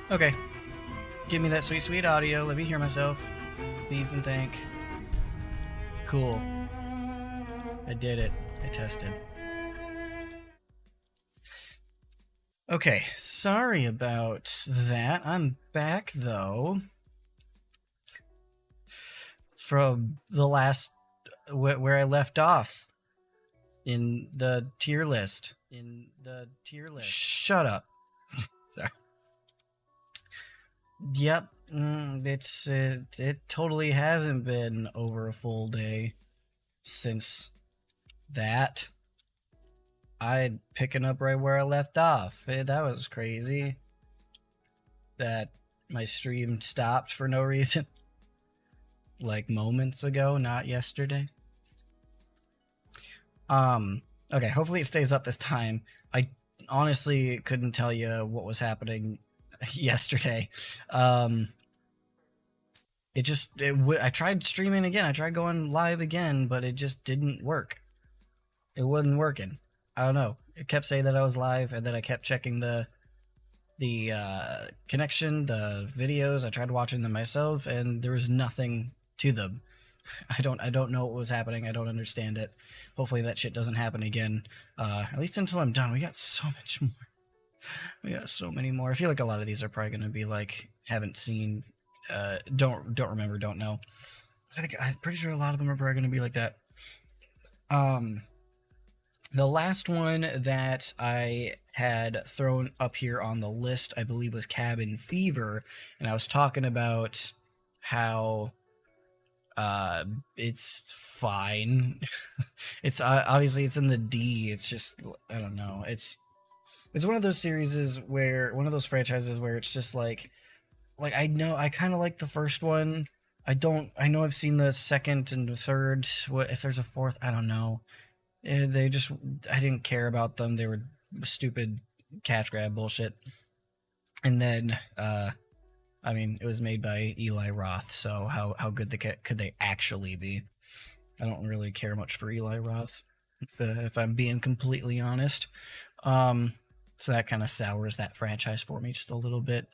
Okay, give me that sweet, sweet audio. Let me hear myself. Please and thank. Cool. I did it. I tested. Okay, sorry about that. I'm back though from the last where I left off in the tier list. Shut up. Sorry. Yep. It totally hasn't been over a full day since that. I picking up right where I left off. That was crazy. That my stream stopped for no reason. Like moments ago, not yesterday. Okay, hopefully it stays up this time. I honestly couldn't tell you what was happening yesterday. I tried streaming again. I tried going live again, but it just didn't work. It wasn't working. I don't know. It kept saying that I was live, and then I kept checking the connection, the videos. I tried watching them myself, and there was nothing to them. I don't know what was happening. I don't understand it. Hopefully that shit doesn't happen again. At least until I'm done. We got so much more. We got so many more. I feel like a lot of these are probably gonna be like haven't seen, don't remember, don't know. I'm pretty sure a lot of them are probably gonna be like that. The last one that I had thrown up here on the list, I believe, was Cabin Fever, and I was talking about how it's fine. It's obviously it's in the D. It's just I don't know. It's one of those one of those franchises where it's just like I know I kind of like the first one. I know I've seen the second and the third. What if there's a fourth? I don't know. I didn't care about them. They were stupid cash grab bullshit. And then I mean, it was made by Eli Roth, so how good could they actually be? I don't really care much for Eli Roth, if I'm being completely honest. So that kind of sours that franchise for me just a little bit.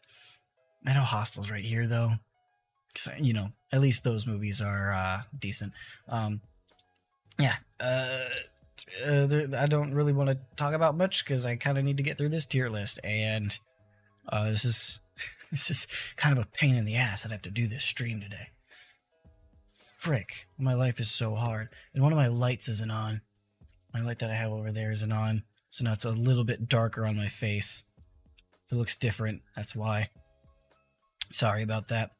I know Hostel's right here though, because at least those movies are decent. Yeah. I don't really want to talk about much because I kind of need to get through this tier list, and this is this is kind of a pain in the ass. I'd have to do this stream today. Frick, my life is so hard, and one of my lights isn't on. My light that I have over there isn't on, so now it's a little bit darker on my face. If it looks different, that's why. Sorry about that.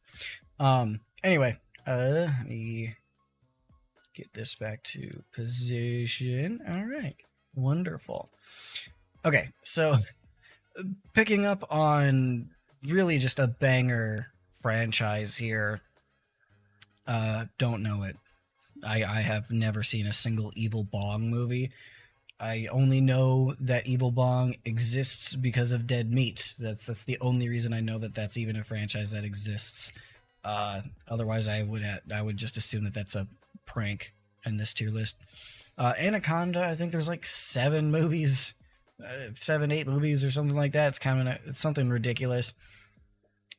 Anyway, let me get this back to position. All right, wonderful. Okay, so picking up on really just a banger franchise here. Don't know it. I have never seen a single Evil Bong movie. I only know that Evil Bong exists because of Dead Meat. That's the only reason I know that that's even a franchise that exists. Otherwise, I would just assume that that's a prank in this tier list. Anaconda, I think there's like 7 movies, 7, 8 movies or something like that. It's something ridiculous.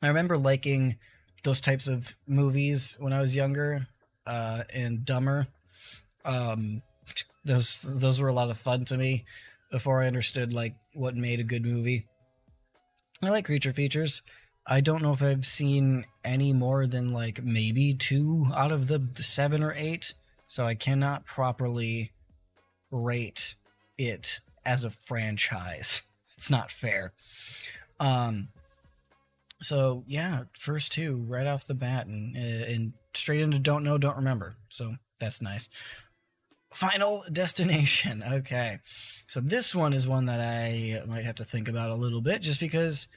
I remember liking those types of movies when I was younger and dumber. Those were a lot of fun to me before I understood like what made a good movie. I like creature features. I don't know if I've seen any more than like maybe 2 out of the 7 or 8, so I cannot properly rate it as a franchise. It's not fair. So yeah, first 2 right off the bat, and straight into don't know, don't remember. So that's nice. Final Destination. Okay, so this one is one that I might have to think about a little bit, just because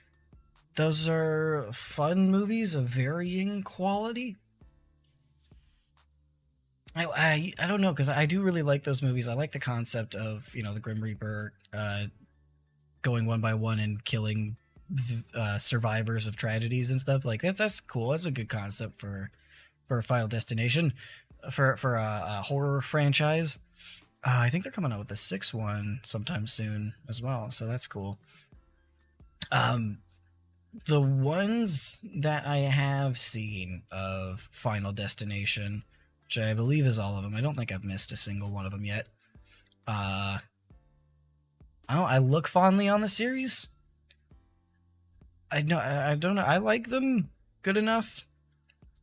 those are fun movies of varying quality. I don't know, because I do really like those movies. I like the concept of the Grim Reaper going one by one and killing survivors of tragedies and stuff like that. That's cool. That's a good concept for a Final Destination, for a horror franchise. I think they're coming out with a 6th one sometime soon as well, so that's cool. The ones that I have seen of Final Destination, which I believe is all of them. I don't think I've missed a single one of them yet. I look fondly on the series. I don't know. I like them good enough.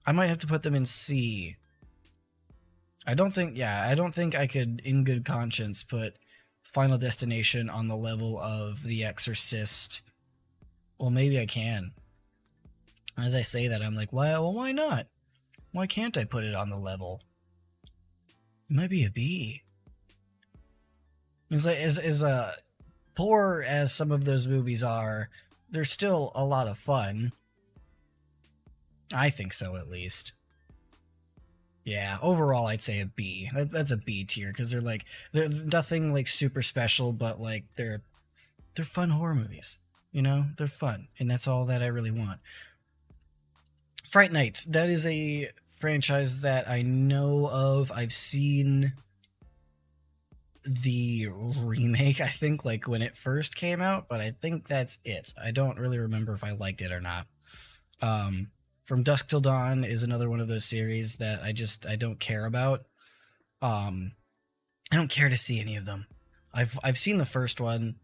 I might have to put them in C. I don't think I could, in good conscience, put Final Destination on the level of The Exorcist. Well, maybe I can. As I say that, I'm like, why not? Why can't I put it on the level? It might be a B. It's like, as poor as some of those movies are, they're still a lot of fun. I think so, at least. Yeah, overall, I'd say a B. That's a B tier because they're nothing like super special, but like they're fun horror movies. You know, they're fun, and that's all that I really want. Fright Night. That is a franchise that I know of. I've seen the remake, I think, like when it first came out, but I think that's it. I don't really remember if I liked it or not. From Dusk Till Dawn is another one of those series that I don't care about. I don't care to see any of them. I've seen the first one.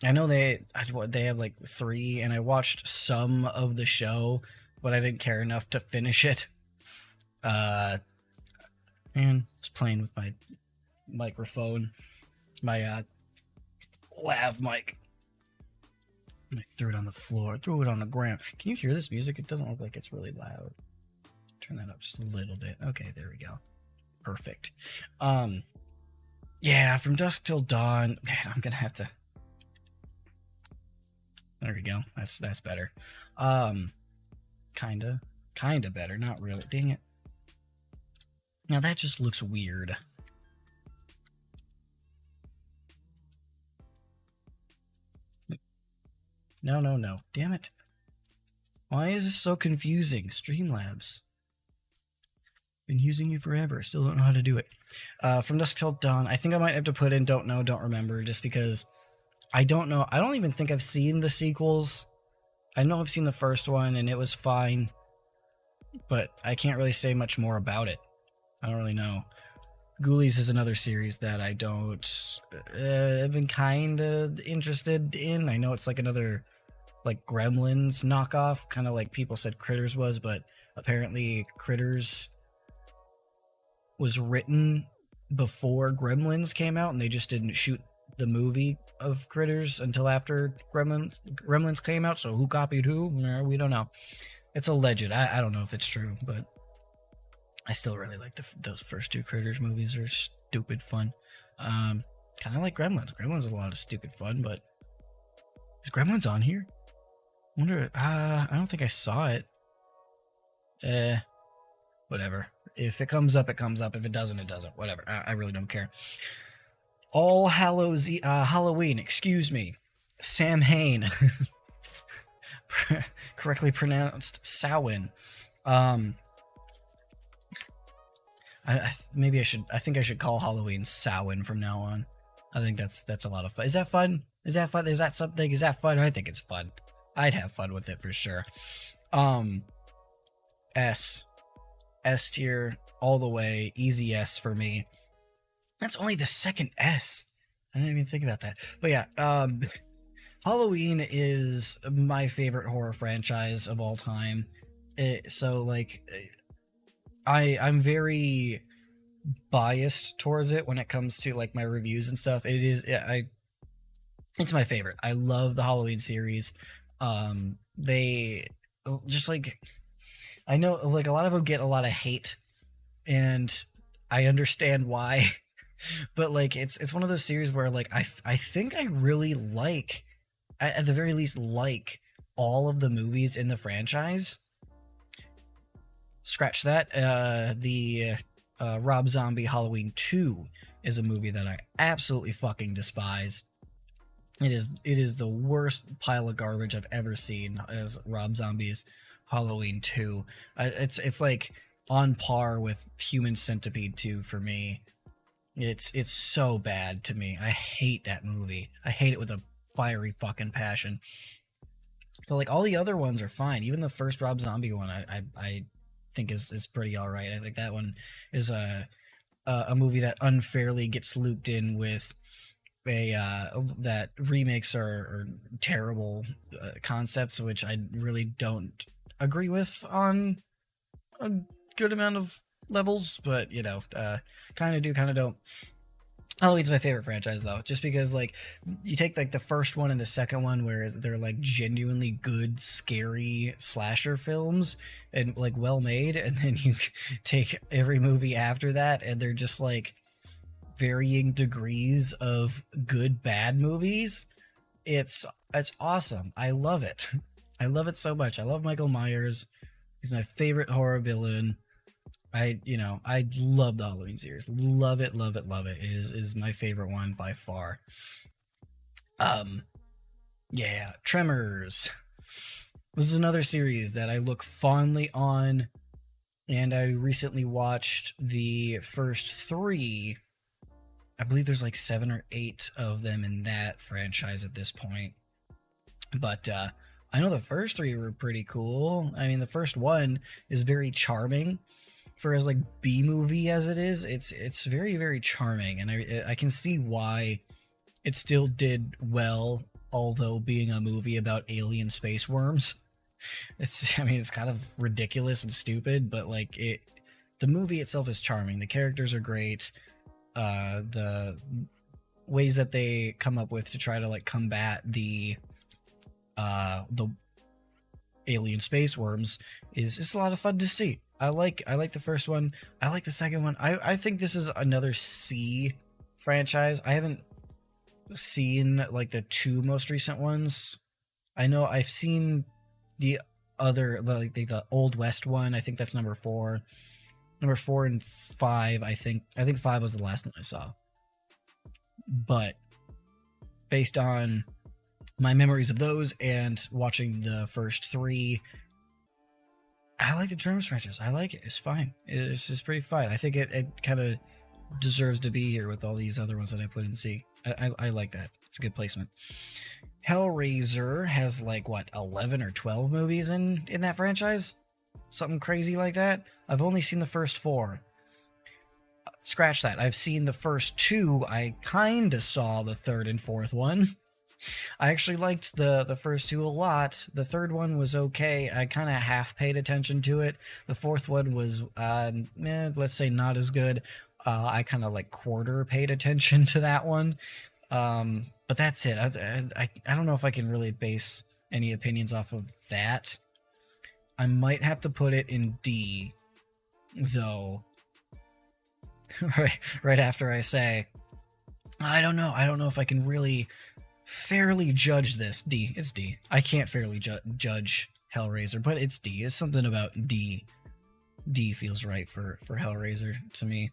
I know they have like 3, and I watched some of the show, but I didn't care enough to finish it. Man, I was playing with my microphone, my lav mic. I threw it on the floor, threw it on the ground. Can you hear this music? It doesn't look like it's really loud. Turn that up just a little bit. Okay, there we go. Perfect. Yeah, From Dusk Till Dawn. Man, I'm gonna have to. There we go. That's better. Kinda better. Not really. Dang it. Now that just looks weird. No. Damn it. Why is this so confusing? Streamlabs. Been using you forever. Still don't know how to do it. From Dusk Till Dawn. I think I might have to put in Don't Know, Don't Remember, just because I don't know. I don't even think I've seen the sequels. I know I've seen the first one, and it was fine, but I can't really say much more about it. I don't really know. Ghoulies is another series that I don't have been kind of interested in. I know it's like another like Gremlins knockoff, kind of like people said Critters was, but apparently Critters was written before Gremlins came out, and they just didn't shoot the movie of Critters until after Gremlins came out. So who copied who? We don't know. It's alleged. I don't know if it's true, but I still really like those first 2 Critters movies. Are stupid fun. Kind of like Gremlins. Gremlins is a lot of stupid fun, but is Gremlins on here? Wonder. I don't think I saw it. Whatever. If it comes up, it comes up. If it doesn't, it doesn't. Whatever. I really don't care. All Hallows Halloween. Excuse me. Sam Hain. Correctly pronounced Samhain. Maybe I should. I think I should call Halloween Samhain from now on. I think that's a lot of fun. Is that fun? Is that fun? Is that something? Is that fun? I think it's fun. I'd have fun with it for sure. S tier all the way. Easy S for me. That's only the second S. I didn't even think about that. But yeah, Halloween is my favorite horror franchise of all time. So like, I'm very biased towards it when it comes to like my reviews and stuff. It's my favorite. I love the Halloween series. They just like, I know like a lot of them get a lot of hate, and I understand why. But like it's one of those series where like I think I really like, at the very least, like all of the movies in the franchise. Scratch that. The Rob Zombie Halloween 2 is a movie that I absolutely fucking despise. It is the worst pile of garbage I've ever seen as Rob Zombie's Halloween 2. It's like on par with Human Centipede 2 for me. It's so bad to me. I hate that movie. I hate it with a fiery fucking passion. But like all the other ones are fine. Even the first Rob Zombie one, I think is pretty all right. I think that one is a movie that unfairly gets looped in with a that remakes are terrible concepts, which I really don't agree with on a good amount of levels. But you know, kind of do, kind of don't. Halloween's my favorite franchise though, just because like you take like the first one and the second one where they're like genuinely good, scary slasher films and like well made, and then you take every movie after that and they're just like varying degrees of good bad movies. It's awesome. I love it. I love it so much. I love Michael Myers. He's my favorite horror villain. I love the Halloween series. Love it, love it, love it. It is my favorite one by far. Um, yeah, Tremors. This is another series that I look fondly on, and I recently watched the first three. I believe there's like 7 or 8 of them in that franchise at this point. But I know the first three were pretty cool. I mean, the first one is very charming for as like B movie as it is. It's very very charming, and I can see why it still did well, although being a movie about alien space worms. I mean, it's kind of ridiculous and stupid, but like the movie itself is charming. The characters are great. The ways that they come up with to try to like combat the alien space worms is a lot of fun to see. I like the first one. I like the second one. I think this is another C franchise. I haven't seen like the 2 most recent ones. I know I've seen the other like the Old West one. I think that's number 4. Number 4 and 5, I think 5 was the last one I saw. But based on my memories of those and watching the first 3, I like the Tremors franchise. I like it. It's fine. It's just pretty fine. I think it kind of deserves to be here with all these other ones that I put in C. I like that. It's a good placement. Hellraiser has like what 11 or 12 movies in that franchise, something crazy like that. I've only seen the first 4. Scratch that. I've seen the first 2. I kind of saw the third and fourth one. I actually liked the first 2 a lot. The third one was okay. I kind of half paid attention to it. The fourth one was, let's say not as good. I kind of like quarter paid attention to that one. But that's it. I don't know if I can really base any opinions off of that. I might have to put it in D, though. right after I say, I don't know. I don't know if I can really fairly judge this. D. It's D. I can't fairly judge Hellraiser, but it's D. It's something about D. D feels right for Hellraiser to me.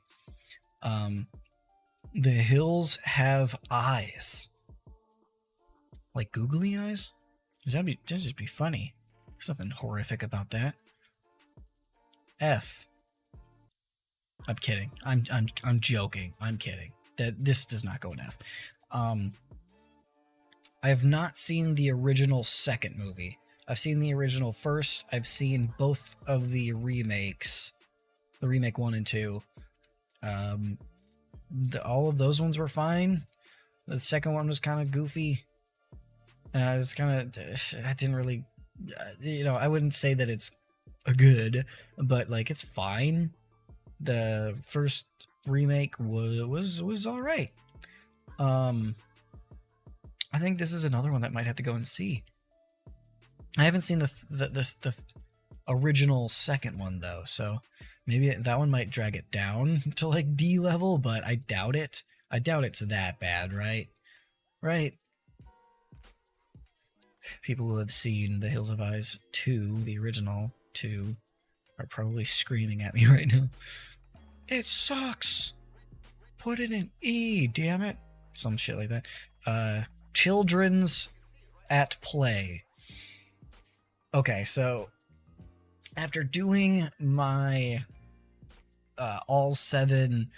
The Hills Have Eyes. Like googly eyes? That'd just be funny. There's nothing horrific about that. F. I'm kidding. I'm joking. I'm kidding. That this does not go in F. I have not seen the original second movie. I've seen the original first. I've seen both of the remakes, the remake 1 and 2. All of those ones were fine. The second one was kind of goofy. It's kind of, I didn't really, I wouldn't say that it's good, but like it's fine. The first remake was all right. I think this is another one that might have to go and see. I haven't seen the original second one though, so maybe that one might drag it down to like D level, but I doubt it. I doubt it's that bad, right? Right. People who have seen The Hills of Eyes 2, the original 2, are probably screaming at me right now. It sucks! Put it in E, damn it. Some shit like that. Children's at Play. Okay, so after doing my all 7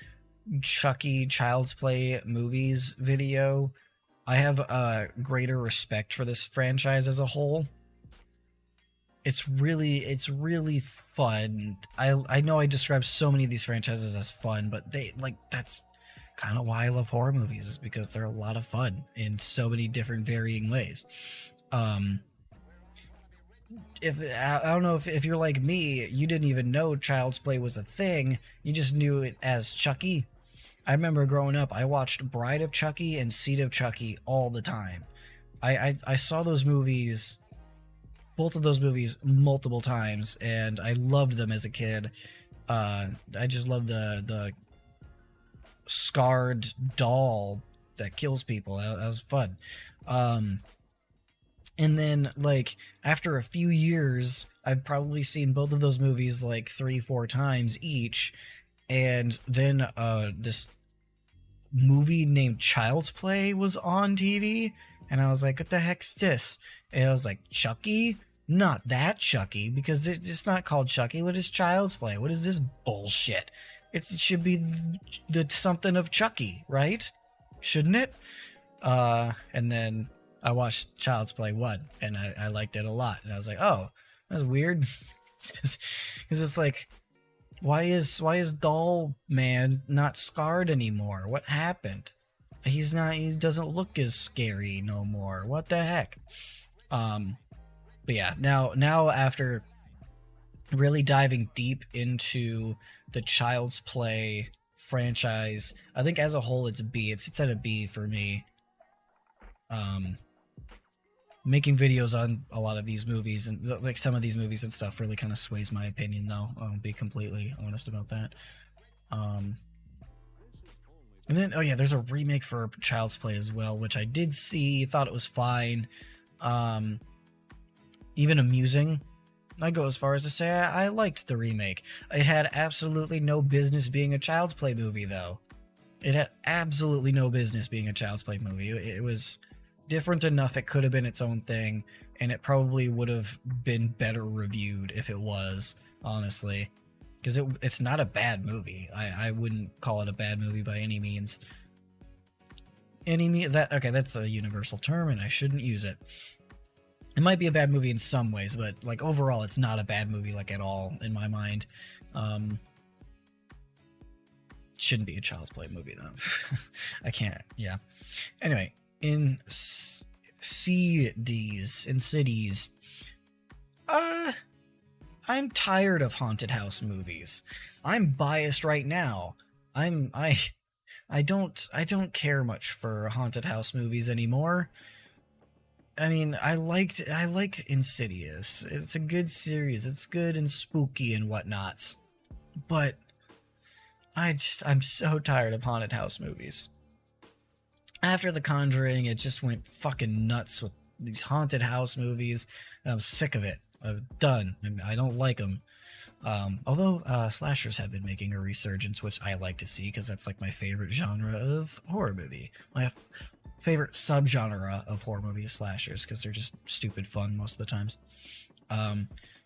Chucky Child's Play movies video, I have a greater respect for this franchise as a whole. it's really fun. I know I describe so many of these franchises as fun, but they like that's kind of why I love horror movies, is because they're a lot of fun in so many different varying ways. Um, if I don't know if you're like me, you didn't even know Child's Play was a thing. You just knew it as Chucky. I remember growing up, I watched Bride of Chucky and Seed of Chucky all the time. I saw those movies, both of those movies, multiple times, and I loved them as a kid. I just love the scarred doll that kills people. That was fun. Um, and then like after a few years, I've probably seen both of those movies like 3, 4 times each. And then this movie named Child's Play was on TV, and I was like, "What the heck's this?" And I was like, "Chucky." Not that Chucky, because it's not called Chucky. What is Child's Play? What is this bullshit? It should be the something of Chucky, right? Shouldn't it? And then I watched Child's Play 1, and I liked it a lot. And I was like, oh, that's weird. Because it's like, why is Doll Man not scarred anymore? What happened? He doesn't look as scary no more. What the heck? But yeah, now after really diving deep into the Child's Play franchise, I think as a whole it's a B. It sits at a B for me. Making videos on a lot of these movies and like some of these movies and stuff really kind of sways my opinion, though. I'll be completely honest about that. And then, oh yeah, there's a remake for Child's Play as well, which I did see, thought it was fine. Even amusing. I go as far as to say I liked the remake. It had absolutely no business being a Child's Play movie, though. It had absolutely no business being a Child's Play movie. It was different enough it could have been its own thing, and it probably would have been better reviewed if it was, honestly. Because it's not a bad movie. I wouldn't call it a bad movie by any means. Okay, that's a universal term, and I shouldn't use it. It might be a bad movie in some ways, but like overall, it's not a bad movie, like at all in my mind. Shouldn't be a Child's Play movie though. I can't. Yeah. Anyway, in cities, I'm tired of haunted house movies. I'm biased right now. I don't care much for haunted house movies anymore. I mean, I like Insidious. It's a good series. It's good and spooky and whatnots. But I'm so tired of haunted house movies. After The Conjuring, it just went fucking nuts with these haunted house movies, and I'm sick of it. I'm done. I don't like them. Although slashers have been making a resurgence, which I like to see because that's like my favorite genre of horror movie. My favorite subgenre of horror movie is slashers because they're just stupid fun most of the times.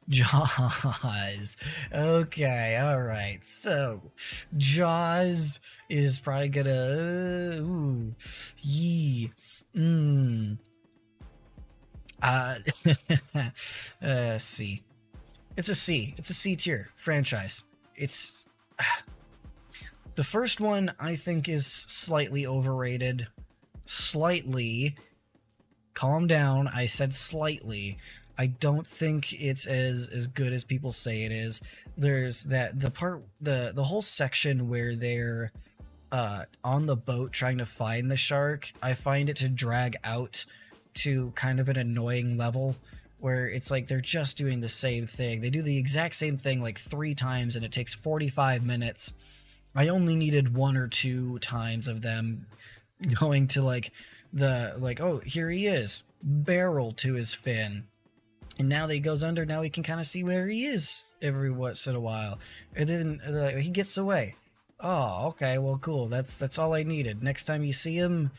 Jaws. Okay, alright. So, Jaws is probably gonna... Ooh. Yee. C. It's a C. It's a C tier franchise. It's... The first one, I think, is slightly overrated. Slightly. Calm down. I said slightly. I don't think it's as good as people say it is. There's the whole section where they're on the boat trying to find the shark. I find it to drag out to kind of an annoying level where it's like they're just doing the same thing. They do the exact same thing like 3 times and it takes 45 minutes. I only needed 1 or 2 times of them going to oh, here he is, barrel to his fin. And now that he goes under, now we can kind of see where he is every once in a while. And then he gets away. Oh, okay, well, cool. That's all I needed. Next time you see him,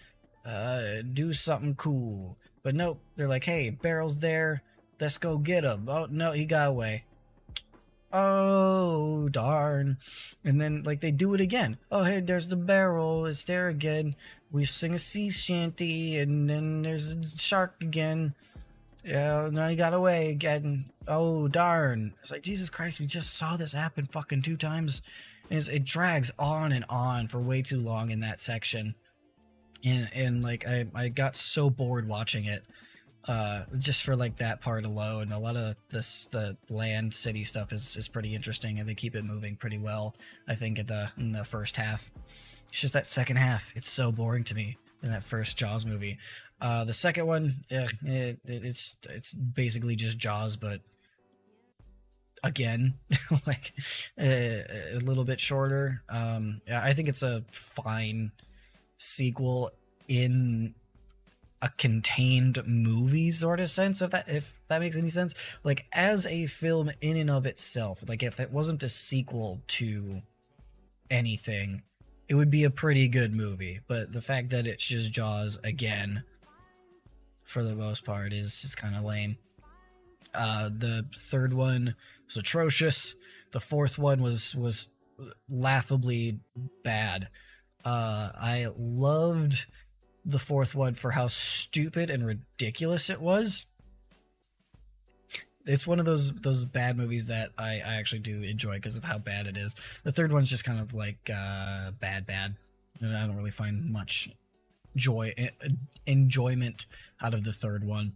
do something cool. But nope, they're like, hey, barrel's there. Let's go get him. Oh, no, he got away. Oh, darn. And then, like, they do it again. Oh, hey, there's the barrel. It's there again. We sing a sea shanty, and then there's a shark again. Yeah, no, he got away again. Oh, darn. It's like, Jesus Christ, we just saw this happen fucking 2 times. And it drags on and on for way too long in that section. And like, I got so bored watching it. Just for like that part alone. A lot of the land city stuff is pretty interesting, and they keep it moving pretty well, I think, in the first half. It's just that second half, it's so boring to me in that first Jaws movie. The second one, it's basically just Jaws, but again, like a little bit shorter. Yeah, I think it's a fine sequel in a contained movie sort of sense, if that makes any sense. Like, as a film in and of itself, like if it wasn't a sequel to anything, it would be a pretty good movie. But the fact that it's just Jaws again, for the most part, is kind of lame. The third one was atrocious. The fourth one was laughably bad. I loved the fourth one for how stupid and ridiculous it was. It's one of those bad movies that I actually do enjoy because of how bad it is. The third one's just kind of like bad. I don't really find much enjoyment out of the third one.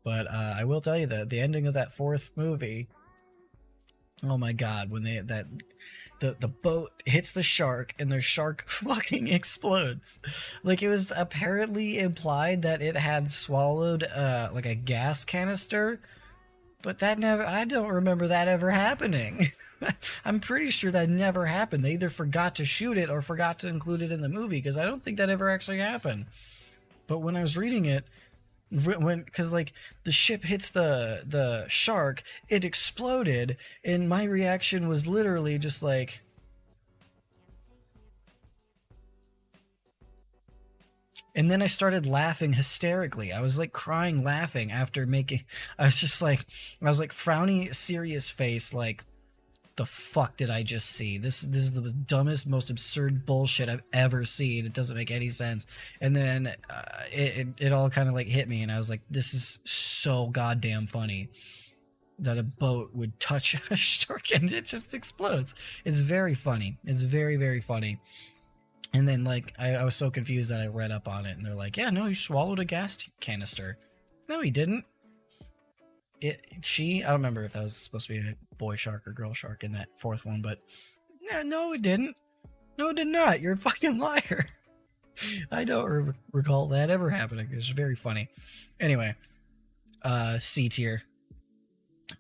But I will tell you that the ending of that fourth movie, oh my god, when the boat hits the shark and the shark fucking explodes. Like, it was apparently implied that it had swallowed like a gas canister, but I don't remember that ever happening. I'm pretty sure that never happened. They either forgot to shoot it or forgot to include it in the movie, because I don't think that ever actually happened. But when I was reading it, because like the ship hits the shark, it exploded, and my reaction was literally just like, and then I started laughing hysterically. I was like crying laughing after making, I was like frowny serious face, like, the fuck did I just see? This is the dumbest, most absurd bullshit I've ever seen. It doesn't make any sense. And then it all kind of like hit me, and I was like, this is so goddamn funny that a boat would touch a shark and it just explodes. It's very funny. It's very, very funny. And then like I was so confused that I read up on it, and they're like, yeah, no, he swallowed a gas canister. No, he didn't. I don't remember if that was supposed to be a boy shark or girl shark in that fourth one, but no, it didn't. No, it did not. You're a fucking liar. I don't recall that ever happening. It's very funny. Anyway, C tier.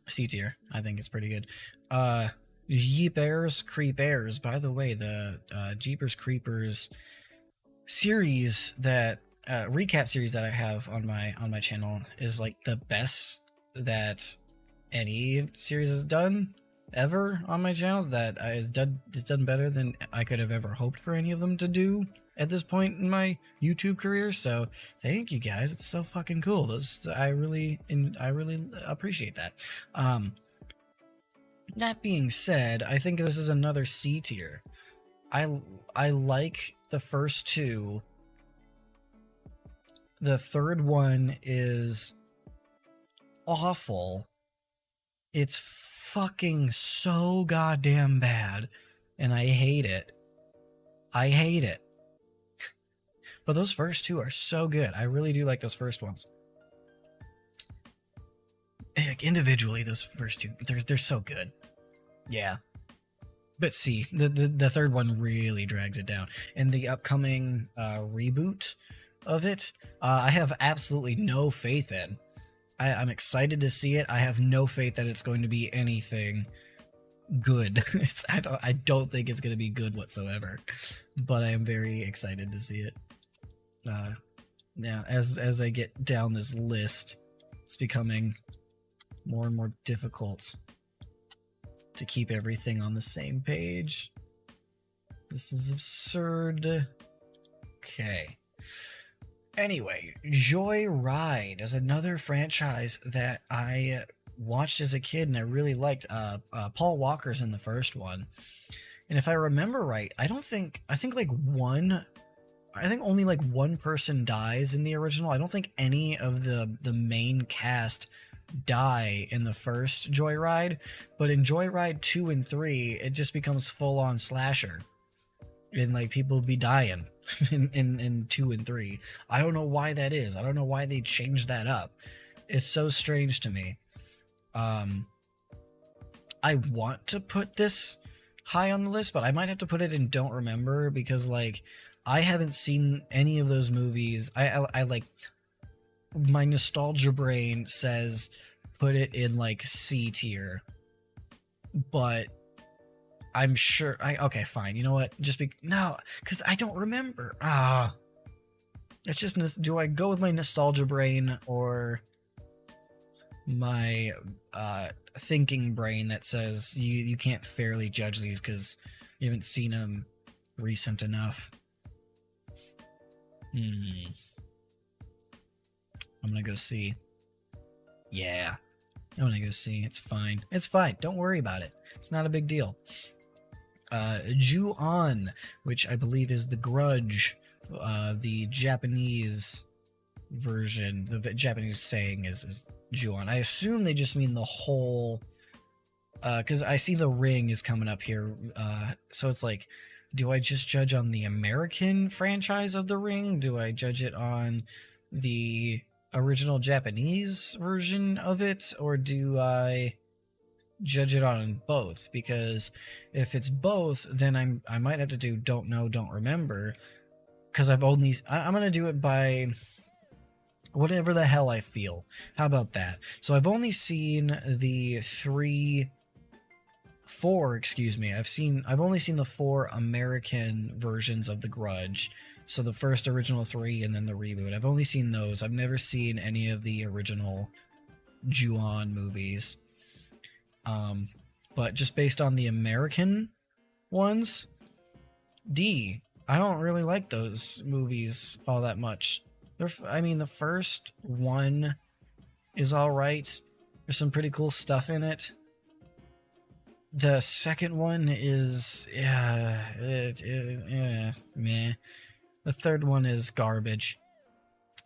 C tier. I think it's pretty good. Jeepers Creepers. By the way, the Jeepers Creepers series, that recap series that I have on my channel, is like the best that any series has done ever on my channel. That it's done better than I could have ever hoped for any of them to do at this point in my YouTube career. So thank you guys. It's so fucking cool. I really appreciate that. That being said, I think this is another C tier. I like the first two. The third one is awful. It's fucking so goddamn bad, and I hate it. I hate it. But those first two are so good. I really do like those first ones. Like, individually, those first two, they're so good. Yeah. But see, the third one really drags it down. And the upcoming reboot of it, I have absolutely no faith in. I'm excited to see it. I have no faith that it's going to be anything good. I don't think it's going to be good whatsoever. But I am very excited to see it. Now, as I get down this list, it's becoming more and more difficult to keep everything on the same page. This is absurd. Okay. Anyway, Joyride is another franchise that I watched as a kid and I really liked. Paul Walker's in the first one. And if I remember right, I think like one I think only like one person dies in the original. I don't think any of the main cast die in the first Joyride, but in Joyride 2 and 3, it just becomes full on slasher. And like people be dying in 2 and 3. I don't know why that is. I don't know why they changed that up. It's so strange to me. I want to put this high on the list, but I might have to put it in don't remember because like I haven't seen any of those movies. I like my nostalgia brain says put it in like C tier, but I'm sure okay, fine. You know what? No, because I don't remember. It's just, do I go with my nostalgia brain or my thinking brain that says you can't fairly judge these because you haven't seen them recent enough? I'm gonna go see. Yeah, I'm gonna go see. It's fine. It's fine. Don't worry about it. It's not a big deal. Ju-on, which I believe is The Grudge, the Japanese version. The Japanese saying is Ju-on. I assume they just mean the whole. Because I see The Ring is coming up here. So it's like, do I just judge on the American franchise of The Ring? Do I judge it on the original Japanese version of it? Or do I judge it on both? Because if it's both, then I might have to do don't know, don't remember. Because I'm going to do it by whatever the hell I feel. How about that? So I've only seen the four, excuse me. I've only seen the 4 American versions of The Grudge. So the first original 3 and then the reboot. I've only seen those. I've never seen any of the original Ju-on movies. But just based on the American ones, D. I don't really like those movies all that much. The first one is alright. There's some pretty cool stuff in it. The second one is meh. The third one is garbage.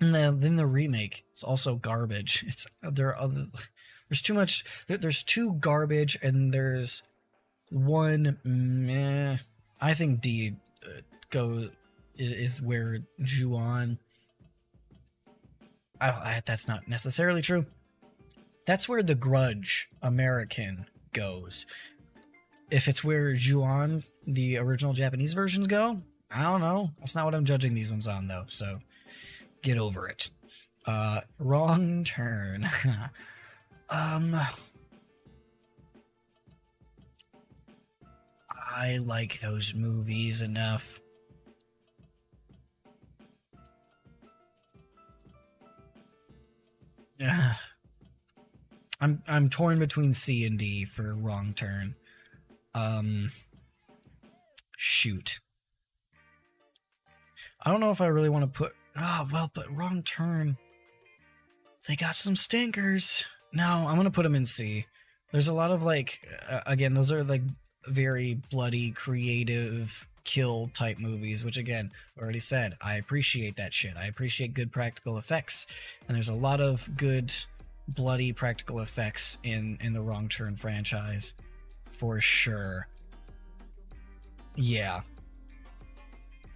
And then the remake is also garbage. There's too much. There's 2 garbage and there's 1 meh. I think D is where Ju-on. That's not necessarily true. That's where The Grudge American goes. If it's where Ju-on, the original Japanese versions, go, I don't know. That's not what I'm judging these ones on, though, so get over it. Wrong Turn. I like those movies enough. I'm torn between C and D for Wrong Turn. Shoot. I don't know if I really want to put. But Wrong Turn. They got some stinkers. No, I'm gonna put them in C. There's a lot of again, those are like very bloody, creative kill type movies, which again, already said, I appreciate that shit. I appreciate good practical effects, and there's a lot of good bloody practical effects in the Wrong Turn franchise, for sure. Yeah.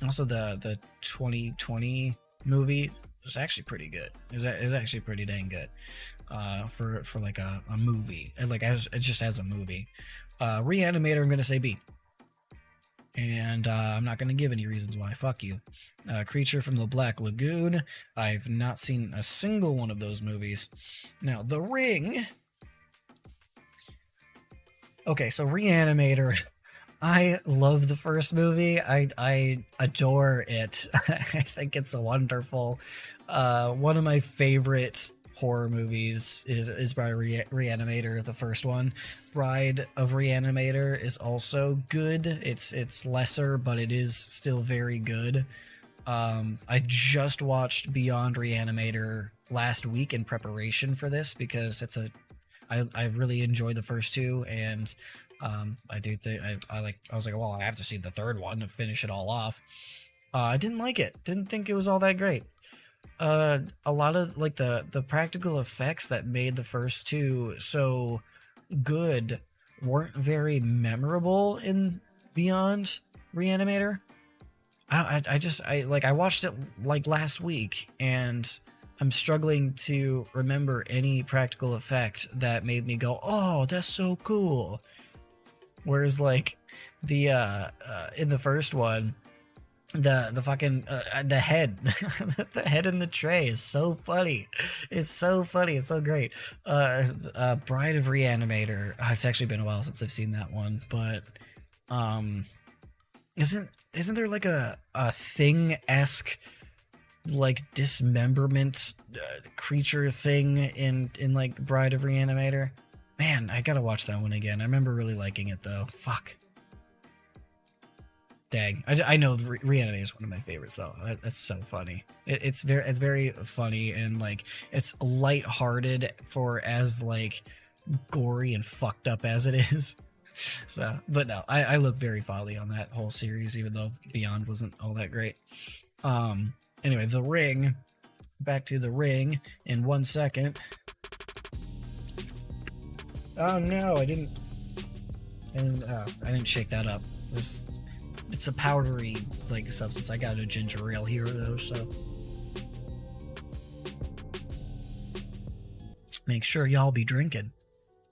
Also, the 2020 movie was actually pretty good. Is actually pretty dang good, for like a movie, just as a movie. Reanimator, I'm gonna say B. And I'm not gonna give any reasons why. Fuck you. Creature from the Black Lagoon. I've not seen a single one of those movies. Now, The Ring. Okay, so Reanimator. I love the first movie. I adore it. I think it's a wonderful. One of my favorite horror movies is by Reanimator, the first one. Bride of Reanimator is also good. It's lesser, but it is still very good. I just watched Beyond Reanimator last week in preparation for this because I really enjoy the first 2, and I do think I was like, well, I have to see the third one to finish it all off. I didn't like it. Didn't think it was all that great. A lot of like the practical effects that made the first two so good weren't very memorable in Beyond Reanimator. I watched it like last week, and I'm struggling to remember any practical effect that made me go, "Oh, that's so cool." Whereas like the in the first one, the fucking the head the head in the tray is so funny. It's so funny. It's so great. Bride of Reanimator. It's actually been a while since I've seen that one, but um isn't there like a thing-esque like dismemberment creature thing in like Bride of Reanimator? Man, I gotta watch that one again. I remember really liking it though. Fuck. Dang, I know Reanimator is one of my favorites though. That's so funny. It's very funny, and like it's lighthearted for as like gory and fucked up as it is. So, but no, I look very fondly on that whole series, even though Beyond wasn't all that great. Anyway, The Ring. Back to The Ring in 1 second. Oh no, I didn't shake that up. It's a powdery like substance. I got a ginger ale here though, so make sure y'all be drinking.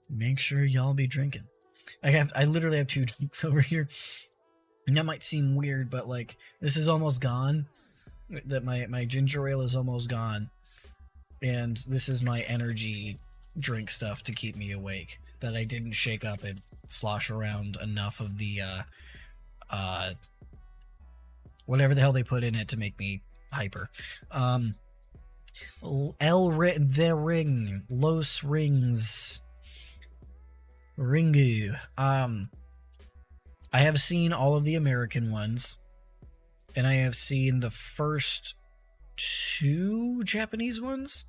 Make sure y'all be drinking. I literally have 2 drinks over here, and that might seem weird, but like this is almost gone. That my ginger ale is almost gone, and this is my energy drink stuff to keep me awake. That I didn't shake up and slosh around enough of the whatever the hell they put in it to make me hyper. The Ring, Los Rings, Ringu. I have seen all of the American ones, and I have seen the first 2 Japanese ones.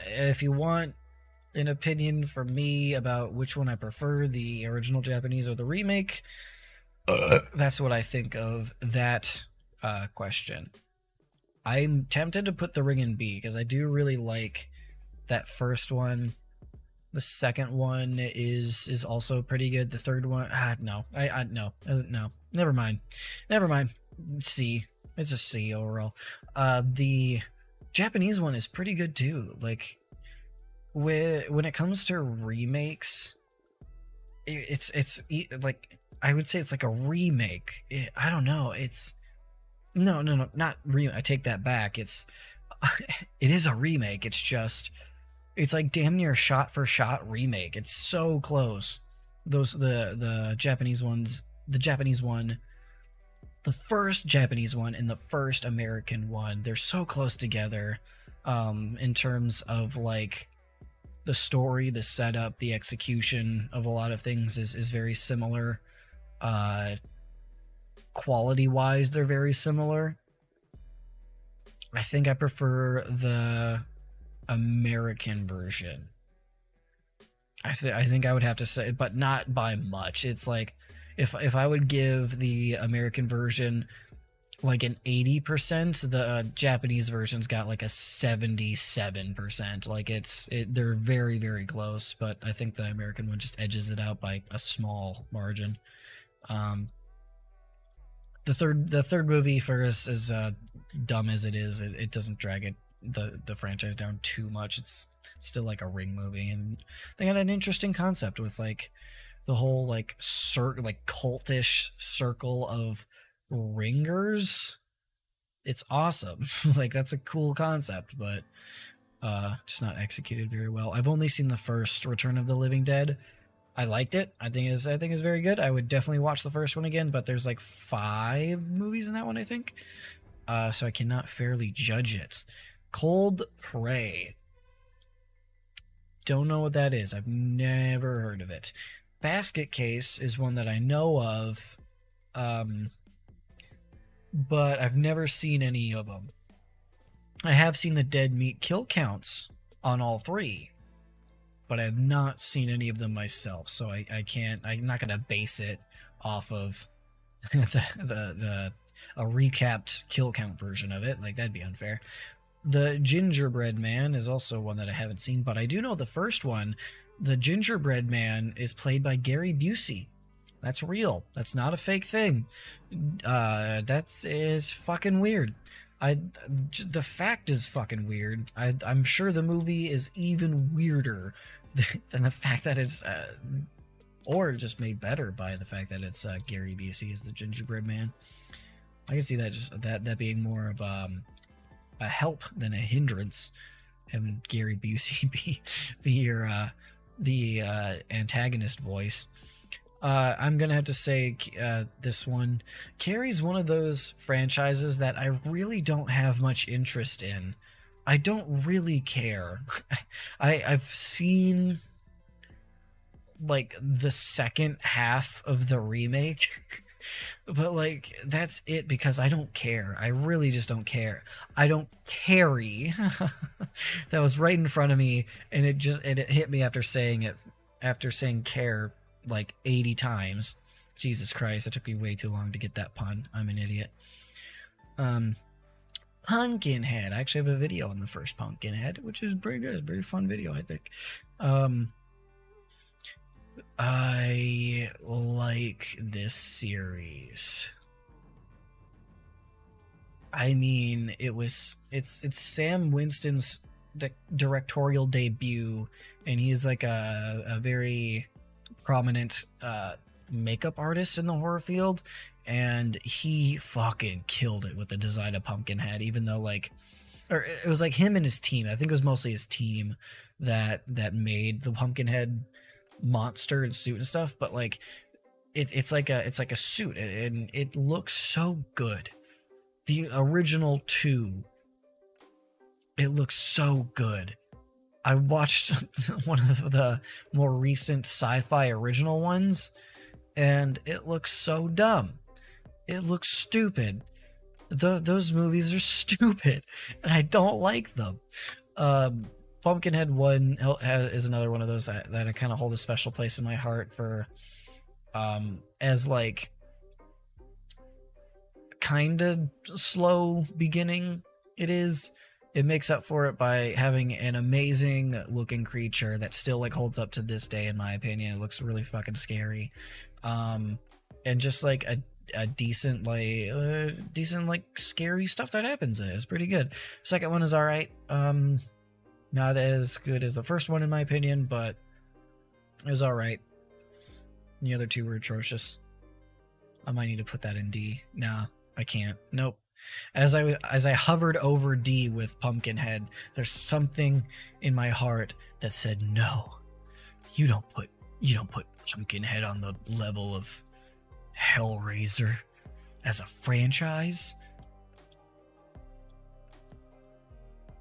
If you want an opinion from me about which one I prefer, the original Japanese or the remake, that's what I think of that question. I'm tempted to put The Ring in B because I do really like that first one. The second one is also pretty good. The third one, no, no, never mind. C. It's a C overall. The Japanese one is pretty good too. Like, when it comes to remakes, it's like, I would say it's like a remake. I don't know. It's no, not I take that back. It is a remake. It's just, it's like damn near shot for shot remake. It's so close. The Japanese ones, the Japanese one, the first Japanese one and the first American one, they're so close together in terms of like the story, the setup, the execution of a lot of things is very similar. Quality wise, they're very similar. I think I prefer the American version. I think I would have to say, but not by much. It's like if I would give the American version like an 80%, the Japanese version's got like a 77%. Like they're very, very close, but I think the American one just edges it out by a small margin. The third movie, for us, as dumb as it is, it doesn't drag the franchise down too much. It's still like a Ring movie, and they had an interesting concept with like the whole like cultish circle of ringers. It's awesome. Like, that's a cool concept, but just not executed very well. I've only seen the first Return of the Living Dead. I liked it. I think it's very good. I would definitely watch the first one again, but there's like 5 movies in that one, I think. So I cannot fairly judge it. Cold Prey. Don't know what that is. I've never heard of it. Basket Case is one that I know of, but I've never seen any of them. I have seen the dead meat kill counts on all 3, but I have not seen any of them myself, so I'm not going to base it off of a recapped kill count version of it. Like, that'd be unfair. The Gingerbread Man is also one that I haven't seen, but I do know the first one. The Gingerbread Man is played by Gary Busey. That's real. That's not a fake thing. That's is fucking weird. The fact is fucking weird. I'm sure the movie is even weirder than the fact that it's, or just made better by the fact that it's Gary Busey as the Gingerbread Man. I can see that just that being more of a help than a hindrance. Having Gary Busey be your the antagonist voice. I'm gonna have to say this one. Carrie's one of those franchises that I really don't have much interest in. I don't really care. I've seen like the second half of the remake, but like that's it because I don't care. I really just don't care. I don't carry. That was right in front of me, and it hit me after saying care like 80 times. Jesus Christ, it took me way too long to get that pun. I'm an idiot. Pumpkinhead. I actually have a video on the first Pumpkinhead, which is pretty good. It's a pretty fun video, I think. I like this series. I mean, it's Sam Winston's directorial debut, and he's like a very prominent makeup artist in the horror field, and he fucking killed it with the design of Pumpkinhead, even though like, or it was like him and his team. I think it was mostly his team that made the Pumpkinhead monster and suit and stuff, but like it's like a suit, and it looks so good. The original 2, it looks so good. I watched one of the more recent sci-fi original ones, and it looks so dumb. It looks stupid. Those movies are stupid, and I don't like them. Pumpkinhead 1 is another one of those that I kind of hold a special place in my heart for, as like kind of slow beginning it is. It makes up for it by having an amazing looking creature that still like holds up to this day, in my opinion. It looks really fucking scary. And just like a decent like scary stuff that happens in it. It's pretty good. Second one is all right. Not as good as the first one in my opinion, but it was all right. The other 2 were atrocious. I might need to put that in D. Nah, I can't. Nope. As I hovered over D with Pumpkinhead, there's something in my heart that said, no, you don't put Pumpkinhead on the level of Hellraiser as a franchise.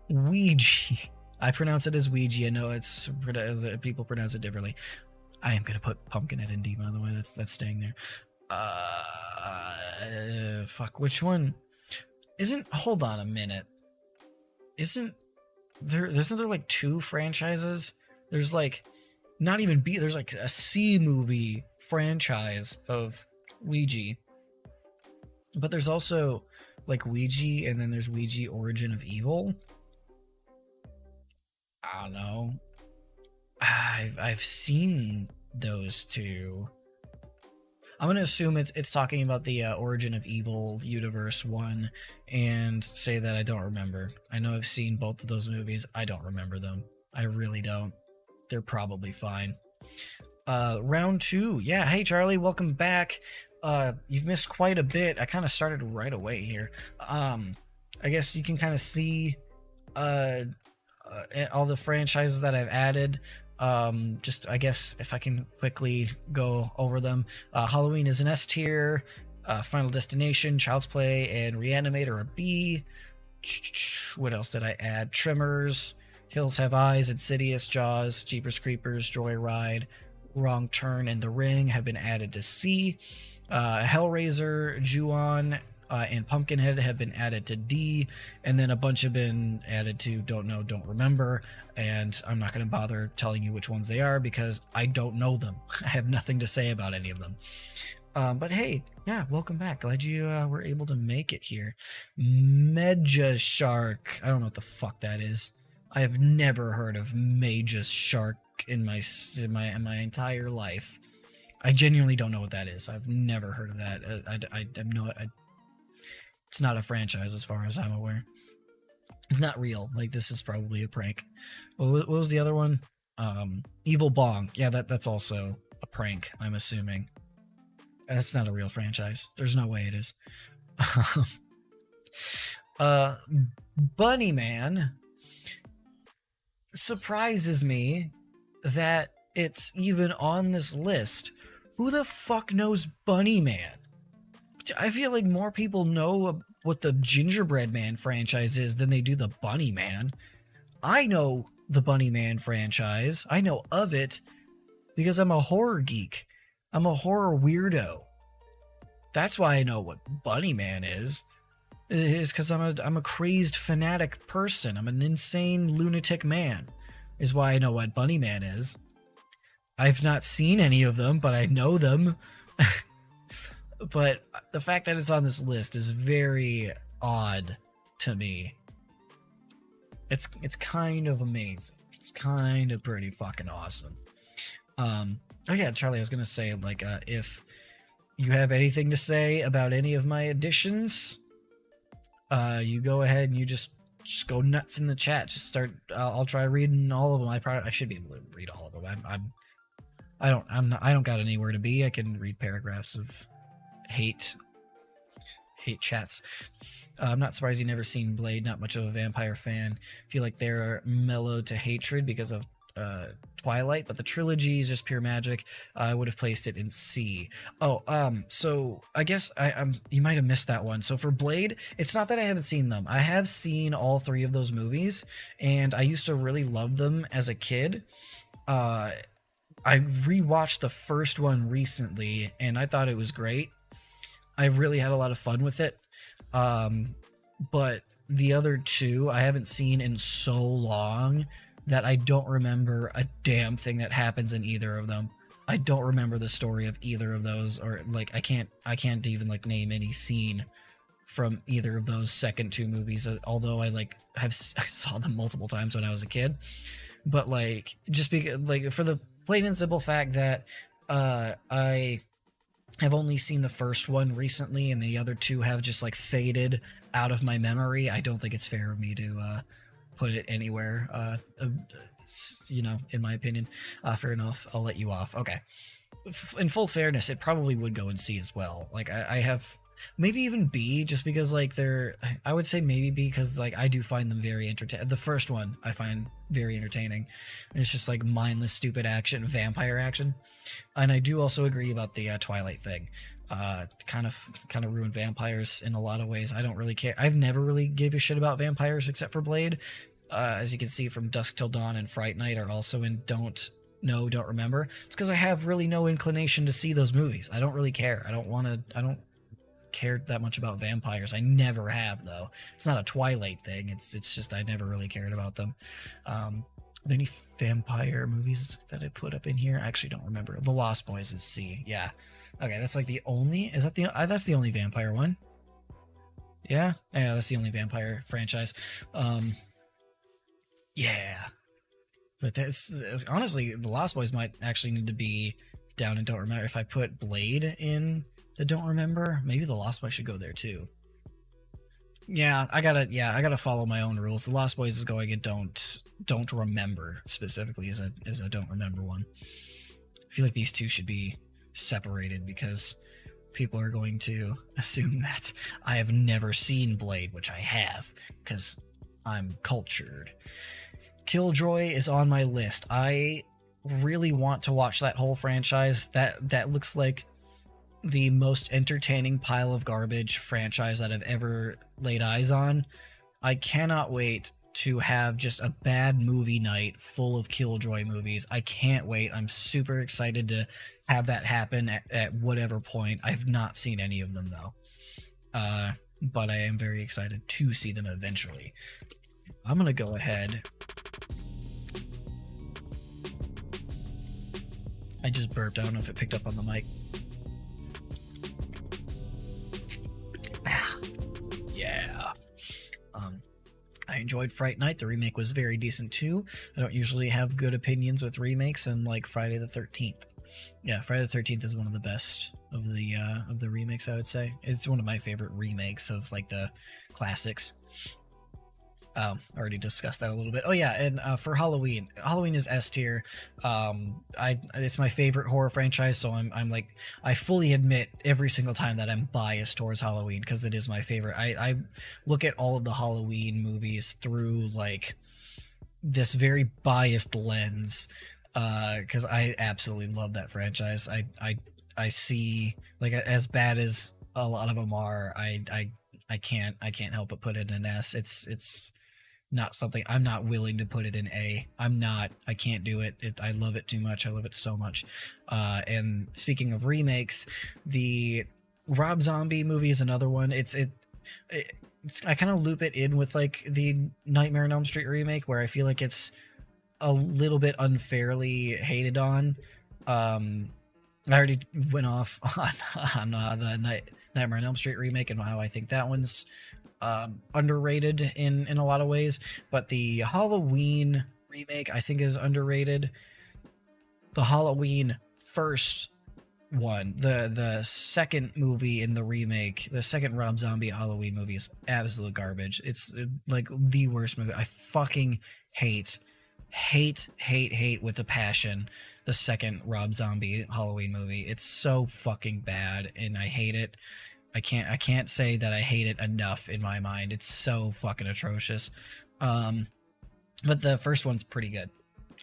Ouija. I pronounce it as Ouija. I know it's people pronounce it differently. I am gonna put Pumpkinhead in D, by the way. That's staying there. Fuck, which one? Hold on a minute. Isn't there like 2 franchises? There's like not even B. There's like a C movie franchise of Ouija, but there's also like Ouija, and then there's Ouija Origin of Evil. I don't know. I've seen those 2. I'm gonna assume it's talking about the Origin of Evil universe one, and say that I don't remember. I know I've seen both of those movies. I don't remember them. I really don't. They're probably fine. Round 2. Yeah, hey Charlie, welcome back. You've missed quite a bit. I kind of started right away here. I guess you can kind of see all the franchises that I've added. Just I guess if I can quickly go over them. Halloween is an S tier. Final Destination, Child's Play, and Reanimator a B. What else did I add? Tremors, Hills Have Eyes, Insidious, Jaws, Jeepers Creepers, Joyride, Wrong Turn, and The Ring have been added to C. Hellraiser, Ju-on, and Pumpkinhead have been added to D, and then a bunch have been added to Don't Know, Don't Remember, and I'm not going to bother telling you which ones they are because I don't know them. I have nothing to say about any of them. But hey, yeah, welcome back. Glad you were able to make it here. Meja Shark. I don't know what the fuck that is. I have never heard of Magus Shark in my entire life. I genuinely don't know what that is. I've never heard of that. I have no. It's not a franchise as far as I'm aware. It's not real. Like, this is probably a prank. What was the other one? Evil Bong. Yeah, that's also a prank, I'm assuming. That's not a real franchise. There's no way it is. Bunny Man surprises me that it's even on this list. Who the fuck knows Bunny Man? I feel like more people know what the Gingerbread Man franchise is than they do the Bunny Man. I know the Bunny Man franchise. I know of it because I'm a horror geek. I'm a horror weirdo. That's why I know what Bunny Man is because I'm a crazed fanatic person. I'm an insane lunatic man. Is why I know what Bunny Man is. I've not seen any of them, but I know them. But the fact that it's on this list is very odd to me. It's kind of amazing. It's kind of pretty fucking awesome. Oh yeah, Charlie, I was gonna say, like, if you have anything to say about any of my additions, you go ahead and you just go nuts in the chat. Just start. I'll try reading all of them. I should be able to read all of them. I don't got anywhere to be. I can read paragraphs of hate chats. I'm not surprised you've never seen Blade. Not much of a vampire fan. Feel like they're mellow to hatred because of Twilight, but the trilogy is just pure magic. I would have placed it in C. Oh, so I guess you might have missed that one. So for Blade, it's not that I haven't seen them. I have seen all three of those movies, and I used to really love them as a kid. I rewatched the first one recently, and I thought it was great. I really had a lot of fun with it. But the other two I haven't seen in so long that I don't remember a damn thing that happens in either of them. I don't remember the story of either of those, or like I can't even like name any scene from either of those second two movies, although I saw them multiple times when I was a kid. But like, just because, like, for the plain and simple fact that I have only seen the first one recently and the other two have just like faded out of my memory, I don't think it's fair of me to put it anywhere, in my opinion. Fair enough, I'll let you off. Okay. In full fairness, it probably would go in C as well. Like, I have maybe even B, just because like I would say maybe B because like I do find them very entertaining. The first one I find very entertaining. It's just like mindless, stupid action, vampire action. And I do also agree about the Twilight thing. Kind of ruined vampires in a lot of ways. I don't really care. I've never really gave a shit about vampires except for Blade. As you can see from Dusk Till Dawn and Fright Night are also in Don't Remember. It's because I have really no inclination to see those movies. I don't really care. I don't care that much about vampires. I never have, though. It's not a Twilight thing. It's just I never really cared about them. Are there any vampire movies that I put up in here? I actually don't remember. The Lost Boys is C. Yeah. Okay, that's like the only... Is that that's the only vampire one? Yeah? Yeah, that's the only vampire franchise. Yeah. But that's... Honestly, The Lost Boys might actually need to be down in Don't Remember. If I put Blade in the Don't Remember, maybe The Lost Boys should go there too. Yeah, I gotta follow my own rules. The Lost Boys is going in Don't Remember specifically as a Don't Remember one. I feel like these two should be separated because people are going to assume that I have never seen Blade, which I have because I'm cultured. Killjoy is on my list. I really want to watch that whole franchise. That looks like the most entertaining pile of garbage franchise that I've ever laid eyes on. I cannot wait to have just a bad movie night full of Killjoy movies. I can't wait. I'm super excited to have that happen at whatever point. I've not seen any of them though. But I am very excited to see them eventually. I'm gonna go ahead. I just burped. I don't know if it picked up on the mic. enjoyed Fright Night. The remake was very decent too. I don't usually have good opinions with remakes, and like Friday the 13th. Yeah, Friday the 13th is one of the best of the remakes, I would say. It's one of my favorite remakes of like the classics. I already discussed that a little bit. Oh yeah, and for Halloween, Halloween is S tier. It's my favorite horror franchise, so I'm like, I fully admit every single time that I'm biased towards Halloween because it is my favorite. I look at all of the Halloween movies through like this very biased lens, because I absolutely love that franchise. I see, like, as bad as a lot of them are, I can't help but put it in S. It's not something I'm not willing to put it in A. I can't do it. I love it too much. I love it so much. And speaking of remakes, the Rob Zombie movie is another one. I kind of loop it in with like the Nightmare on Elm Street remake, where I feel like it's a little bit unfairly hated on. I already went off on the Nightmare on Elm Street remake and how I think that one's underrated in a lot of ways, but the Halloween remake I think is underrated. The Halloween first one, the second movie in the remake, the second Rob Zombie Halloween movie, is absolute garbage. It's like the worst movie. I fucking hate with a passion the second Rob Zombie Halloween movie. It's so fucking bad and I hate it. I can't say that I hate it enough in my mind. It's so fucking atrocious. But the first one's pretty good.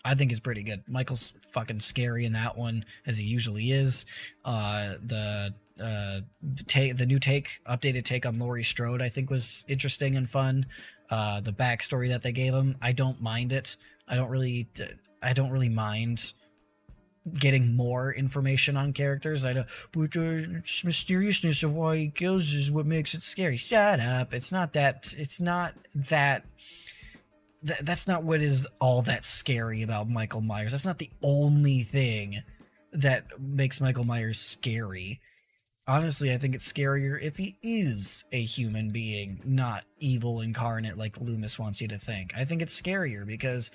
I think it's pretty good. Michael's fucking scary in that one, as he usually is. The new updated take on Laurie Strode, I think, was interesting and fun. The backstory that they gave him, I don't mind it. I don't really mind getting more information on characters. I know, but the mysteriousness of why he kills is what makes it scary. Shut up. It's not that. That's not what is all that scary about Michael Myers. That's not the only thing that makes Michael Myers scary. Honestly, I think it's scarier if he is a human being, not evil incarnate like Loomis wants you to think. I think it's scarier because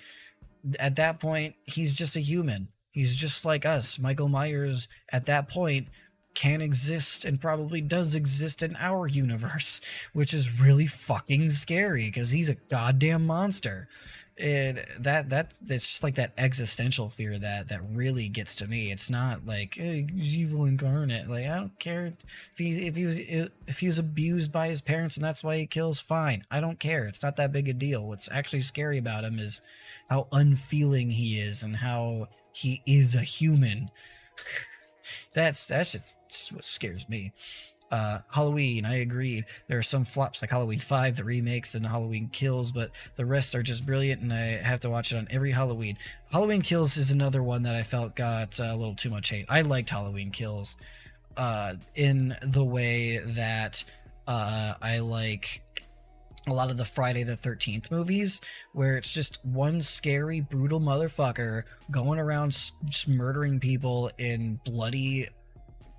at that point, he's just a human. He's just like us. Michael Myers, at that point, can exist and probably does exist in our universe, which is really fucking scary because he's a goddamn monster. And it's just like that existential fear that really gets to me. It's not like, hey, he's evil incarnate. Like, I don't care if he was abused by his parents and that's why he kills. Fine, I don't care. It's not that big a deal. What's actually scary about him is how unfeeling he is and how he is a human. That's just what scares me. Halloween, I agreed. There are some flops like Halloween 5, the remakes, and Halloween Kills, but the rest are just brilliant, and I have to watch it on every Halloween. Halloween Kills is another one that I felt got a little too much hate. I liked Halloween Kills in the way that I like a lot of the Friday the 13th movies, where it's just one scary, brutal motherfucker going around just murdering people in bloody,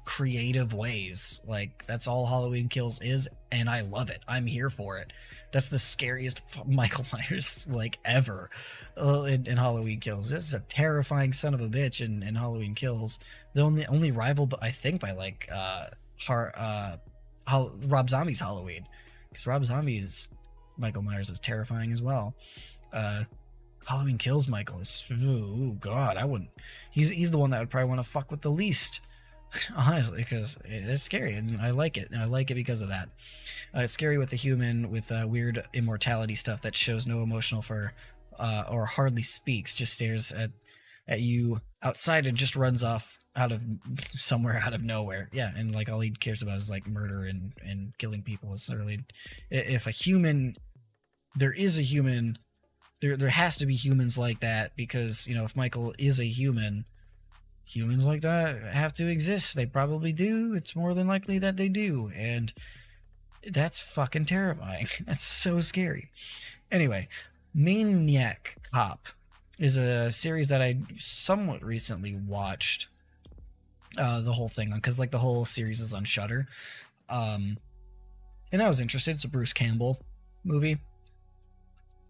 creative ways. Like, that's all Halloween Kills is, and I love it. I'm here for it. That's the scariest Michael Myers, like, ever in Halloween Kills. This is a terrifying son of a bitch in Halloween Kills. The only rival, I think, by, like, Rob Zombie's Halloween. Because Rob Zombie's Michael Myers is terrifying as well. Halloween Kills Michael is, oh god, I wouldn't. He's the one that would probably want to fuck with the least, honestly, because it's scary and I like it. And I like it because of that. It's scary with a human with weird immortality stuff that shows no emotional or hardly speaks, just stares at you outside and just runs off out of somewhere out of nowhere. Yeah, and like all he cares about is like murder and killing people. It's really, if a human, there is a human, there has to be humans like that, because, you know, if Michael is a human, humans like that have to exist. They probably do. It's more than likely that they do, and that's fucking terrifying. That's so scary. Anyway, Maniac Cop is a series that I somewhat recently watched. The whole thing, because like the whole series is on Shudder, and I was interested. It's a Bruce Campbell movie.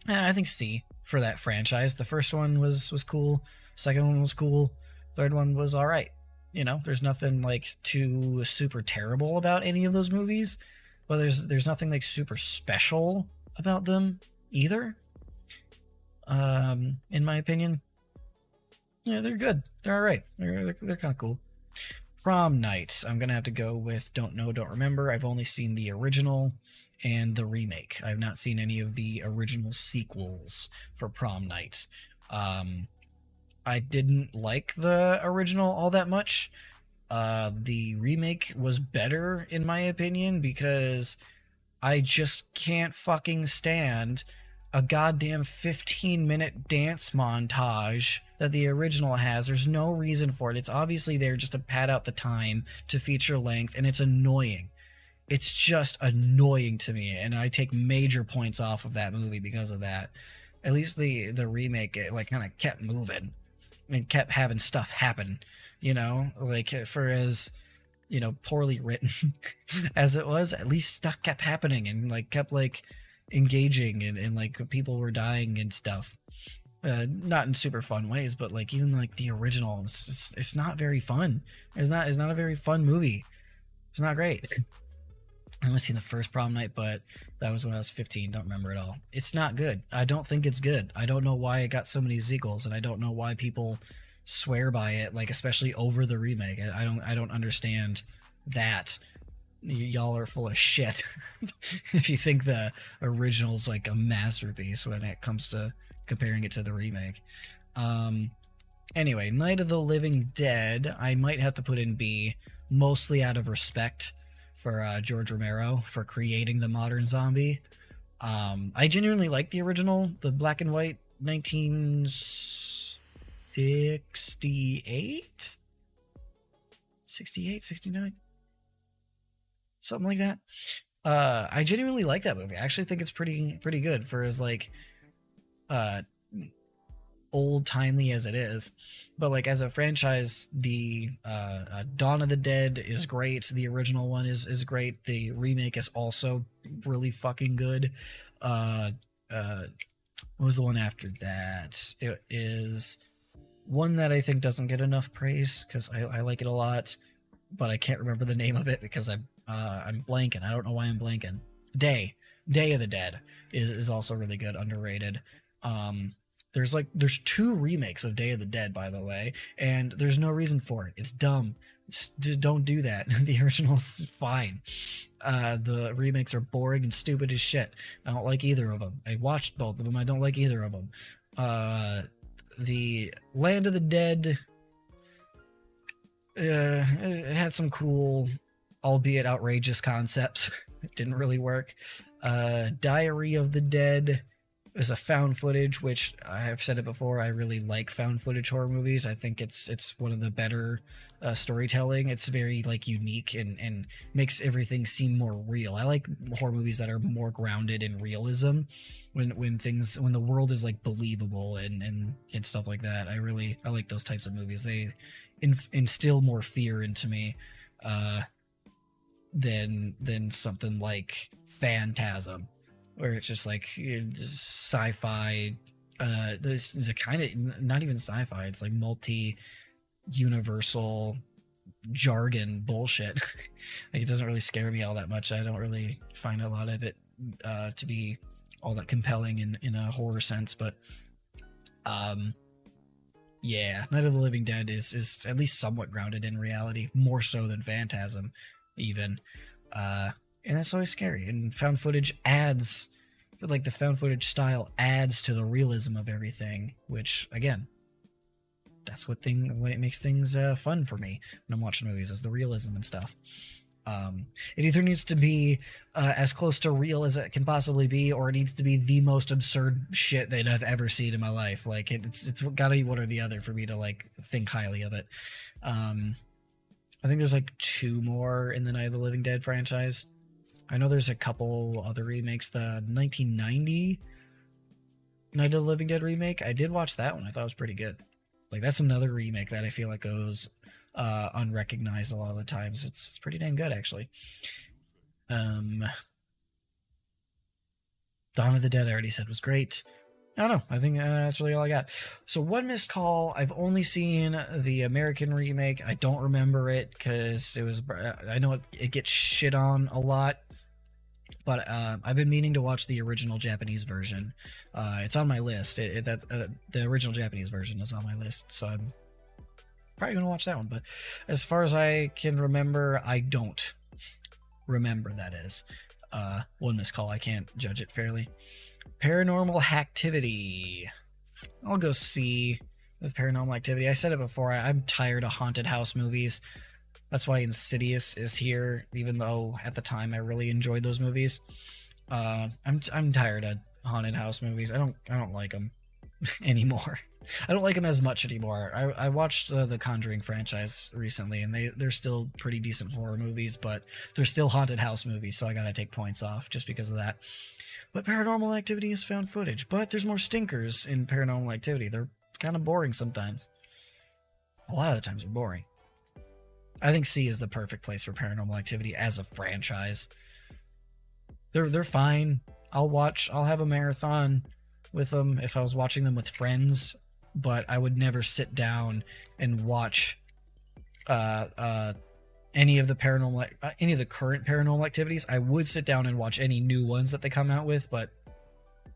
I think C for that franchise. The first one was cool. Second one was cool. Third one was all right. You know, there's nothing like too super terrible about any of those movies, but there's nothing like super special about them either. In my opinion, yeah, they're good. They're all right. They're kind of cool. Prom Night. I'm gonna have to go with Don't Know, Don't Remember. I've only seen the original and the remake. I've not seen any of the original sequels for Prom Night. Um, I didn't like the original all that much. The remake was better in my opinion because I just can't fucking stand a goddamn 15-minute dance montage that the original has. There's no reason for it. It's obviously there just to pad out the time to feature length, and it's annoying. It's just annoying to me, and I take major points off of that movie because of that. At least the remake, it like kind of kept moving and kept having stuff happen, you know, like for as poorly written as it was, at least stuff kept happening and like kept like engaging and like people were dying and stuff. Not in super fun ways, but like even like the original, it's not very fun. It's not a very fun movie. It's not great. I only seen the first Prom Night, but that was when I was 15. Don't remember it all. It's not good. I don't think it's good. I don't know why it got so many sequels, and I don't know why people swear by it, like especially over the remake. I don't understand that. Y'all are full of shit if you think the original's like a masterpiece when it comes to comparing it to the remake. Anyway, Night of the Living Dead, I might have to put in B, mostly out of respect for George Romero for creating the modern zombie. I genuinely like the original, the black and white 1968? 68, 69? Something like that. I genuinely like that movie. I actually think it's pretty good for as like uh old timely as it is. But like as a franchise, the Dawn of the Dead is great. The original one is great. The remake is also really fucking good. Uh, uh, what was the one after that? It is one that I think doesn't get enough praise because I like it a lot, but I can't remember the name of it because I'm blanking. I don't know why I'm blanking. Day of the Dead is also really good, underrated. There's two remakes of Day of the Dead, by the way, and there's no reason for it. It's dumb. Just don't do that. The original's fine. The remakes are boring and stupid as shit. I don't like either of them. I watched both of them. I don't like either of them. The Land of the Dead, it had some cool, albeit outrageous concepts. It didn't really work. Diary of the Dead is a found footage, which I have said it before. I really like found footage horror movies. I think it's one of the better storytelling. It's very like unique and makes everything seem more real. I like horror movies that are more grounded in realism. When the world is like believable and stuff like that. I like those types of movies. They instill more fear into me than something like Phantasm, where it's just like just sci-fi. This is a kind of not even sci-fi. It's like multi-universal jargon bullshit. Like it doesn't really scare me all that much. I don't really find a lot of it to be all that compelling in a horror sense. But yeah, Night of the Living Dead is at least somewhat grounded in reality, more so than Phantasm, even. And that's always scary. And found footage adds, like the found footage style adds to the realism of everything, which again, that's what makes things fun for me when I'm watching movies, is the realism and stuff. It either needs to be as close to real as it can possibly be, or it needs to be the most absurd shit that I've ever seen in my life. Like it's gotta be one or the other for me to like think highly of it. I think there's like two more in the Night of the Living Dead franchise. I know there's a couple other remakes. The 1990 Night of the Living Dead remake, I did watch that one. I thought it was pretty good. Like that's another remake that I feel like goes unrecognized a lot of the times. It's pretty dang good actually. Dawn of the Dead I already said was great. I don't know. I think that's really all I got. So One Missed Call, I've only seen the American remake. I don't remember it because it was. I know it gets shit on a lot, but I've been meaning to watch the original Japanese version. It's on my list. The original Japanese version is on my list, so I'm probably gonna watch that one. But as far as I can remember, I don't remember that is. One Missed Call. I can't judge it fairly. Paranormal Activity. I'll go C with Paranormal Activity. I said it before. I'm tired of haunted house movies. That's why Insidious is here, even though at the time I really enjoyed those movies. I'm tired of haunted house movies. I don't like them anymore. I don't like them as much anymore. I watched the Conjuring franchise recently, and they're still pretty decent horror movies, but they're still haunted house movies, so I gotta take points off just because of that. But Paranormal Activity is found footage, but there's more stinkers in Paranormal Activity. They're kind of boring sometimes. A lot of the times they're boring. I think C is the perfect place for Paranormal Activity as a franchise. They're fine. I'll have a marathon with them if I was watching them with friends, but I would never sit down and watch any of the current Paranormal Activities. I would sit down and watch any new ones that they come out with, but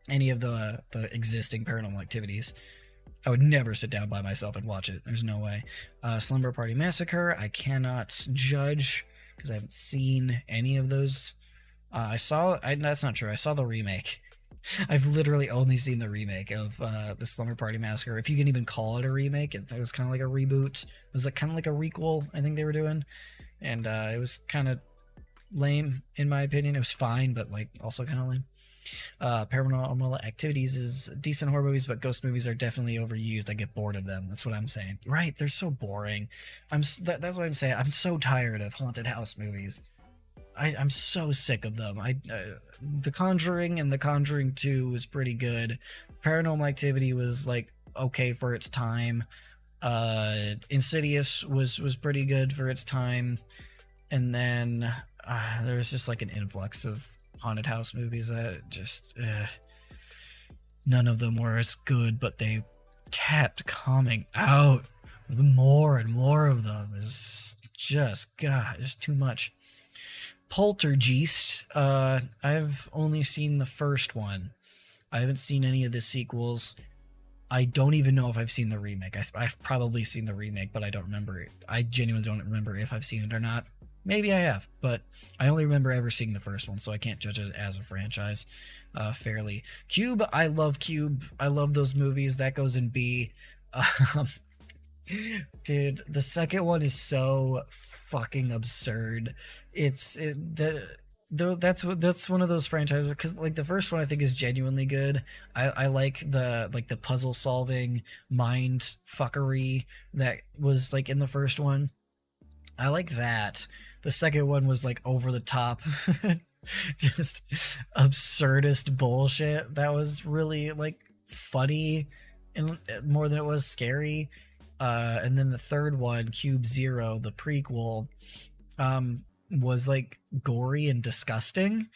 any of the existing Paranormal Activities, I would never sit down by myself and watch it. There's no way. Slumber Party Massacre, I cannot judge because I haven't seen any of those. That's not true. I saw the remake. I've literally only seen the remake of the Slumber Party Massacre. If you can even call it a remake, it was kind of like a reboot. It was kind of like a requel, I think they were doing. And it was kind of lame, in my opinion. It was fine, but also kind of lame. Paranormal Activities is decent horror movies, but ghost movies are definitely overused. I get bored of them. That's what I'm saying. Right? They're so boring. That's what I'm saying. I'm so tired of haunted house movies. I'm so sick of them. The Conjuring and The Conjuring 2 was pretty good. Paranormal Activity was okay for its time. Insidious was pretty good for its time, and then there was just an influx of haunted house movies that just none of them were as good, but they kept coming out with more and more of them. It's just too much. Poltergeist, I've only seen the first one. I haven't seen any of the sequels. I don't even know if I've seen the remake. I've probably seen the remake, but I don't remember it. I genuinely don't remember if I've seen it or not. Maybe I have, but I only remember ever seeing the first one, so I can't judge it as a franchise fairly. Cube, I love Cube. I love those movies. That goes in B. Dude, the second one is so fucking absurd. That's one of those franchises, because the first one I think is genuinely good. I like the puzzle solving mind fuckery that was in the first one. I like that. The second one was over the top, just absurdist bullshit that was really funny and more than it was scary. And then the third one, Cube Zero, the prequel, was gory and disgusting.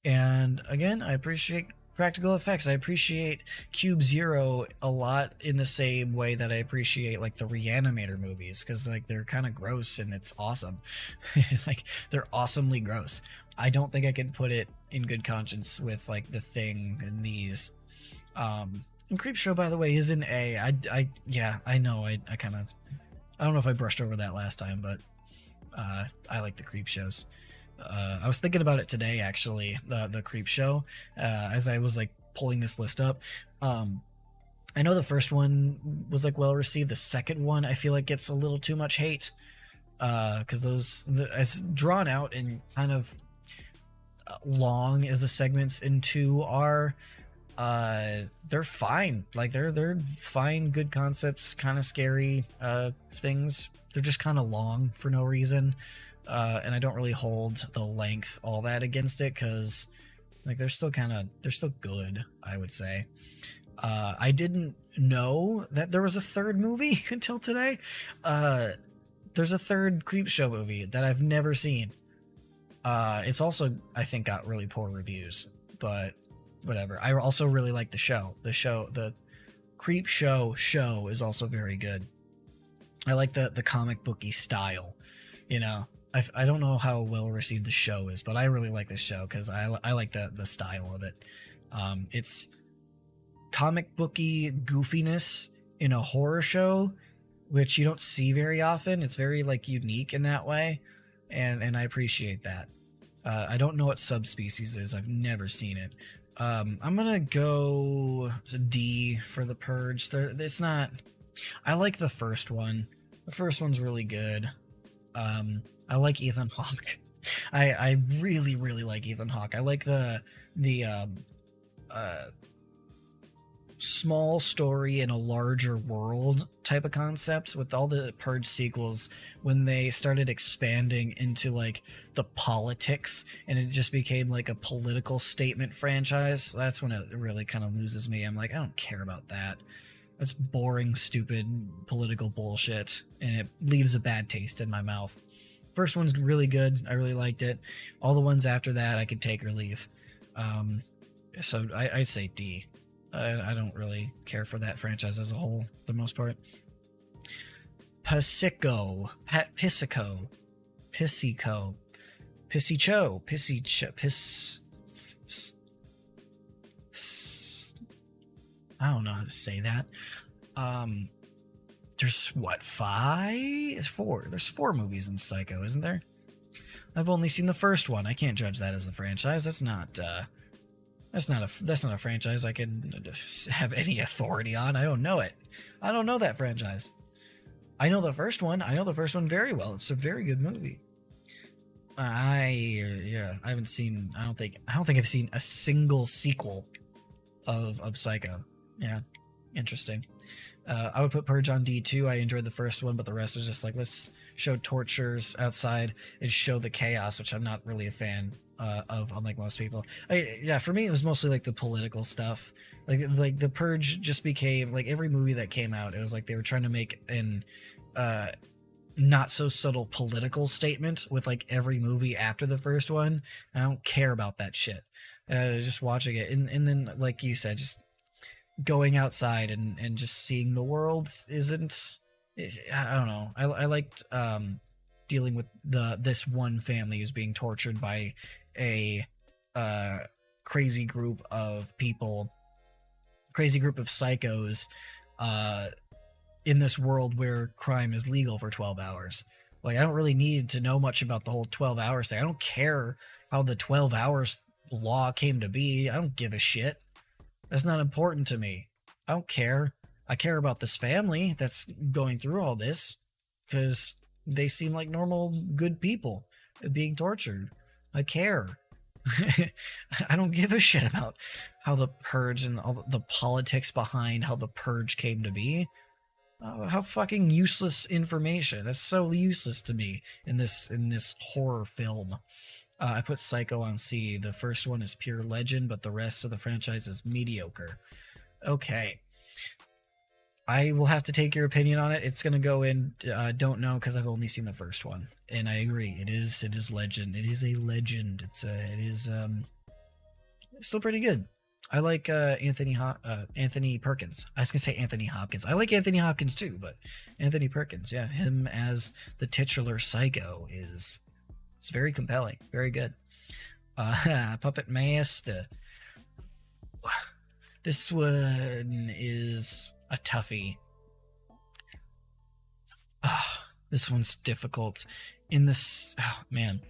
And again, I appreciate practical effects. I appreciate Cube Zero a lot in the same way that I appreciate the Reanimator movies, because they're kind of gross and it's awesome. They're awesomely gross. I don't think I can put it in good conscience with The Thing and these. And Creepshow, by the way, is an A. I know. I don't know if I brushed over that last time, but I like the Creepshows. I was thinking about it today, actually, the Creepshow, as I was pulling this list up. I know the first one was well received. The second one I feel gets a little too much hate, because as drawn out and kind of long as the segments in 2 are, they're fine. They're fine, good concepts, kind of scary things. They're just kind of long for no reason. And I don't really hold the length all that against it, because they're still good, I would say. I didn't know that there was a third movie until today. There's a third Creepshow movie that I've never seen. It's also, I think, got really poor reviews, but whatever. I also really like the show. The Creep Show is also very good. I like the comic booky style. You know, I don't know how well received the show is, but I really like this show because I like the style of it. It's comic booky goofiness in a horror show, which you don't see very often. It's very like unique in that way, and I appreciate that. I don't know what subspecies is. I've never seen it. I'm gonna go D for the Purge. It's not. I like the first one. The first one's really good. I like Ethan Hawke. I really really like Ethan Hawke. I like the small story in a larger world type of concept with all the Purge sequels. When they started expanding into like the politics and it just became like a political statement franchise, that's when it really kind of loses me. I'm like, I don't care about that. That's boring, stupid political bullshit, and it leaves a bad taste in my mouth. First one's really good. I really liked it. All the ones after that I could take or leave. So I'd say D. I don't really care for that franchise as a whole, for the most part. Pisico. Pisico. Pisico. Pisicho. I don't know how to say that. There's what, four? There's 4 movies in Psycho, isn't there? I've only seen the first one. I can't judge that as a franchise. That's not a franchise I could have any authority on. I don't know it. I don't know that franchise. I know the first one. I know the first one very well. It's a very good movie. I haven't seen. I don't think I've seen a single sequel of Psycho. Yeah, interesting. I would put Purge on D too. I enjoyed the first one, but the rest was just like, let's show tortures outside and show the chaos, which I'm not really a fan of, unlike most people. For me, it was mostly like the political stuff. Like the Purge just became like every movie that came out. It was like they were trying to make an not so subtle political statement with like every movie after the first one. I don't care about that shit. Just watching it, and then like you said, just going outside and just seeing the world isn't. I don't know. I liked dealing with this one family who's being tortured by a crazy group of people, crazy group of psychos in this world where crime is legal for 12 hours. Like, I don't really need to know much about the whole 12 hours thing. I don't care how the 12 hours law came to be. I don't give a shit. That's not important to me. I don't care. I care about this family that's going through all this because they seem like normal, good people being tortured. I care. I don't give a shit about how the Purge and all the politics behind how the Purge came to be. How fucking useless information. That's so useless to me in this horror film. I put Psycho on C. The first one is pure legend, but the rest of the franchise is mediocre. Okay. I will have to take your opinion on it. It's going to go in don't know because I've only seen the first one. And I agree. It is legend. It is a legend. It is still pretty good. I like Anthony Perkins. I was going to say Anthony Hopkins. I like Anthony Hopkins too, but Anthony Perkins, yeah, him as the titular Psycho is very compelling. Very good. Puppet Master. This one is a toughie. This one's difficult in this. Oh, man.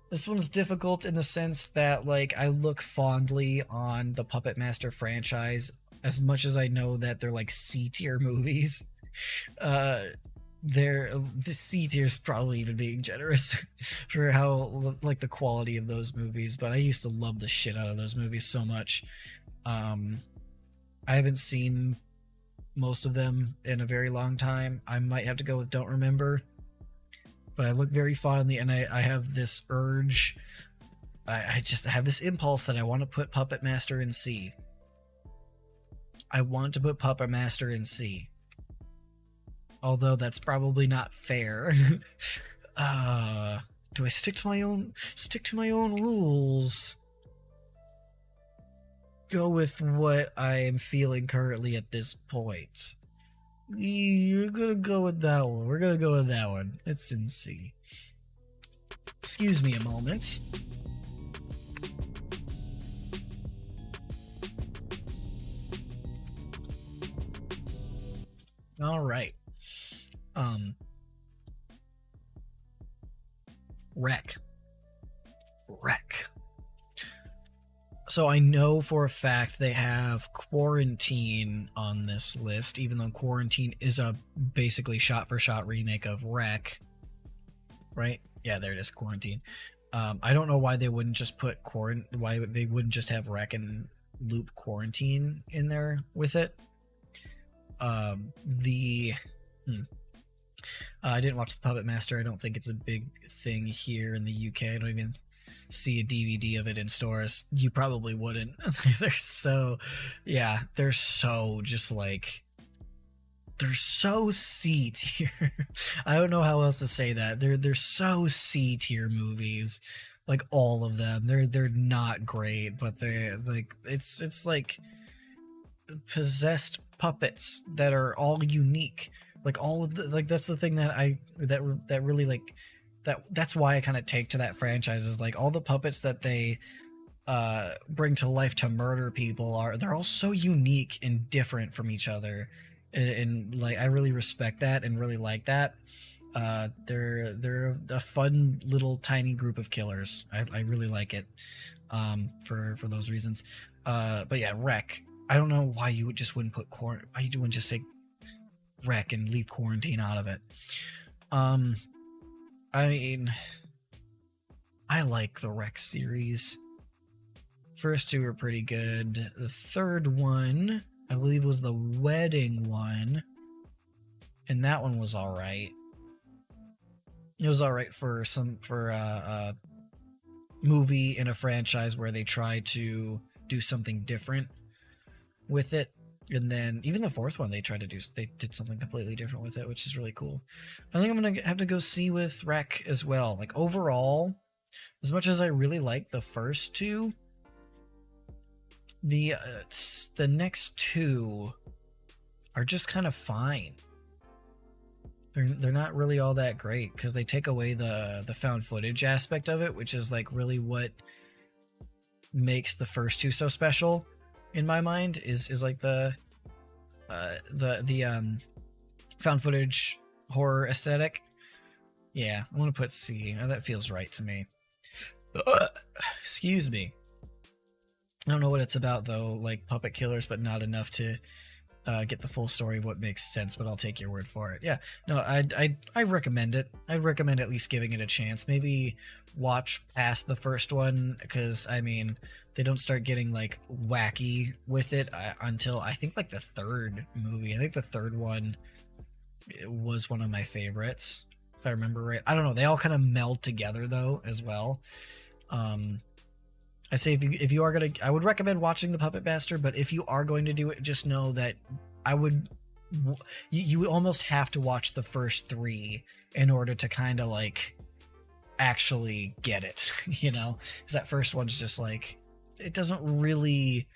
This one's difficult in the sense that, like, I look fondly on the Puppet Master franchise as much as I know that they're like C-tier movies. The C tier's probably even being generous for how like the quality of those movies, but I used to love the shit out of those movies so much. I haven't seen most of them in a very long time. I might have to go with Don't Remember, but I look very fondly, and I have this urge. I just have this impulse that I want to put Puppet Master in C. I want to put Puppet Master in C. Although that's probably not fair. Do I stick to my own rules? go with what I am feeling currently at this point. You're gonna go with that one. We're gonna go with that one. It's in C. Excuse me a moment. All right. Um. Wreck. Wreck. So I know for a fact they have Quarantine on this list, even though Quarantine is a basically shot-for-shot remake of Wreck. Right? Yeah, there it is, Quarantine. I don't know why they wouldn't just put why they wouldn't just have Wreck and loop Quarantine in there with it. I didn't watch the Puppet Master. I don't think it's a big thing here in the UK. I don't even see a DVD of it in stores. You probably wouldn't. They're so, yeah, they're so just like, they're so C tier. I don't know how else to say that. They're so C tier movies. Like all of them. They're not great, but they're like it's like possessed puppets that are all unique. Like all of the like that's the thing that really like that's why I kind of take to that franchise is like all the puppets that they bring to life to murder people they're all so unique and different from each other, and like I really respect that and really like that. They're a fun little tiny group of killers. I really like it for those reasons. But yeah, Wreck. I don't know why you wouldn't put why you wouldn't just say Wreck and leave Quarantine out of it. I mean, I like the Wreck series. First two were pretty good. The third one, I believe, was the wedding one, and that one was all right. It was all right for a movie in a franchise where they try to do something different with it. And then even the fourth one, they did something completely different with it, which is really cool. I think I'm gonna have to go see with Wreck as well. Like overall, as much as I really like the first two, the next two are just kind of fine. They're not really all that great because they take away the found footage aspect of it, which is like really what makes the first two so special in my mind is like the found footage horror aesthetic. Yeah, I'm gonna put C. Oh, that feels right to me. Excuse me. I don't know what it's about though, like puppet killers, but not enough to get the full story of what makes sense. But I'll take your word for it. Yeah, no, I recommend it. I'd recommend at least giving it a chance. Maybe watch past the first one because I mean they don't start getting like wacky with it until I think like the third movie. I think the third one was one of my favorites if I remember right. I don't know. They all kind of meld together though as well. I say if you are gonna, I would recommend watching the Puppet Master, but if you are going to do it, just know that you almost have to watch the first three in order to kind of like actually get it, you know? Because that first one's just like it doesn't really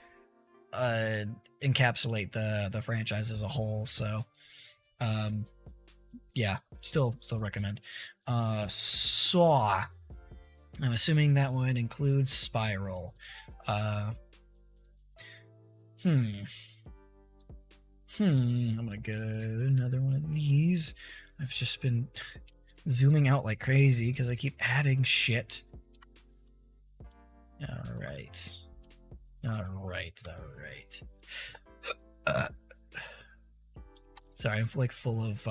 encapsulate the franchise as a whole. So, yeah, still recommend. Saw. I'm assuming that one includes Spiral. I'm gonna get another one of these. I've just been zooming out like crazy because I keep adding shit. Alright. Sorry, I'm like full of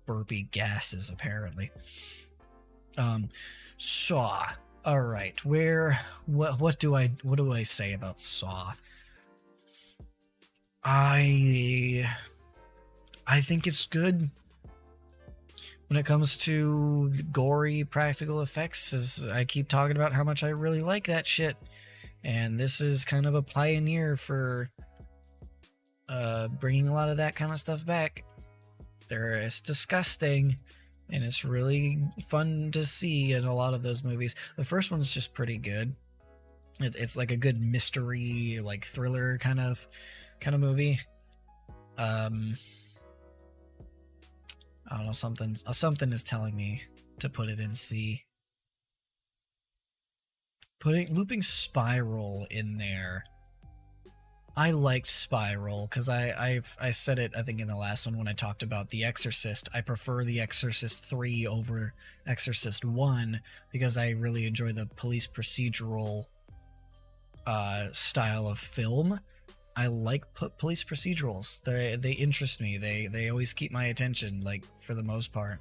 burpy gases apparently. Saw. All right, what do I say about Saw? I think it's good when it comes to gory practical effects. As I keep talking about how much I really like that shit, and this is kind of a pioneer for bringing a lot of that kind of stuff back. It's disgusting. And it's really fun to see in a lot of those movies. The first one's just pretty good. It's like a good mystery, like thriller kind of movie. Um, I don't know, something is telling me to put it in C. Putting looping Spiral in there. I liked Spiral because I said it, I think, in the last one when I talked about The Exorcist. I prefer The Exorcist 3 over Exorcist 1 because I really enjoy the police procedural style of film. I like police procedurals. They interest me. They always keep my attention, like, for the most part.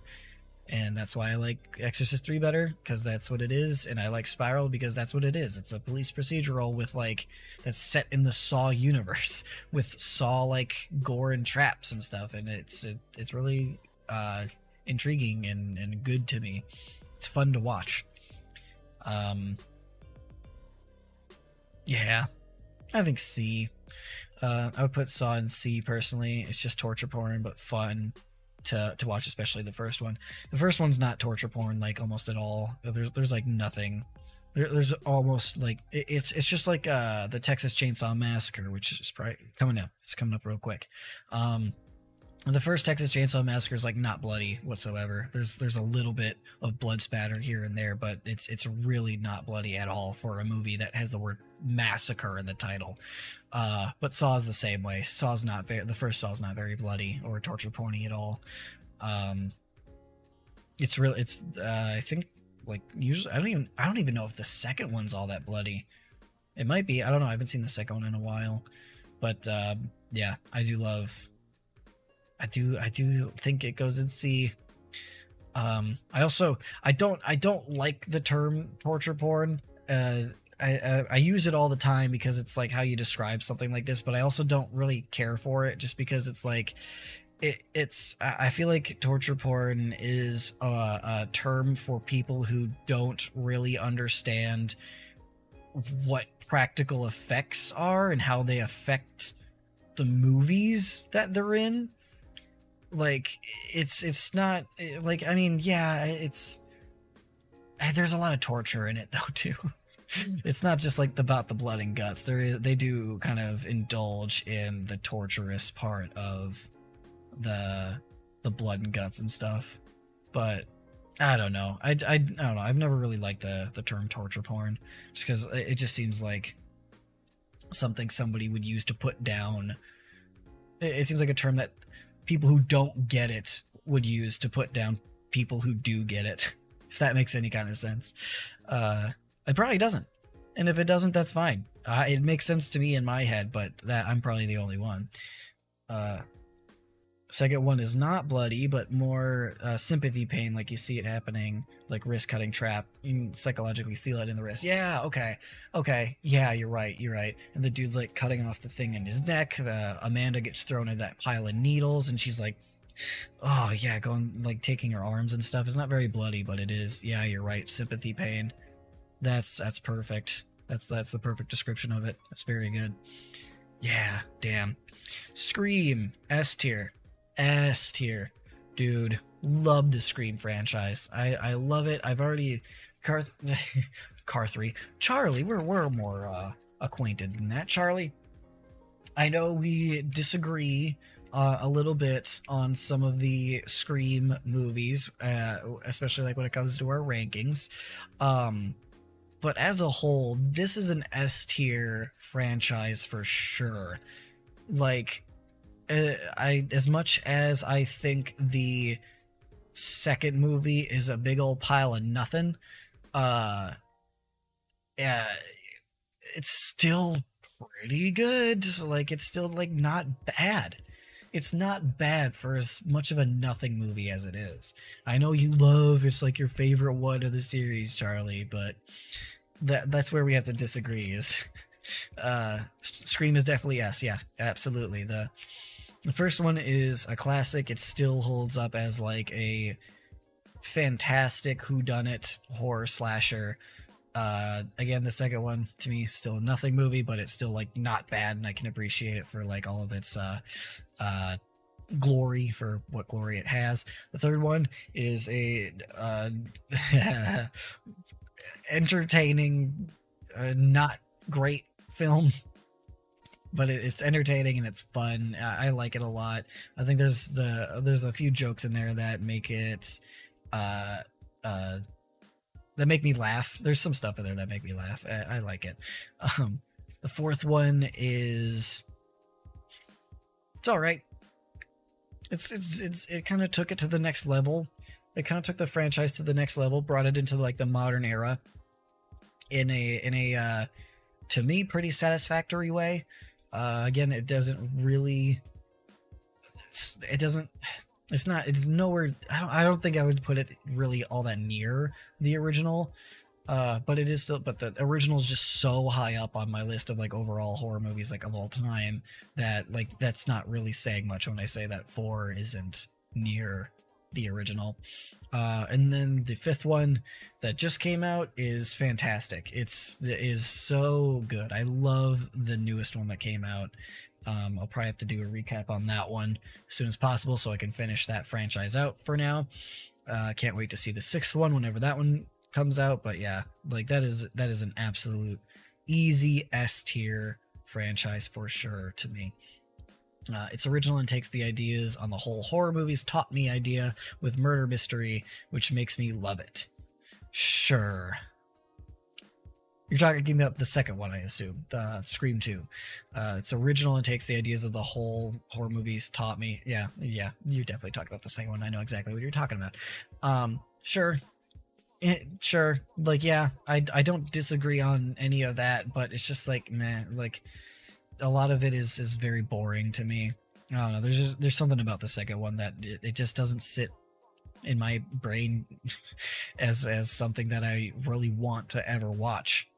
And that's why I like Exorcist 3 better, because that's what it is, and I like Spiral because that's what it is. It's a police procedural with, like, that's set in the Saw universe, with Saw, like, gore and traps and stuff, and it's really intriguing and good to me. It's fun to watch. Yeah, I think C. I would put Saw in C personally. It's just torture porn, but fun to watch, especially the first one. The first one's not torture porn, like, almost at all. There's like nothing. There's almost like it's just like the Texas Chainsaw Massacre, which is probably coming up. It's coming up real quick. The first Texas Chainsaw Massacre is like not bloody whatsoever. There's a little bit of blood spatter here and there, but it's really not bloody at all for a movie that has the word massacre in the title. But Saw is the same way. The first Saw's not very bloody or torture porny at all. I think, like, usually I don't even know if the second one's all that bloody. It might be. I don't know. I haven't seen the second one in a while, but yeah, I do think it goes in C. I don't like the term torture porn. I use it all the time because it's like how you describe something like this, but I also don't really care for it just because it's like I feel like torture porn is a term for people who don't really understand what practical effects are and how they affect the movies that they're in. Like, it's not like, I mean, yeah, there's a lot of torture in it though too. It's not just like about the blood and guts. They do kind of indulge in the torturous part of the blood and guts and stuff. But I don't know. I don't know. I've never really liked the term torture porn, just because it just seems like something somebody would use to put down. It seems like a term that people who don't get it would use to put down people who do get it, if that makes any kind of sense. It probably doesn't, and if it doesn't, that's fine. It makes sense to me in my head, but that I'm probably the only one. Second one is not bloody, but more sympathy pain, like you see it happening, like wrist cutting trap. You can psychologically feel it in the wrist. Yeah, okay, yeah, you're right. And the dude's like cutting off the thing in his neck. Amanda gets thrown in that pile of needles, and she's like, oh yeah, going, like, taking her arms and stuff. It's not very bloody, but it is. Yeah, you're right. Sympathy pain. That's perfect. That's the perfect description of it. That's very good. Yeah, damn. Scream, S tier. Dude, love the Scream franchise. I love it. I've already Car 3. Charlie, we're more acquainted than that. Charlie, I know we disagree a little bit on some of the Scream movies, especially like when it comes to our rankings. But as a whole, this is an S tier franchise for sure. Like, as much as I think the second movie is a big old pile of nothing, yeah, it's still pretty good. Like, it's still, like, not bad. It's not bad for as much of a nothing movie as it is. I know it's like your favorite one of the series, Charlie, but that's where we have to disagree. Is Scream is definitely S. Yeah, absolutely. The first one is a classic. It still holds up as like a fantastic whodunit horror slasher. Again, the second one to me is still a nothing movie, but it's still like not bad, and I can appreciate it for like all of its glory, for what glory it has. The third one is a entertaining, not great film, but it's entertaining and it's fun. I like it a lot. I think there's a few jokes in there that make it uh that make me laugh. There's some stuff in there that make me laugh. I like it. Um, the fourth one is it's all right. It kind of took it to the next level. It kind of took the franchise to the next level, brought it into like the modern era in a to me pretty satisfactory way. Again, it doesn't really it doesn't it's nowhere. I don't think I would put it really all that near the original. But it is still, but the original is just so high up on my list of like overall horror movies like of all time that like that's not really saying much when I say that 4 isn't near the original. And then the fifth one that just came out is fantastic. It is so good. I love the newest one that came out. I'll probably have to do a recap on that one as soon as possible so I can finish that franchise out for now. Can't wait to see the sixth one whenever that one comes out. But yeah, like that is an absolute easy S tier franchise for sure to me. It's original and takes the ideas on the whole horror movies taught me idea with murder mystery, which makes me love it. Sure. You're talking about the second one, I assume, the Scream 2. It's original and takes the ideas of the whole horror movies taught me. Yeah, you're definitely talking about the second one. I know exactly what you're talking about. Sure. Sure. Like, yeah, I don't disagree on any of that, but it's just like, man, like, a lot of it is very boring to me. I don't know. There's something about the second one that it just doesn't sit in my brain as something that I really want to ever watch.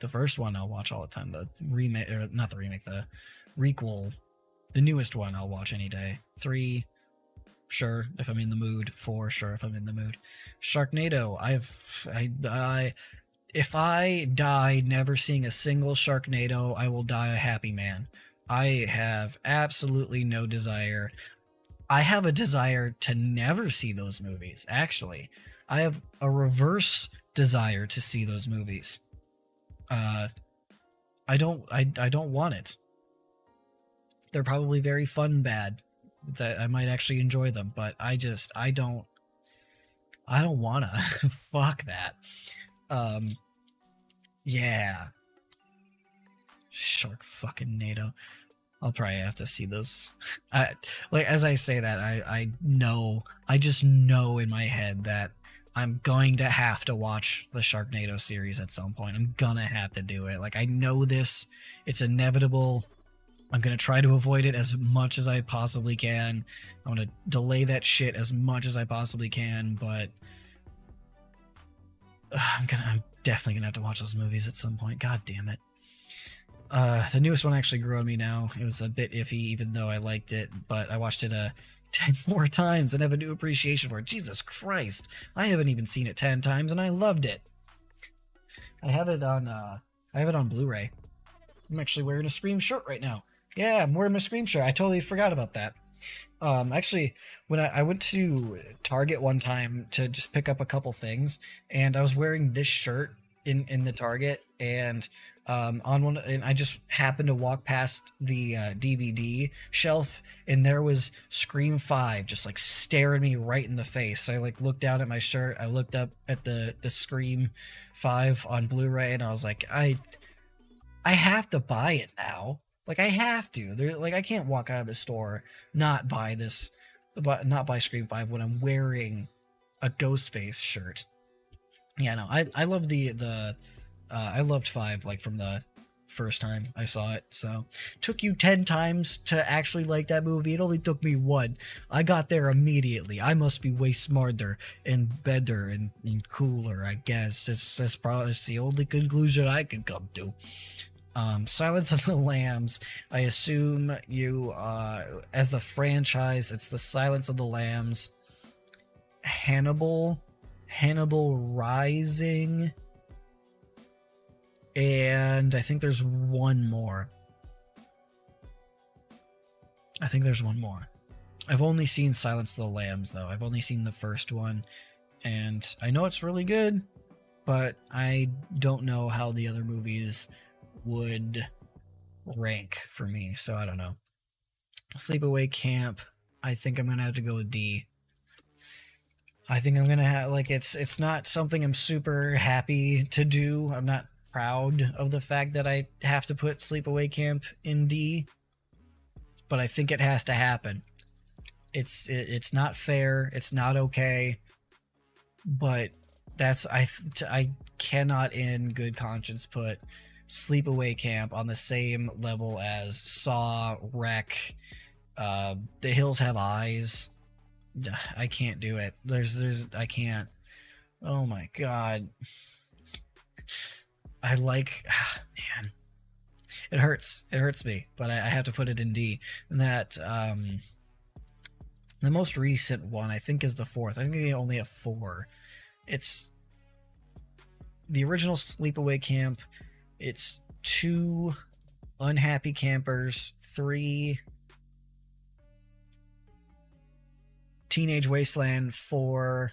The first one I'll watch all the time. The remake, or not the remake, the requel, the newest one I'll watch any day. 3, sure, if I'm in the mood. 4, sure, if I'm in the mood. Sharknado, if I die never seeing a single Sharknado, I will die a happy man. I have absolutely no desire. I have a desire to never see those movies, actually. I have a reverse desire to see those movies. I don't want it. They're probably very fun bad. That I might actually enjoy them, but I don't wanna. Fuck that. Yeah. Shark fucking NATO. I'll probably have to see those. Like as I say that, I just know in my head that I'm going to have to watch the Sharknado series at some point. I'm gonna have to do it. Like I know this, it's inevitable. I'm gonna try to avoid it as much as I possibly can. I'm gonna delay that shit as much as I possibly can, but I'm definitely gonna have to watch those movies at some point. God damn it. The newest one actually grew on me now. It was a bit iffy, even though I liked it, but I watched it 10 more times and have a new appreciation for it. Jesus Christ. I haven't even seen it 10 times and I loved it. I have it on Blu-ray. I'm actually wearing a Scream shirt right now. Yeah, I'm wearing my Scream shirt. I totally forgot about that. Actually, when I went to Target one time to just pick up a couple things, and I was wearing this shirt in the Target, and and I just happened to walk past the DVD shelf, and there was Scream 5 just like staring me right in the face. I like looked down at my shirt, I looked up at the Scream 5 on Blu-ray, and I was like, I have to buy it now. Like I have to. Like I can't walk out of the store not buy Scream 5 when I'm wearing a Ghostface shirt. Yeah, no, I love I loved 5 like from the first time I saw it. So took you 10 times to actually like that movie. It only took me 1. I got there immediately. I must be way smarter and better and cooler, I guess. That's probably the only conclusion I can come to. Silence of the Lambs, I assume you, as the franchise, it's the Silence of the Lambs, Hannibal Rising, and I think there's one more. I've only seen Silence of the Lambs, though. I've only seen the first one, and I know it's really good, but I don't know how the other movies would rank for me. So I don't know. Sleepaway Camp, I think I'm gonna have to go with D. I think I'm gonna have like it's not something I'm super happy to do. I'm not proud of the fact that I have to put Sleepaway Camp in D, but I think it has to happen. It's not fair. It's not okay. But I cannot in good conscience put Sleepaway Camp on the same level as Saw, Wreck, The Hills Have Eyes. I can't do it. I can't. Oh my god. I like, man. It hurts. It hurts me, but I have to put it in D. And that, the most recent one, I think, is the fourth. I think they only have 4. It's the original Sleepaway Camp. It's 2 unhappy campers, 3 Teenage Wasteland, 4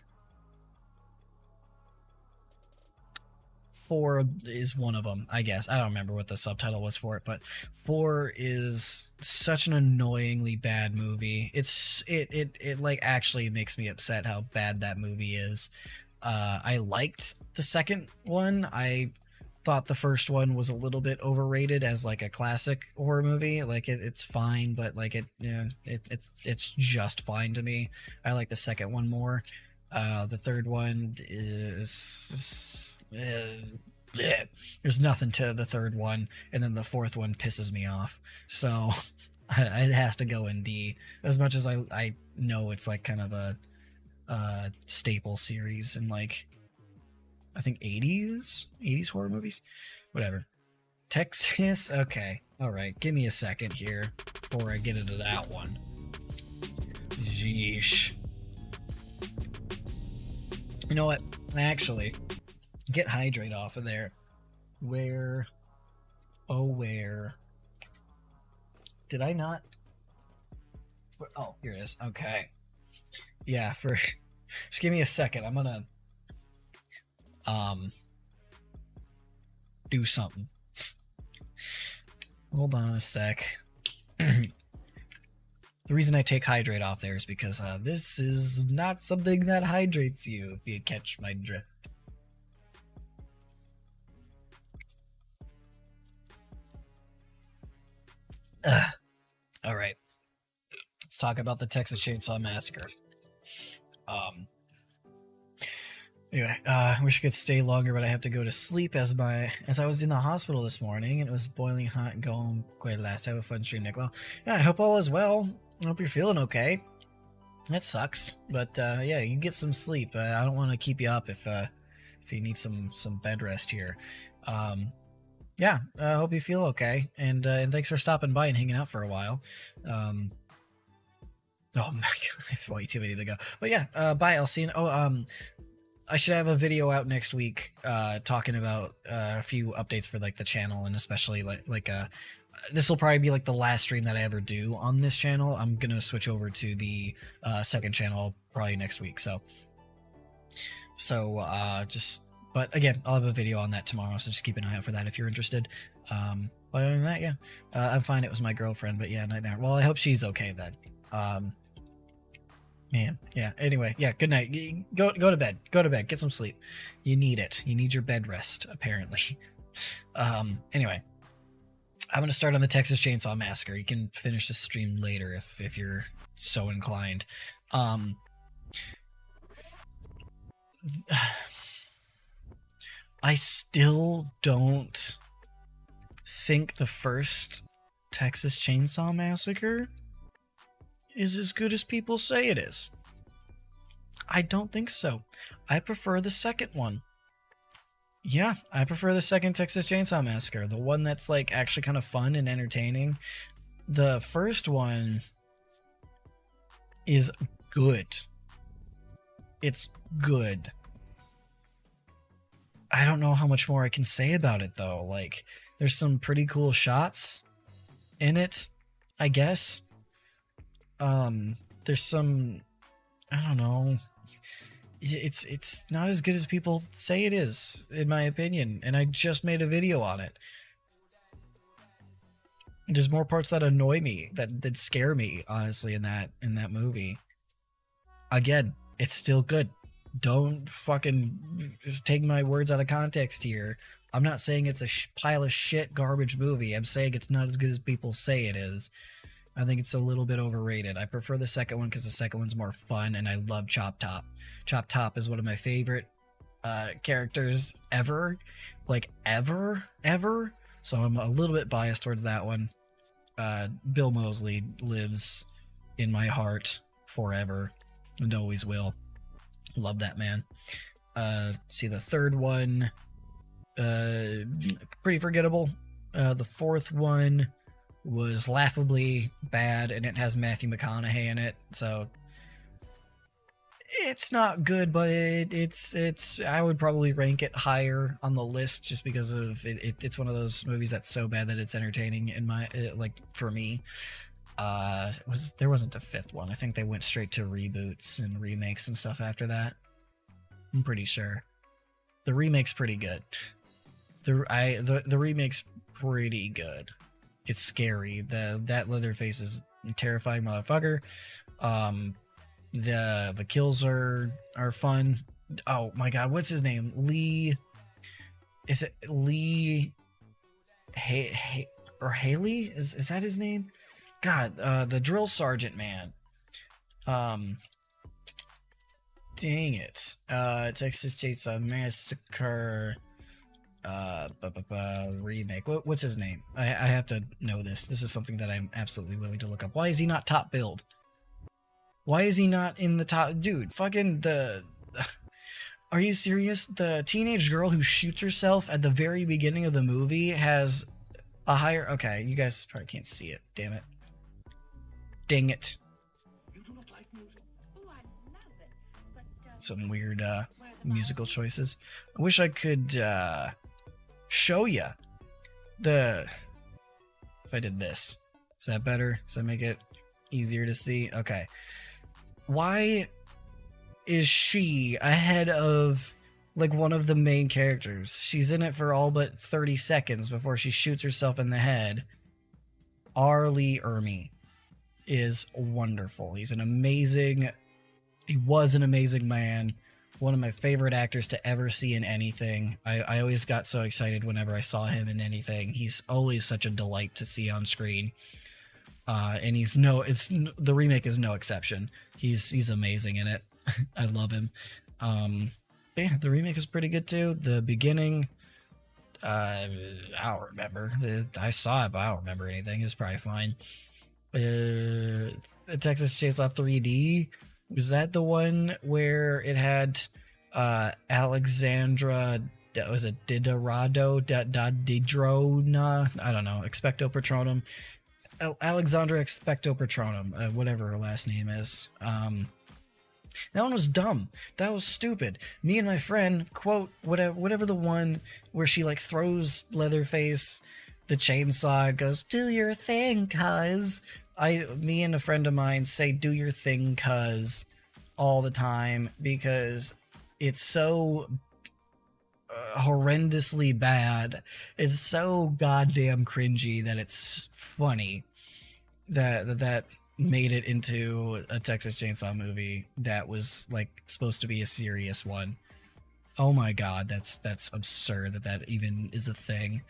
is one of them, I guess. I don't remember what the subtitle was for it, but 4 is such an annoyingly bad movie. It like actually makes me upset how bad that movie is. I liked the second one. I thought the first one was a little bit overrated as like a classic horror movie. Like it's fine, but like it's just fine to me. I like the second one more. The third one is there's nothing to the third one, and then the fourth one pisses me off. So it has to go in D. As much as I know it's like kind of a staple series in like I think 80s horror movies, whatever. Texas, okay, all right. Give me a second here before I get into that one. Jeesh. You know what? Actually, get hydrate off of there. Where? Oh, where? Did I not? Oh, here it is. Okay. Yeah, just give me a second. I'm gonna do something. Hold on a sec. The reason I take hydrate off there is because this is not something that hydrates you, if you catch my drift. All right. Let's talk about the Texas Chainsaw Massacre. Anyway, I wish I could stay longer, but I have to go to sleep as I was in the hospital this morning and it was boiling hot and going quite last. Have a fun stream, Nick. Well, yeah, I hope all is well. I hope you're feeling okay. That sucks, but yeah, you get some sleep. I don't want to keep you up if you need some bed rest here. Yeah, I hope you feel okay, and thanks for stopping by and hanging out for a while. Oh my god, I have way too many to go. But yeah, bye. I'll see you. I should have a video out next week talking about a few updates for like the channel, and especially like this will probably be like the last stream that I ever do on this channel. I'm gonna switch over to the second channel probably next week. So but again, I'll have a video on that tomorrow, so just keep an eye out for that if you're interested. But other than that, yeah, I'm fine. It was my girlfriend, but yeah, nightmare. Well, I hope she's okay then. Man, yeah. Anyway, yeah. Good night. Go to bed. Go to bed. Get some sleep. You need it. You need your bed rest, apparently. Anyway, I'm gonna start on the Texas Chainsaw Massacre. You can finish the stream later if you're so inclined. I still don't think the first Texas Chainsaw Massacre is as good as people say it is. I don't think so. I prefer the second one. Yeah, I prefer the second Texas Chainsaw Massacre, the one that's like actually kind of fun and entertaining. The first one is good. It's good. I don't know how much more I can say about it though. Like, there's some pretty cool shots in it, I guess. There's some, I don't know. It's not as good as people say it is, in my opinion, and I just made a video on it. There's more parts that annoy me, that scare me, honestly, in that movie. Again, it's still good. Don't fucking just take my words out of context here. I'm not saying it's a pile of shit garbage movie. I'm saying it's not as good as people say it is. I think it's a little bit overrated. I prefer the second one because the second one's more fun, and I love Chop Top. Chop Top is one of my favorite characters ever. Like, ever. So I'm a little bit biased towards that one. Bill Moseley lives in my heart forever and always will. Love that man. See, the third one, pretty forgettable. The fourth one was laughably bad, and it has Matthew McConaughey in it, so it's not good, but it's I would probably rank it higher on the list just because of it's one of those movies that's so bad that it's entertaining in my like for me. There wasn't a fifth one. I think they went straight to reboots and remakes and stuff after that. I'm pretty sure. The remake's pretty good. The remake's pretty good. It's scary. That Leatherface is a terrifying motherfucker. The kills are fun. Oh my god, what's his name? Lee. Is it Lee? Or Haley? Is that his name? God, the drill sergeant man. Dang it. Texas Chainsaw Massacre. Remake. What's his name? I have to know this. This is something that I'm absolutely willing to look up. Why is he not top billed? Why is he not in the top? Dude, fucking the. Are you serious? The teenage girl who shoots herself at the very beginning of the movie has a higher. Okay, you guys probably can't see it. Damn it. Dang it. Some weird musical choices. I wish I could show you the. If I did this, is that better? Does that make it easier to see? Okay. Why is she ahead of like one of the main characters? She's in it for all but 30 seconds before she shoots herself in the head. R. Lee Ermey is wonderful. He was an amazing man. One of my favorite actors to ever see in anything. I always got so excited whenever I saw him in anything. He's always such a delight to see on screen. And the remake is no exception. He's amazing in it. I love him. Yeah, the remake is pretty good too. The beginning, I don't remember. I saw it, but I don't remember anything. It's probably fine. The Texas Chainsaw 3D, was that the one where it had Alexandra? Was it Didorado? Didrona? I don't know. Expecto Patronum. Alexandra Expecto Patronum, whatever her last name is. That one was dumb. That was stupid. Me and my friend quote whatever the one where she like throws Leatherface the chainsaw and goes, "Do your thing, cuz." Me and a friend of mine say "do your thing, cuz" all the time because it's so horrendously bad. It's so goddamn cringy that it's funny. That made it into a Texas Chainsaw movie that was like supposed to be a serious one. Oh my god, that's absurd that even is a thing.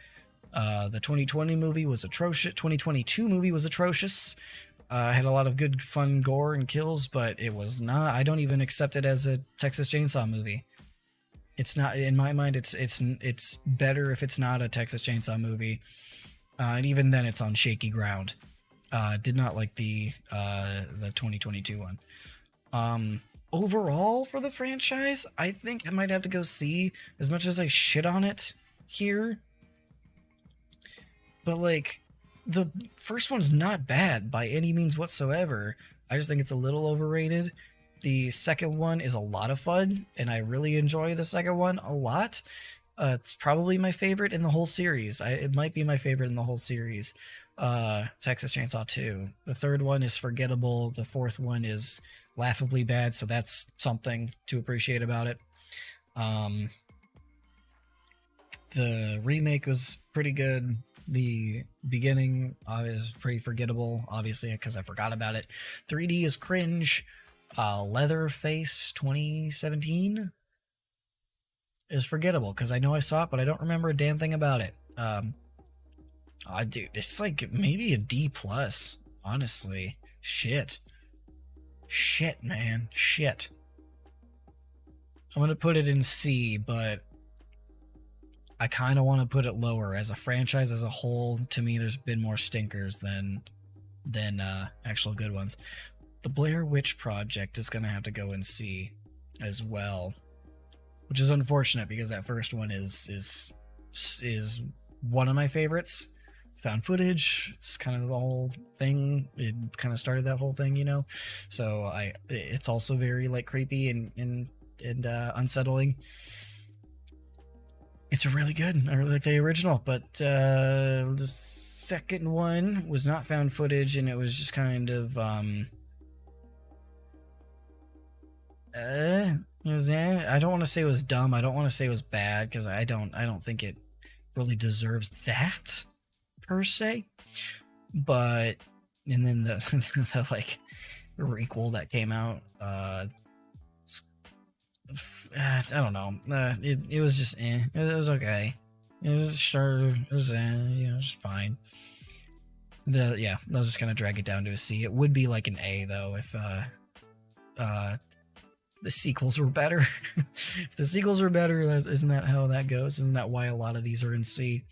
The 2020 movie was atrocious. 2022 movie was atrocious. Had a lot of good fun gore and kills, but it was not. I don't even accept it as a Texas Chainsaw movie. It's not, in my mind. It's better if it's not a Texas Chainsaw movie, and even then, it's on shaky ground. Did not like the 2022 one. Overall for the franchise, I think I might have to go see, as much as I shit on it here. But like, the first one's not bad by any means whatsoever. I just think it's a little overrated. The second one is a lot of fun, and I really enjoy the second one a lot. It's probably my favorite in the whole series. It might be my favorite in the whole series. Texas Chainsaw 2. The third one is forgettable. The fourth one is laughably bad, so that's something to appreciate about it. The remake was pretty good. The beginning is pretty forgettable, obviously, because I forgot about it. 3D is cringe. Leatherface 2017 is forgettable because I know I saw it, but I don't remember a damn thing about it. Dude, it's like maybe a D plus, honestly. Shit, man, shit. I'm gonna put it in C, but I kind of want to put it lower. As a franchise as a whole, to me, there's been more stinkers than actual good ones. The Blair Witch Project is gonna have to go in C as well, which is unfortunate because that first one is one of my favorites. Found footage, it's kind of the whole thing. It kind of started that whole thing, you know. So it's also very like creepy and unsettling. It's really good. I really like the original, but the second one was not found footage, and it was just kind of it was I don't want to say it was dumb. I don't want to say it was bad because I don't think it really deserves that per se. But and then the like requel that came out, I don't know. It was just it was okay. It was sure it was it was fine. I was just gonna drag it down to a C. It would be like an A though if the sequels were better. If the sequels were better, isn't that how that goes? Isn't that why a lot of these are in C?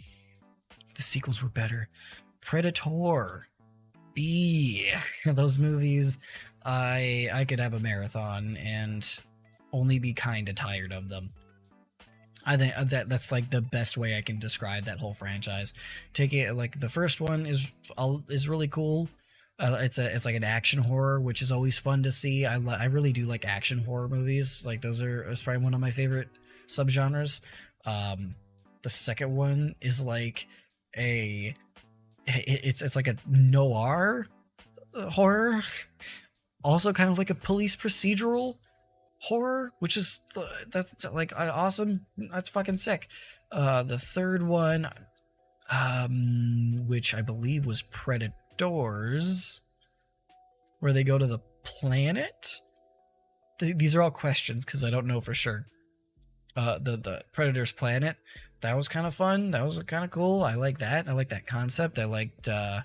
The sequels were better. Predator, B. Those movies, I could have a marathon and only be kind of tired of them. I think that's like the best way I can describe that whole franchise. Take it like the first one is really cool. It's like an action horror, which is always fun to see. I really do like action horror movies. Like it's probably one of my favorite subgenres. The second one is like it's like a noir horror, also kind of like a police procedural horror, which is that's like awesome. That's fucking sick. The third one, which I believe was Predators, where they go to the planet. These are all questions because I don't know for sure. The Predators planet, that was kind of fun. That was kind of cool. I like that. I like that concept. I liked it.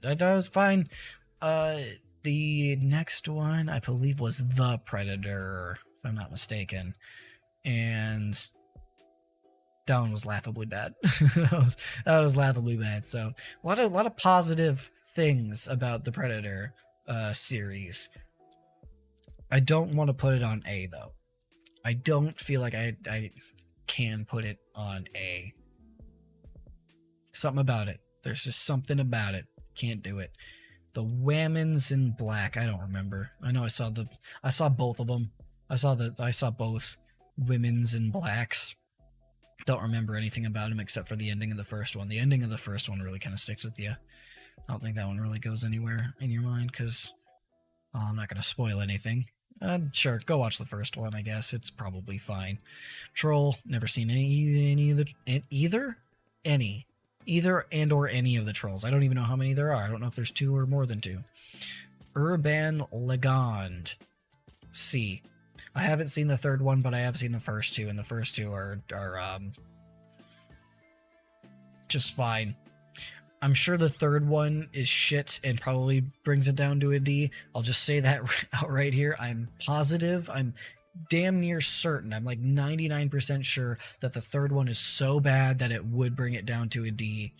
I thought it was fine. The next one, I believe, was The Predator, if I'm not mistaken. And that one was laughably bad. that was laughably bad. So a lot of positive things about the Predator series. I don't want to put it on A though. I don't feel like I can put it on A. Something about it. There's just something about it. Can't do it. The Women's in Black. I don't remember. I know I saw both of them. I saw both Women's in Blacks. Don't remember anything about them except for the ending of the first one. The ending of the first one really kind of sticks with you. I don't think that one really goes anywhere in your mind because I'm not going to spoil anything. Sure, go watch the first one, I guess. It's probably fine. Troll, never seen any of the either and or any of the Trolls. I don't even know how many there are. I don't know if there's 2 or more than 2. Urban Legend, C. I haven't seen the third one, but I have seen the first 2, and the first 2 are just fine. I'm sure the third one is shit and probably brings it down to a D. I'll just say that outright here. I'm positive. I'm damn near certain. I'm like 99% sure that the third one is so bad that it would bring it down to a D.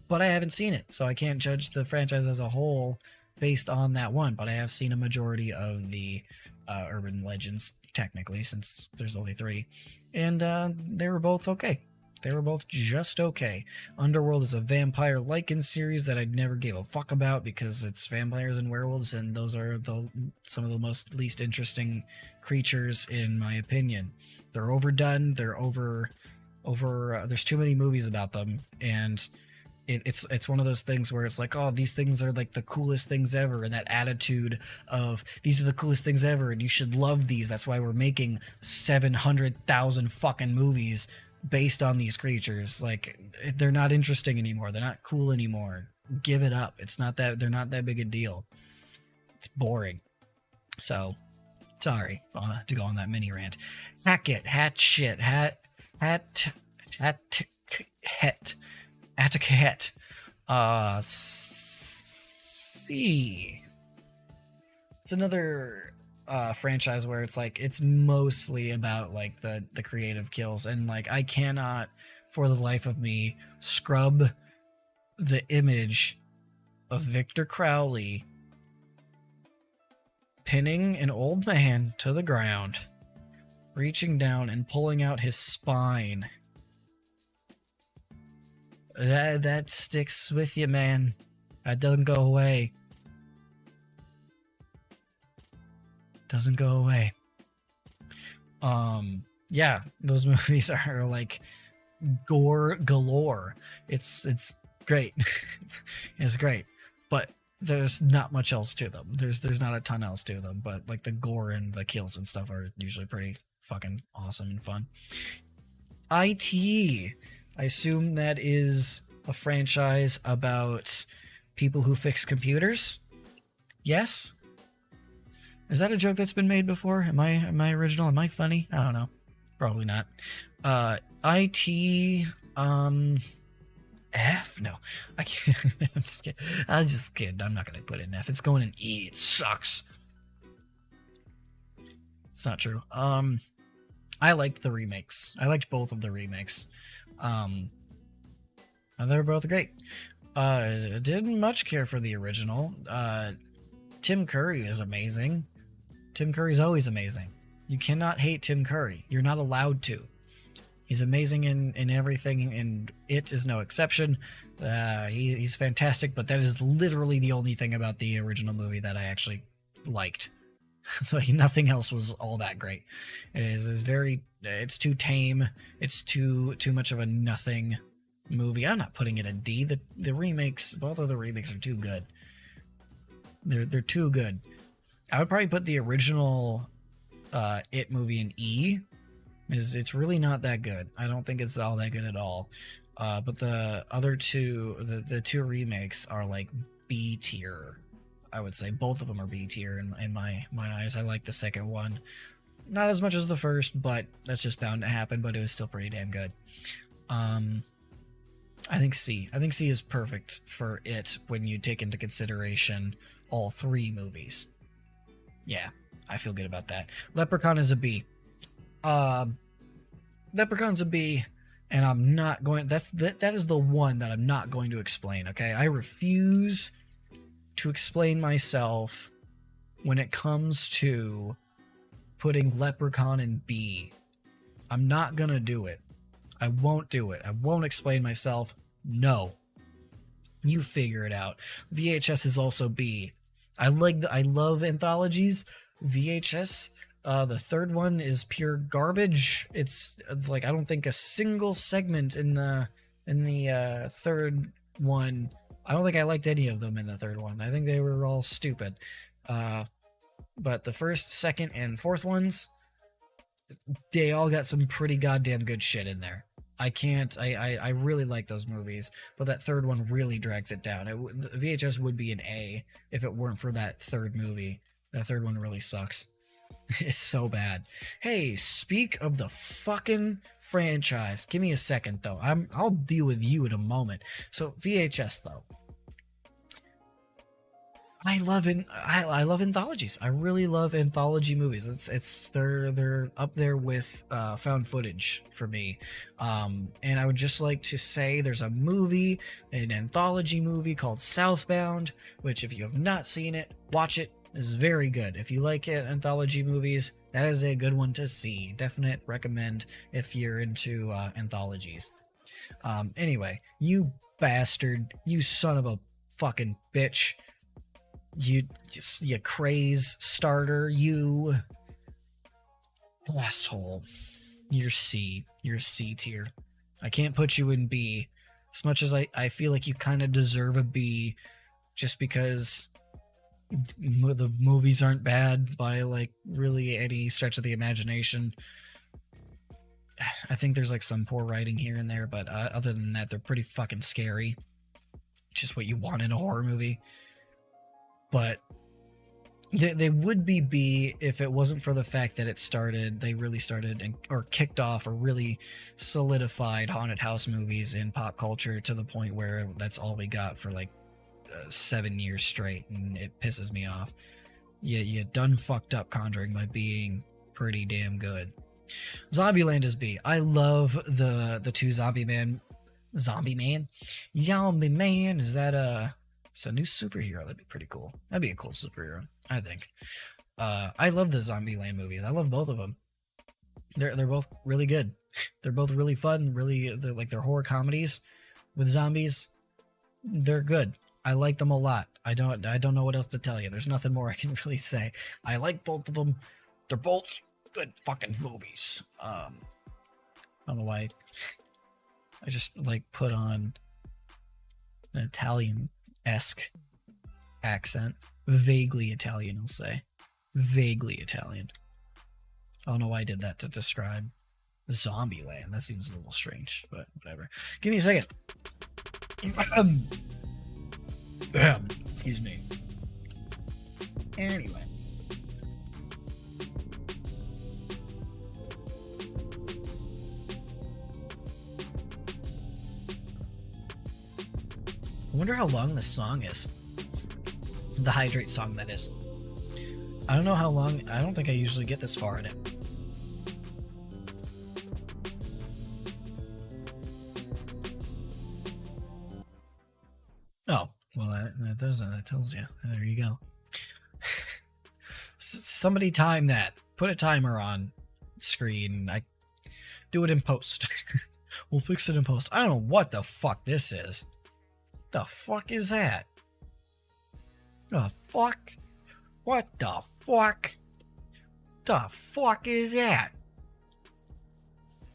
But I haven't seen it, so I can't judge the franchise as a whole based on that one. But I have seen a majority of the Urban Legends, technically, since there's only 3. And they were both okay. They were both just okay. Underworld is a vampire Lycan series that I never gave a fuck about because it's vampires and werewolves, and those are some of the most least interesting creatures in my opinion. They're overdone. They're over. There's too many movies about them, and it's one of those things where it's like, oh, these things are like the coolest things ever, and that attitude of these are the coolest things ever, and you should love these. That's why we're making 700,000 fucking movies. based on these creatures. Like, they're not interesting anymore. They're not cool anymore. Give it up. It's not that, they're not that big a deal. It's boring. So, sorry to go on that mini rant. Hat, Atiquette. See. It's another franchise where it's like, it's mostly about like the creative kills, and like I cannot for the life of me scrub the image of Victor Crowley pinning an old man to the ground, reaching down and pulling out his spine. That sticks with you, man. That doesn't go away. Doesn't go away. Yeah, those movies are like gore galore. It's great. It's great. But there's not much else to them. There's not a ton else to them, but like the gore and the kills and stuff are usually pretty fucking awesome and fun. IT. I assume that is a franchise about people who fix computers. Yes? Is that a joke that's been made before? Am I original? Am I funny? I don't know. Probably not. IT F? No. I can't. I'm just kidding. I'm not gonna put in F. It's going in E. It sucks. It's not true. I liked the remakes. I liked both of the remakes. And they were both great. Didn't much care for the original. Tim Curry is amazing. Tim Curry's always amazing. You cannot hate Tim Curry. You're not allowed to. He's amazing in everything, and it is no exception. He's fantastic, but that is literally the only thing about the original movie that I actually liked. Like, nothing else was all that great. It's too tame. It's too much of a nothing movie. I'm not putting it a D. The remakes, both of the remakes are too good. They're too good. I would probably put the original It movie in E. It's really not that good. I don't think it's all that good at all. But the other two, the two remakes are like B tier. I would say both of them are B tier in my eyes. I like the second one, not as much as the first, but that's just bound to happen. But it was still pretty damn good. I think C. I think C is perfect for it when you take into consideration all three movies. Yeah, I feel good about that. Leprechaun is a B. Leprechaun's a B, and I'm not going. That is the one that I'm not going to explain. Okay, I refuse to explain myself when it comes to putting Leprechaun in B. I'm not gonna do it. I won't do it. I won't explain myself. No. You figure it out. VHS is also B. I love anthologies. VHS, the third one is pure garbage. It's like, I don't think a single segment in the third one, I don't think I liked any of them in the third one. I think they were all stupid. But the first, second, and fourth ones, they all got some pretty goddamn good shit in there. I really like those movies, but that third one really drags it down. VHS would be an A if it weren't for that third movie. That third one really sucks. It's so bad. Hey, speak of the fucking franchise. Give me a second, though. I'll deal with you in a moment. So VHS, though. I love anthologies. I really love anthology movies. They're up there with found footage for me. And I would just like to say there's an anthology movie called Southbound, which if you have not seen it, watch it. It's very good. If you like anthology movies, that is a good one to see. Definite recommend if you're into anthologies. Anyway, you bastard, you son of a fucking bitch. You craze starter, you asshole. You're C. You're C tier. I can't put you in B. As much as I feel like you kind of deserve a B, just because the movies aren't bad by like really any stretch of the imagination. I think there's like some poor writing here and there, but other than that, they're pretty fucking scary. Just what you want in a horror movie. But they would be B if it wasn't for the fact that they really started or kicked off or really solidified haunted house movies in pop culture to the point where that's all we got for like 7 years straight, and it pisses me off. You done fucked up Conjuring by being pretty damn good. Zombieland is B. I love the two Zombie Man. Is that it's a new superhero? That'd be pretty cool. That'd be a cool superhero, I think. I love the Zombieland movies. I love both of them. They're both really good. They're both really fun. They're horror comedies with zombies. They're good. I like them a lot. I don't know what else to tell you. There's nothing more I can really say. I like both of them. They're both good fucking movies. I don't know why. I just like put on an Italian-esque accent. Vaguely Italian, I'll say. Vaguely Italian. I don't know why I did that to describe Zombieland. That seems a little strange, but whatever. Give me a second. Excuse me. Anyway. I wonder how long this song is. The Hydrate song, that is. I don't know how long. I don't think I usually get this far in it. Oh, well, that doesn't. That tells you. There you go. Somebody time that. Put a timer on screen. I do it in post. We'll fix it in post. I don't know what the fuck this is. The fuck is that? The fuck? What the fuck? The fuck is that?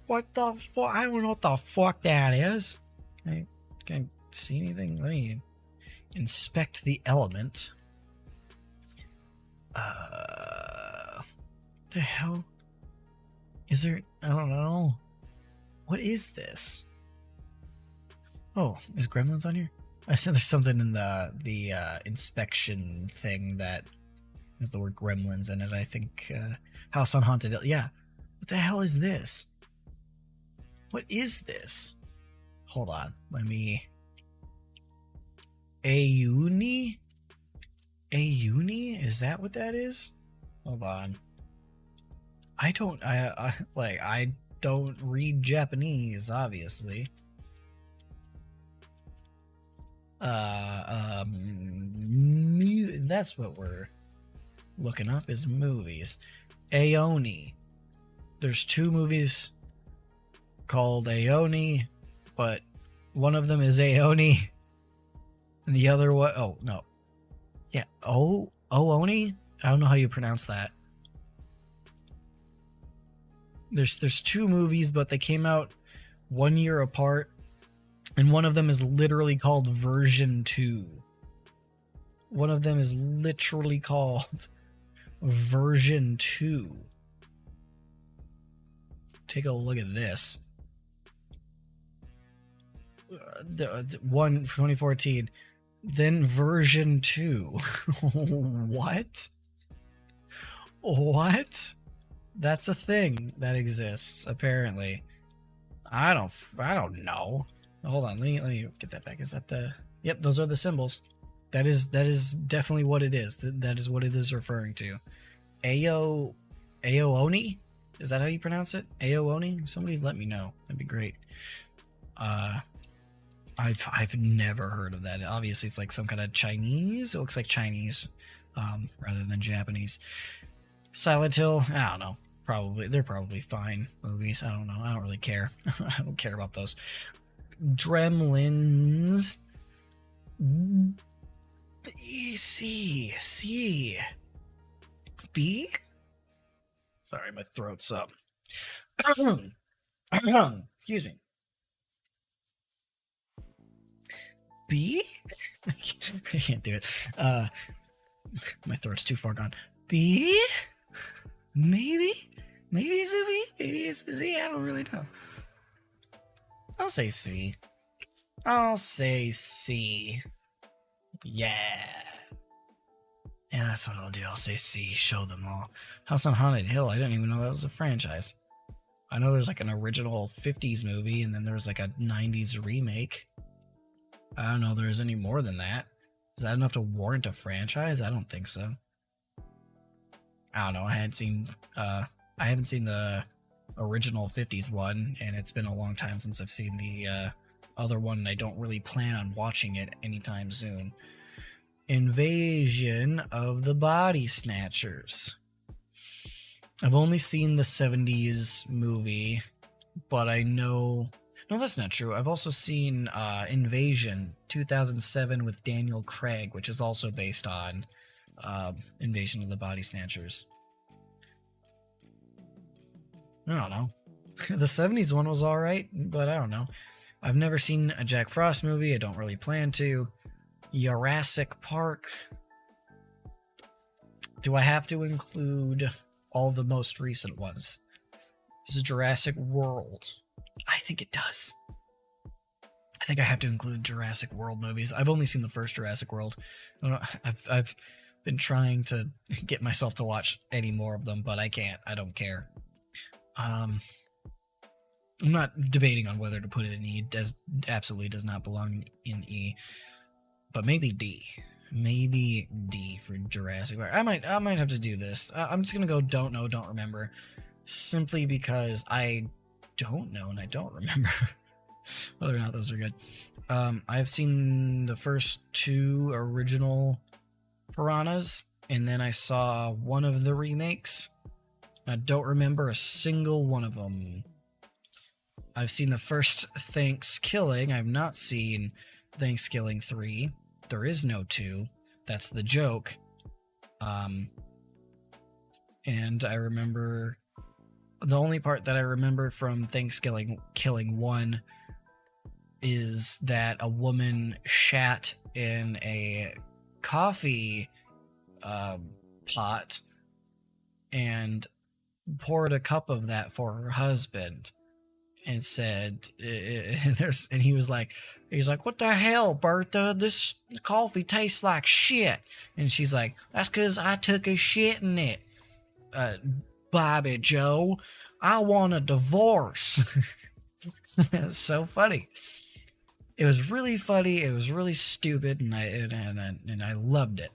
What the fuck? I don't know what the fuck that is. Can I see anything? Let me inspect the element. The hell? Is there? I don't know. What is this? Oh, is Gremlins on here? I said there's something in the inspection thing that has the word Gremlins in it. I think House on Haunted Hill. Yeah. What the hell is this? What is this? Hold on. Let me. Ayuni? Ayuni? Is that what that is? Hold on. I don't read Japanese, obviously. That's what we're looking up is movies. Aoni. There's two movies called Aoni, but one of them is Aoni, and the other one, oh no, yeah, Ooni. I don't know how you pronounce that. There's two movies, but they came out 1 year apart. And one of them is literally called Version 2. One of them is literally called Version 2. Take a look at this. One from 2014. Then Version 2. What? What? That's a thing that exists, apparently. I don't know. Hold on, let me get that back. Is that the? Yep, those are the symbols. That is definitely what it is. That is what it is referring to. Aooni? Is that how you pronounce it? Aooni? Somebody let me know. That'd be great. I've never heard of that. Obviously, it's like some kind of Chinese. It looks like Chinese, rather than Japanese. Silent Hill. I don't know. They're probably fine movies. I don't know. I don't really care. I don't care about those. Dremlins. C. B? Sorry, my throat's up. Excuse me. B? I can't do it. My throat's too far gone. B? Maybe Maybe it's a B. Maybe it's a Z. I don't really know. I'll say C. I'll say C. Yeah. Yeah, that's what I'll do. I'll say C. Show them all. House on Haunted Hill. I didn't even know that was a franchise. I know there's like an original 50s movie, and then there's like a 90s remake. I don't know if there's any more than that. Is that enough to warrant a franchise? I don't think so. I don't know. I haven't seen the original 50s one, and it's been a long time since I've seen the other one, and I don't really plan on watching it anytime soon. Invasion of the Body Snatchers. I've only seen the 70s movie, but I know... No, that's not true. I've also seen Invasion 2007 with Daniel Craig, which is also based on Invasion of the Body Snatchers. I don't know. The 70s one was alright, but I don't know. I've never seen a Jack Frost movie. I don't really plan to. Jurassic Park. Do I have to include all the most recent ones? This is Jurassic World. I think it does. I think I have to include Jurassic World movies. I've only seen the first Jurassic World. I've been trying to get myself to watch any more of them, but I can't. I don't care. I'm not debating on whether to put it in E. It absolutely does not belong in E. But maybe D. Maybe D for Jurassic Park. I might have to do this. I'm just gonna go don't know, don't remember. Simply because I don't know and I don't remember whether or not those are good. I've seen the first two original Piranhas, and then I saw one of the remakes. I don't remember a single one of them. I've seen the first Thanksgiving. I've not seen Thanksgiving 3. There is no 2. That's the joke. And I remember... The only part that I remember from Thanksgiving Killing 1 is that a woman shat in a coffee pot and poured a cup of that for her husband and said, and he was like, what the hell, Bertha? This coffee tastes like shit. And she's like, that's because I took a shit in it. Bobby Joe, I want a divorce. It's so funny. It was really funny. It was really stupid, and I loved it.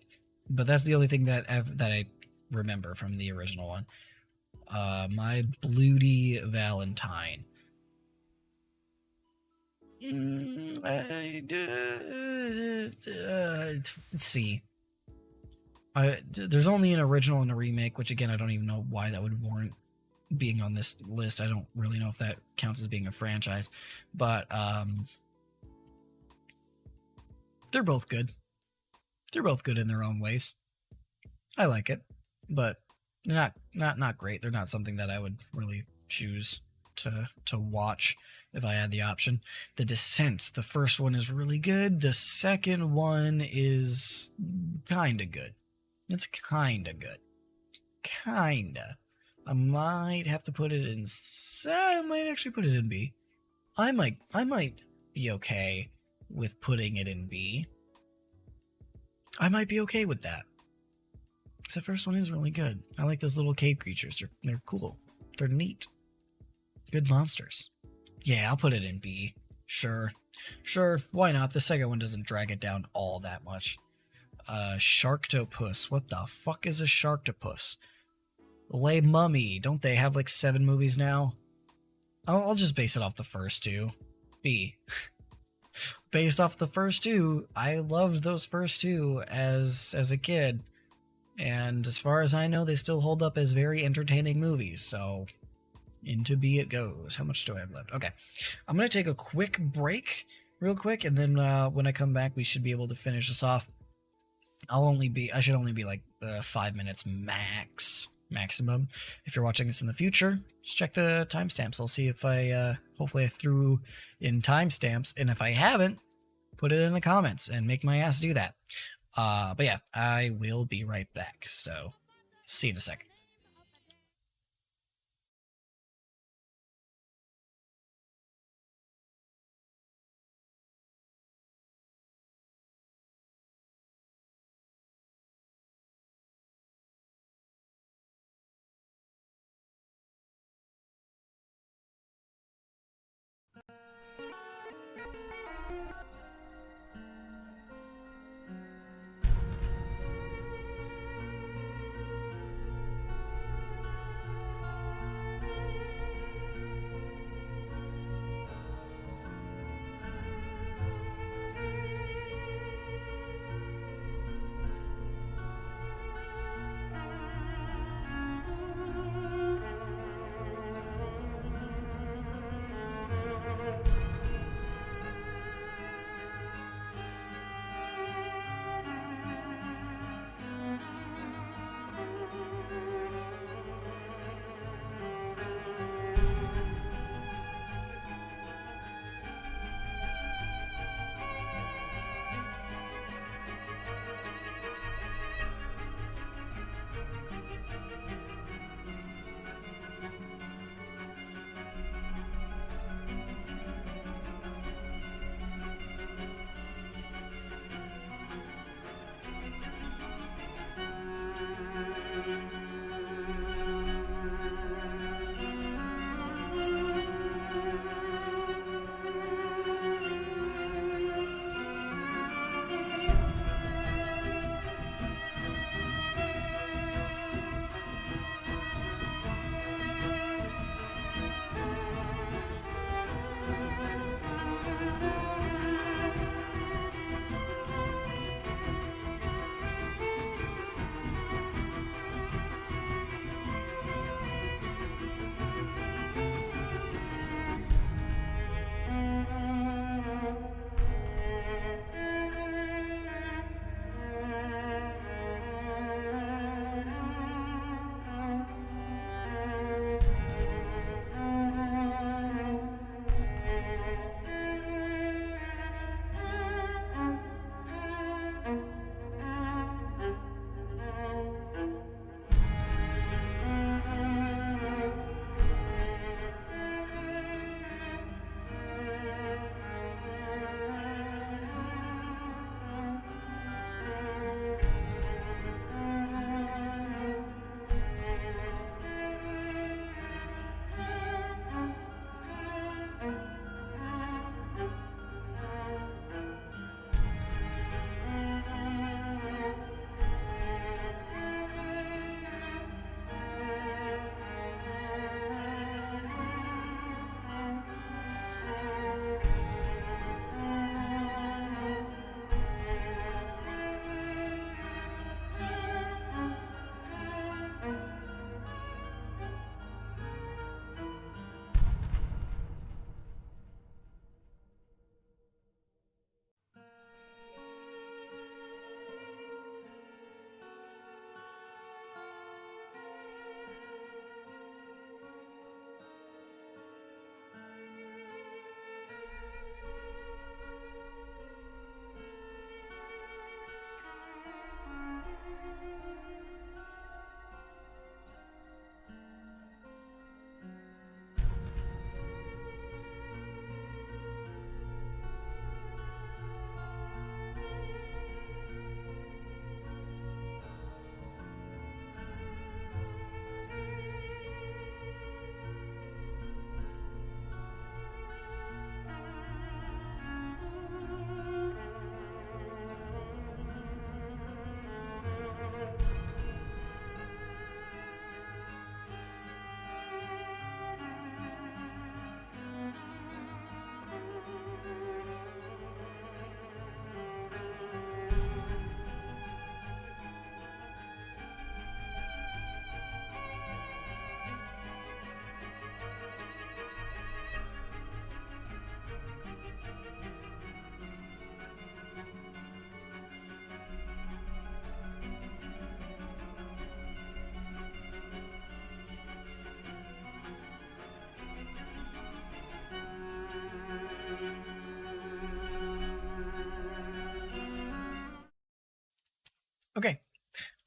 But that's the only thing that I remember from the original one. My Bloody Valentine. C. There's only an original and a remake, which again, I don't even know why that would warrant being on this list. I don't really know if that counts as being a franchise, but they're both good. They're both good in their own ways. I like it, but they're not great. They're not something that I would really choose to watch if I had the option. The Descent, the first one is really good. The second one is kind of good. It's kind of good. Kinda. I might have to put it in C. I might actually put it in B. I might be okay with putting it in B. I might be okay with that. Because the first one is really good. I like those little cave creatures. They're cool. They're neat. Good monsters. Yeah, I'll put it in B. Sure. Why not? The second one doesn't drag it down all that much. Sharktopus. What the fuck is a Sharktopus? Les Mummy. Don't they have like 7 movies now? I'll just base it off the first 2. B. Based off the first 2, I loved those first 2 as a kid. And as far as I know, they still hold up as very entertaining movies, so into B it goes. How much do I have left? Okay. I'm going to take a quick break, real quick, and then when I come back, we should be able to finish this off. I should only be like 5 minutes maximum. If you're watching this in the future, just check the timestamps. I'll see if hopefully I threw in timestamps, and if I haven't, put it in the comments and make my ass do that. But yeah, I will be right back. So, see you in a second.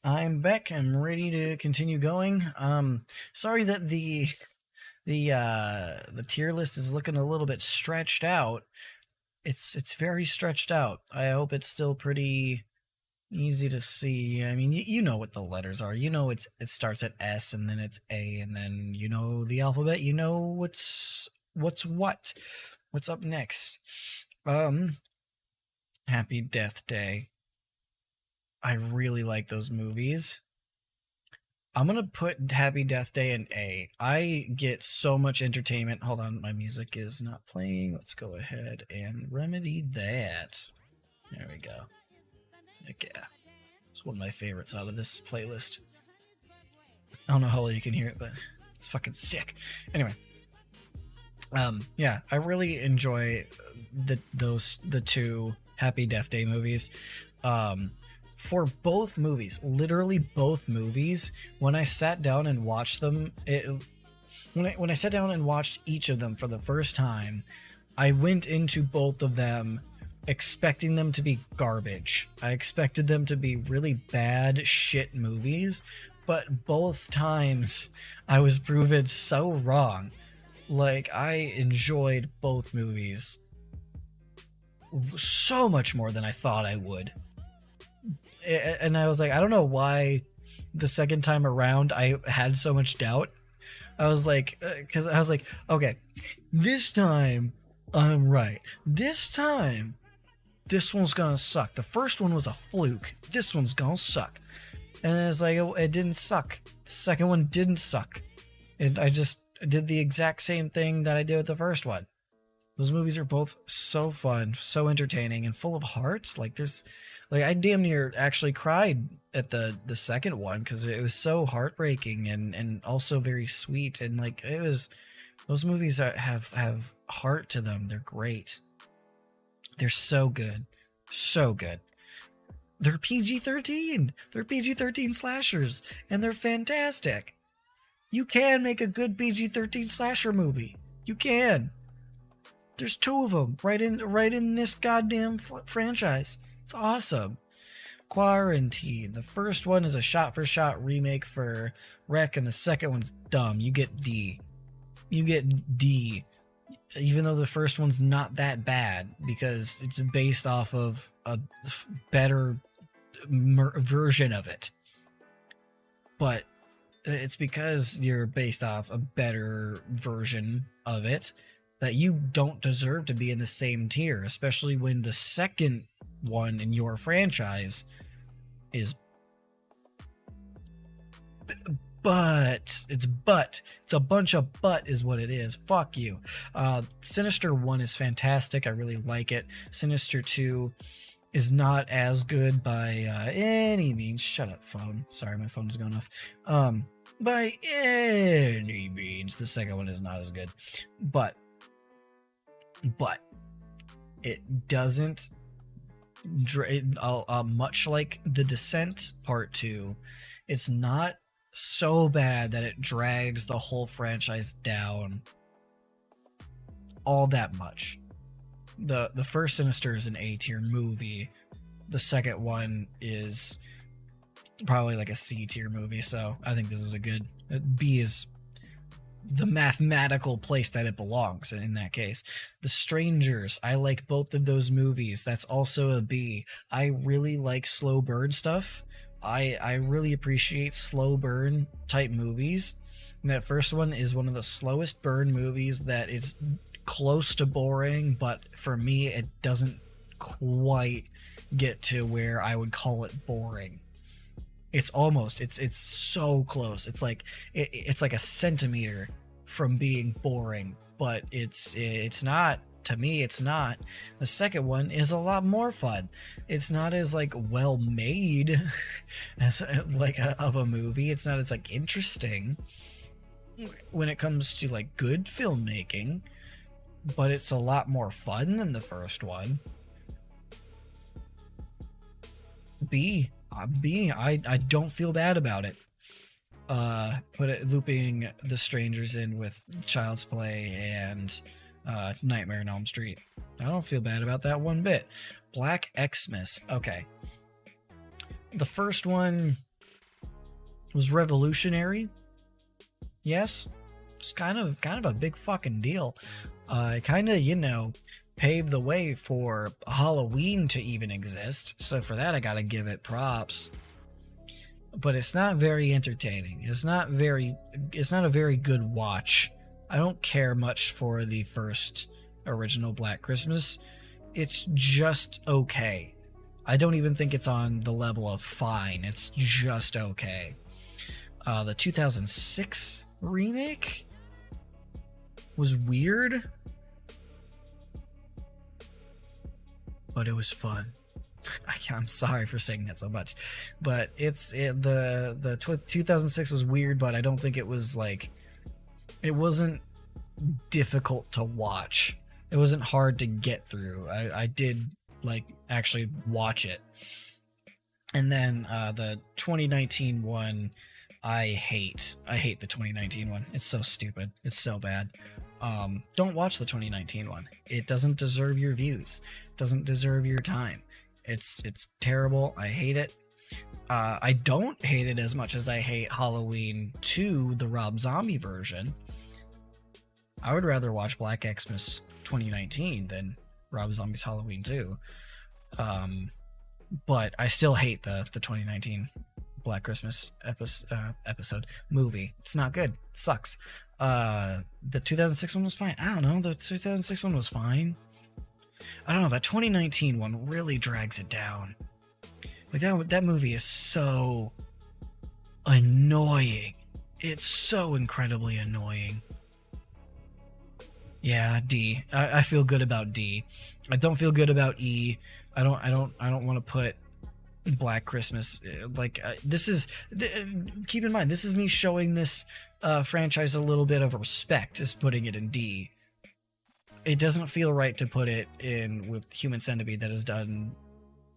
I'm back. I'm ready to continue going. Sorry that the tier list is looking a little bit stretched out. It's very stretched out. I hope it's still pretty easy to see. I mean, you know what the letters are. You know it starts at S and then it's A and then you know the alphabet. You know what's what's up next. Happy Death Day. I really like those movies. I'm gonna put Happy Death Day in A. I get so much entertainment. Hold on, my music is not playing. Let's go ahead and remedy that. There we go. Heck yeah. It's one of my favorites out of this playlist. I don't know how well you can hear it, but it's fucking sick. Anyway. Yeah, I really enjoy the two Happy Death Day movies. For both movies, literally both movies, when I sat down and watched them, when I sat down and watched each of them for the first time, I went into both of them expecting them to be garbage. I expected them to be really bad shit movies, but both times I was proven so wrong. Like, I enjoyed both movies so much more than I thought I would. And I was like, I don't know why the second time around I had so much doubt. I was like, because I was like, okay, this time I'm right. This time, this one's gonna suck. The first one was a fluke. This one's gonna suck. And it's like, it didn't suck. The second one didn't suck. And I just did the exact same thing that I did with the first one. Those movies are both so fun, so entertaining, and full of hearts. Like, I damn near actually cried at the second one because it was so heartbreaking and also very sweet. And like, it was, those movies have heart to them. They're great. They're so good, so good. They're PG-13. They're PG-13 slashers, and they're fantastic. You can make a good PG-13 slasher movie. You can. There's two of them right in this goddamn franchise. It's awesome. Quarantine. The first one is a shot-for-shot remake for Rec, and the second one's dumb. You get D. You get D. Even though the first one's not that bad, because it's based off of a better version of it. But it's because you're based off a better version of it that you don't deserve to be in the same tier, especially when the second one in your franchise is it's a bunch of butt is what it is. Fuck you. Sinister 1 is fantastic. I really like it. Sinister 2 is not as good by any means. Shut up, phone. Sorry, my phone is going off. By any means, the second one is not as good. But it doesn't, much like The Descent Part 2, it's not so bad that it drags the whole franchise down all that much. The first Sinister is an A tier movie. The second one is probably like a C tier movie, so I think this is a good... B is the mathematical place that it belongs in that case. The Strangers, I like both of those movies. That's also a B. I really like slow burn stuff. I really appreciate slow burn type movies. And that first one is one of the slowest burn movies that is close to boring, but for me it doesn't quite get to where I would call it boring. It's almost, it's so close. It's like a centimeter from being boring, but it's not. To me, it's not. The second one is a lot more fun. It's not as like well made as like of a movie. It's not as like interesting when it comes to like good filmmaking, but it's a lot more fun than the first one. I don't feel bad about it. Looping The Strangers in with Child's Play and Nightmare on Elm Street. I don't feel bad about that one bit. Black Xmas. Okay. The first one, was revolutionary. Yes, it's kind of a big fucking deal. It kind of, you know, paved the way for Halloween to even exist. So for that, I gotta give it props. But it's not very entertaining. It's not a very good watch. I don't care much for the first original Black Christmas. It's just okay. I don't even think it's on the level of fine. It's just okay. The 2006 remake was weird, but it was fun. I'm sorry for saying that so much, but the 2006 was weird, but I don't think it was like, it wasn't difficult to watch. It wasn't hard to get through. I did like actually watch it. And then the 2019 one, I hate the 2019 one. It's so stupid. It's so bad. Don't watch the 2019 one. It doesn't deserve your views. It doesn't deserve your time. It's terrible. I hate it. I don't hate it as much as I hate Halloween 2, the Rob Zombie version. I would rather watch Black Xmas 2019 than Rob Zombie's Halloween 2. But I still hate the 2019 Black Christmas episode movie. It's not good. It sucks. The 2006 one was fine. I don't know. The 2006 one was fine. I don't know. That 2019 one really drags it down. Like that movie is so annoying. It's so incredibly annoying. Yeah, D. I feel good about D. I don't feel good about E. I don't want to put Black Christmas like this is. Keep in mind, this is me showing this franchise a little bit of respect, is putting it in D. It doesn't feel right to put it in with Human Centipede, that has done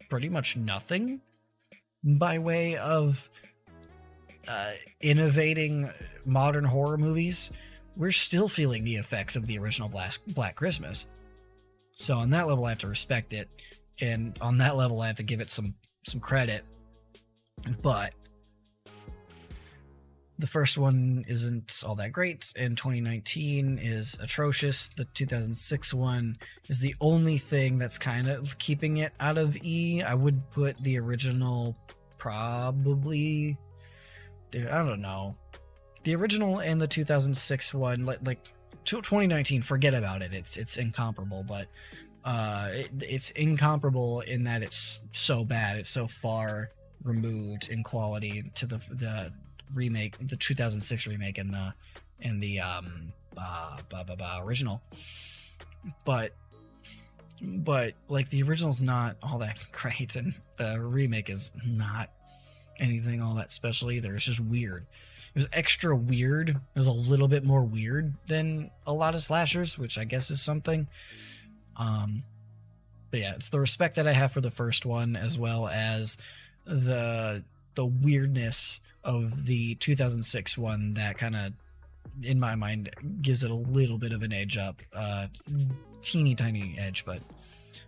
pretty much nothing by way of innovating modern horror movies. We're still feeling the effects of the original Black Christmas. So on that level, I have to respect it, and on that level, I have to give it some credit. But the first one isn't all that great, and 2019 is atrocious. The 2006 one is the only thing that's kind of keeping it out of E. I would put the original probably... Dude, I don't know. The original and the 2006 one, like 2019, forget about it. It's incomparable, but it's incomparable in that it's so bad. It's so far removed in quality to the remake, the 2006 remake, and the original. But like the original's not all that great, and the remake is not anything all that special either. It's just weird. It was extra weird. It was a little bit more weird than a lot of slashers, which I guess is something. But yeah, it's the respect that I have for the first one, as well as the weirdness of the 2006 one that kind of, in my mind, gives it a little bit of an edge up. Teeny tiny edge, but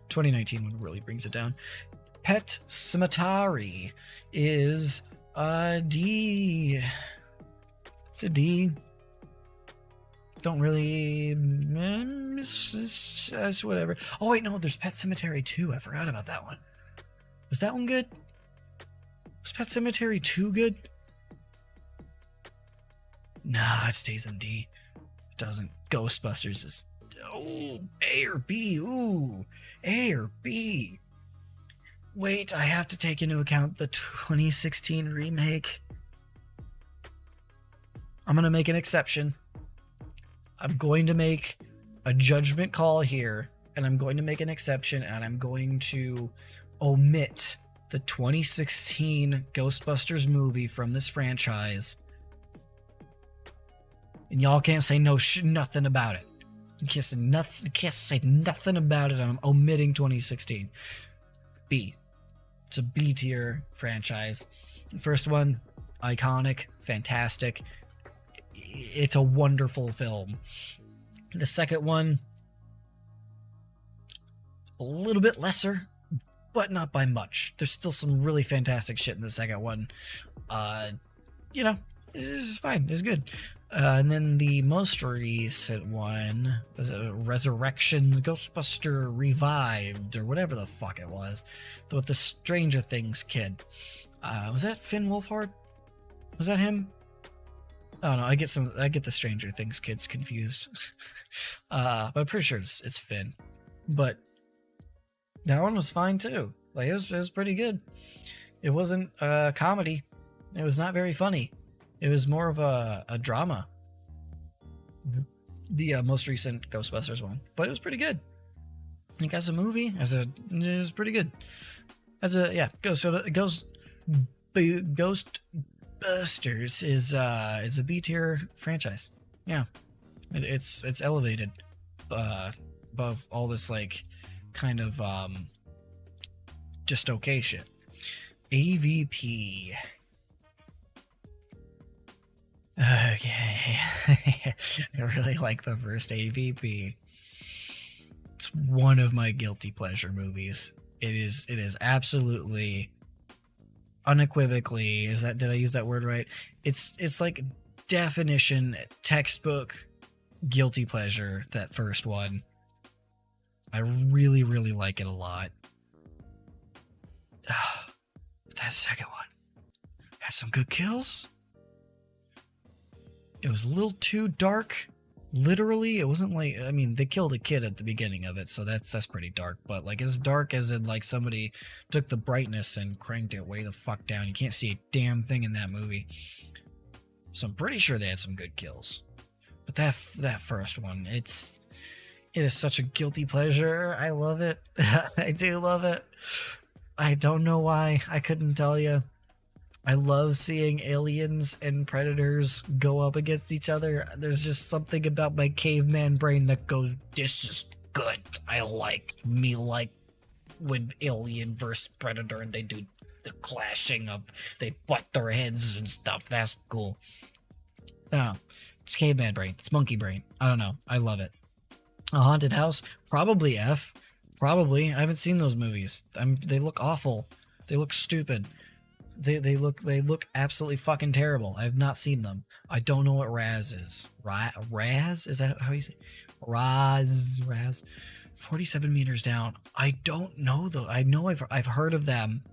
2019 one really brings it down. Pet Sematary is a D. It's a D. Don't really... It's whatever. Oh, wait, no, there's Pet Sematary 2. I forgot about that one. Was that one good? Was Pet Sematary 2 good? Nah, it stays in D. It doesn't. Ghostbusters is... Oh, A or B. Ooh, A or B. Wait, I have to take into account the 2016 remake. I'm going to make an exception. I'm going to make a judgment call here, and I'm going to make an exception, and I'm going to omit the 2016 Ghostbusters movie from this franchise. And y'all can't say nothing about it. You can't say nothing about it. I'm omitting 2016. B. It's a B tier franchise. The first one, iconic, fantastic. It's a wonderful film. The second one, a little bit lesser, but not by much. There's still some really fantastic shit in the second one. you know, it's fine. It's good. And then the most recent one was Resurrection Ghostbuster Revived, or whatever the fuck it was, with the Stranger Things kid. Was that Finn Wolfhard? Was that him? Oh no, I get the Stranger Things kids confused. But I'm pretty sure it's Finn. But that one was fine too. Like it was pretty good. It wasn't a comedy. It was not very funny. It was more of a drama. The most recent Ghostbusters one, but it was pretty good. I think as a movie, it was pretty good. Ghostbusters is a B tier franchise. Yeah, it's elevated above all this like kind of just okay shit. AVP. Okay. I really like the first AVP. It's one of my guilty pleasure movies. It is absolutely, unequivocally, did I use that word right? It's like definition textbook guilty pleasure, that first one. I really, really like it a lot. That second one had some good kills. It was a little too dark. Literally, it wasn't like, I mean, they killed a kid at the beginning of it, so that's pretty dark. But like as dark as in like somebody took the brightness and cranked it way the fuck down. You can't see a damn thing in that movie. So I'm pretty sure they had some good kills. But that first one, it is such a guilty pleasure. I love it. I do love it. I don't know why. I couldn't tell you. I love seeing aliens and predators go up against each other. There's just something about my caveman brain that goes, this is good. I like when alien versus predator and they do the clashing of, they butt their heads and stuff. That's cool. I don't know. It's caveman brain. It's monkey brain. I don't know. I love it. A haunted house? Probably F. Probably. I haven't seen those movies. They look awful. They look stupid. They look absolutely fucking terrible. I have not seen them. I don't know what Raz is. Raz? Is that how you say? Raz. 47 meters down. I don't know though. I know I've heard of them.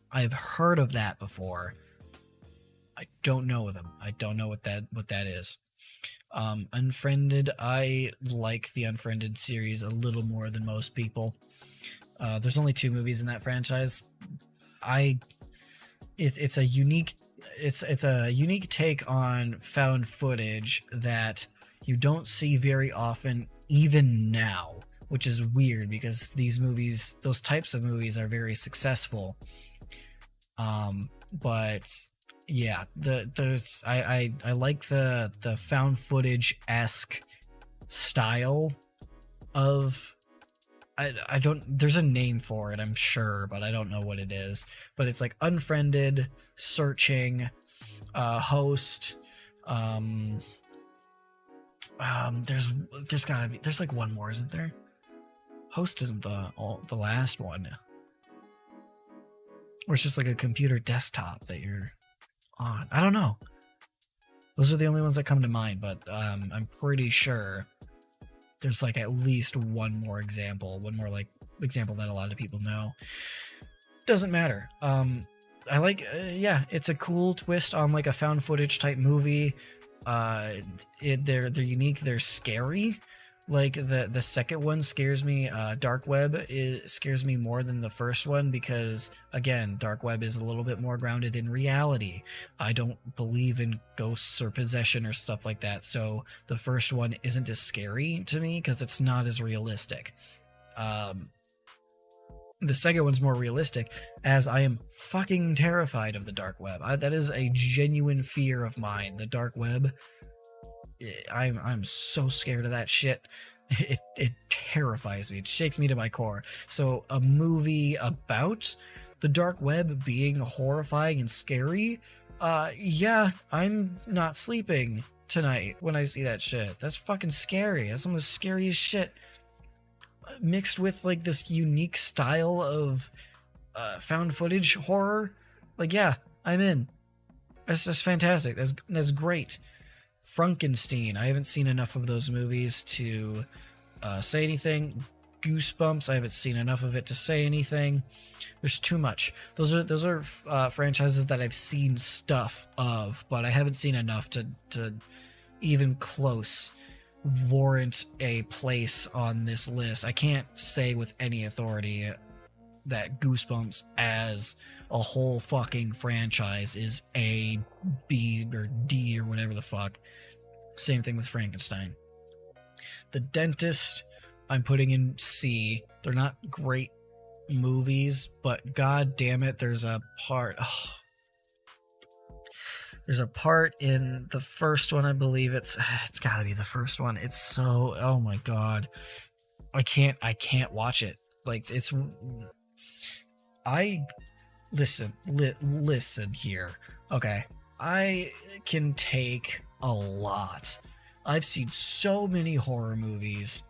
I've heard of that before. I don't know them. I don't know what that is. Unfriended. I like the Unfriended series a little more than most people. There's only 2 movies in that franchise. It's a unique take on found footage that you don't see very often, even now, which is weird because those types of movies are very successful. But yeah, I like the found footage-esque style of. I don't, there's a name for it, I'm sure, but I don't know what it is. But it's like Unfriended, Searching, Host, there's like one more, isn't there? Host isn't the last one. Or it's just like a computer desktop that you're on. I don't know. Those are the only ones that come to mind, but I'm pretty sure there's like at least one more example that a lot of people know. Doesn't matter. I like, it's a cool twist on like a found footage type movie. They're unique. They're scary. Like the second one scares me. Dark Web scares me more than the first one because, again, Dark Web is a little bit more grounded in reality. I don't believe in ghosts or possession or stuff like that, so the first one isn't as scary to me because it's not as realistic. The second one's more realistic, as I am fucking terrified of the Dark Web. That is a genuine fear of mine. The Dark Web. I'm so scared of that shit. It terrifies me. It shakes me to my core. So a movie about the dark web being horrifying and scary, yeah, I'm not sleeping tonight when I see that shit. That's fucking scary. That's some of the scariest shit. Mixed with like this unique style of found footage horror. Like, yeah, I'm in. That's just fantastic. That's great. Frankenstein. I haven't seen enough of those movies to say anything. Goosebumps. I haven't seen enough of it to say anything. There's too much. Those are franchises that I've seen stuff of, but I haven't seen enough to even close warrant a place on this list. I can't say with any authority that Goosebumps as a whole fucking franchise is A, B, or D, or whatever the fuck. Same thing with Frankenstein. The Dentist, I'm putting in C. They're not great movies, but god damn it, there's a part. There's a part in the first one, I believe it's got to be the first one. It's so, oh my god, I can't watch it. Like it's, I listen here. Okay, I can take a lot. I've seen so many horror movies.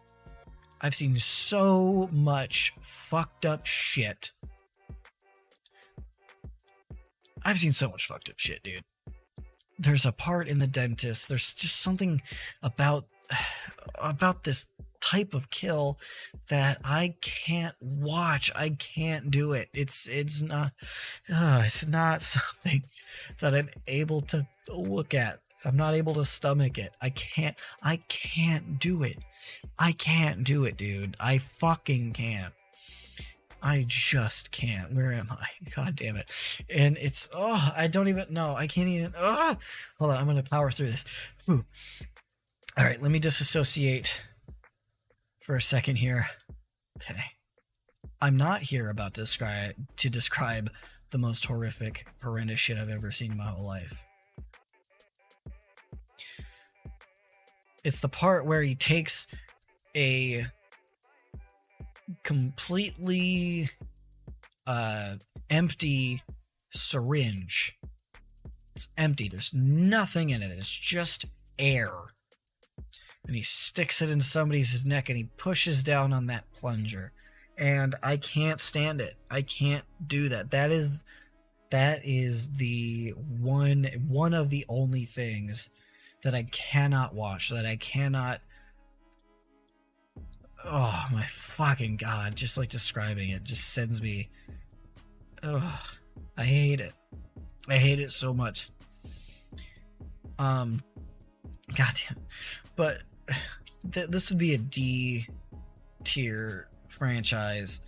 I've seen so much fucked up shit. I've seen so much fucked up shit, dude. There's a part in The Dentist. There's just something about this type of kill that I can't watch. I can't do it. It's not something that I'm able to look at. I'm not able to stomach it. I can't do it. I can't do it, dude. I fucking can't. I just can't. Where am I? God damn it. And it's, I don't even know. I can't even, hold on, I'm going to power through this. Ooh. All right, let me disassociate for a second here. Okay. I'm not here about to describe the most horrendous shit I've ever seen in my whole life. It's the part where he takes a completely empty syringe. It's empty. There's nothing in it. It's just air. And he sticks it in somebody's neck and he pushes down on that plunger. And I can't stand it. I can't do that. That is the one of the only things that I cannot watch, that I cannot. Oh my fucking god, just like describing it just sends me. Ugh, I hate it. I hate it so much. Goddamn. But this would be a D tier franchise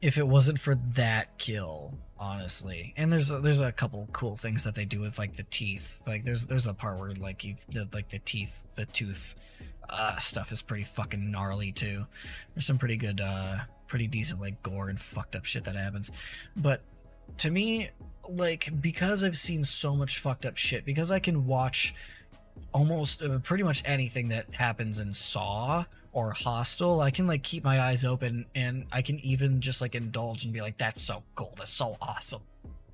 if it wasn't for that kill, honestly. And there's a couple cool things that they do with like the teeth. Like there's a part where like the tooth stuff is pretty fucking gnarly too. There's some pretty good, pretty decent like gore and fucked up shit that happens. But to me, like, because I've seen so much fucked up shit, because I can watch almost pretty much anything that happens in Saw or Hostel, I can like keep my eyes open and I can even just like indulge and be like, that's so cool, that's so awesome,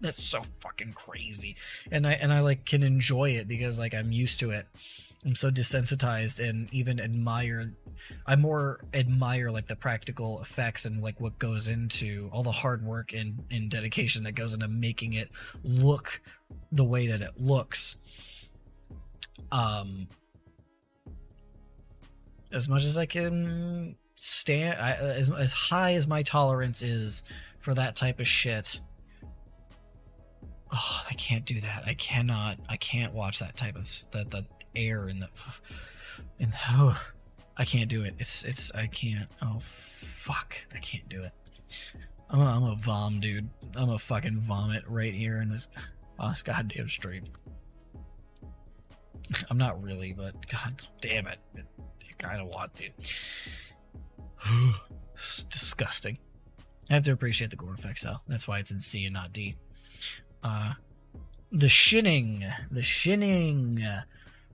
that's so fucking crazy, and I like can enjoy it because like I'm used to it. I'm so desensitized and even I more admire like the practical effects and like what goes into all the hard work and dedication that goes into making it look the way that it looks. As much as I can stand, as high as my tolerance is for that type of shit, I can't do that. I can't watch that type of the air and I can't do it. I can't. Oh fuck, I can't do it. I'm a vom, dude. I'm a fucking vomit right here in this goddamn stream. I'm not really, but god damn it, I kind of want to. It's disgusting. I have to appreciate the gore effects though. That's why it's in C and not D. The Shining.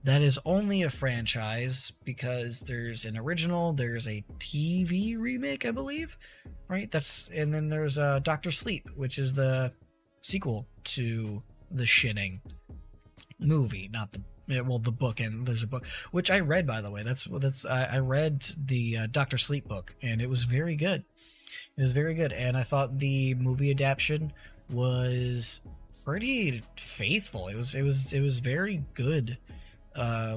That is only a franchise because there's an original, there's a TV remake, I believe, right? And then there's Dr. Sleep, which is the sequel to The Shining movie, not the book, and there's a book which I read, by the way. I read the Dr. Sleep book, and it was very good. It was very good, and I thought the movie adaptation was pretty faithful. It was very good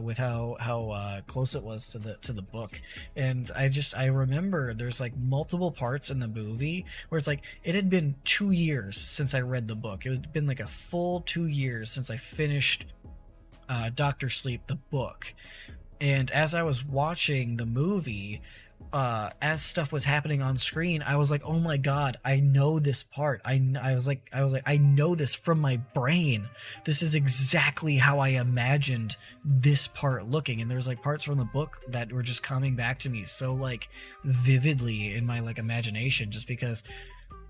with how close it was to the book. And I remember there's like multiple parts in the movie where it's like it had been 2 years since I read the book. It had been like a full 2 years since I finished Doctor Sleep, the book. And as I was watching the movie, as stuff was happening on screen, I was like, oh my god, I know this part. I was like, I know this from my brain. This is exactly how I imagined this part looking. And there's like parts from the book that were just coming back to me so like vividly in my like imagination, just because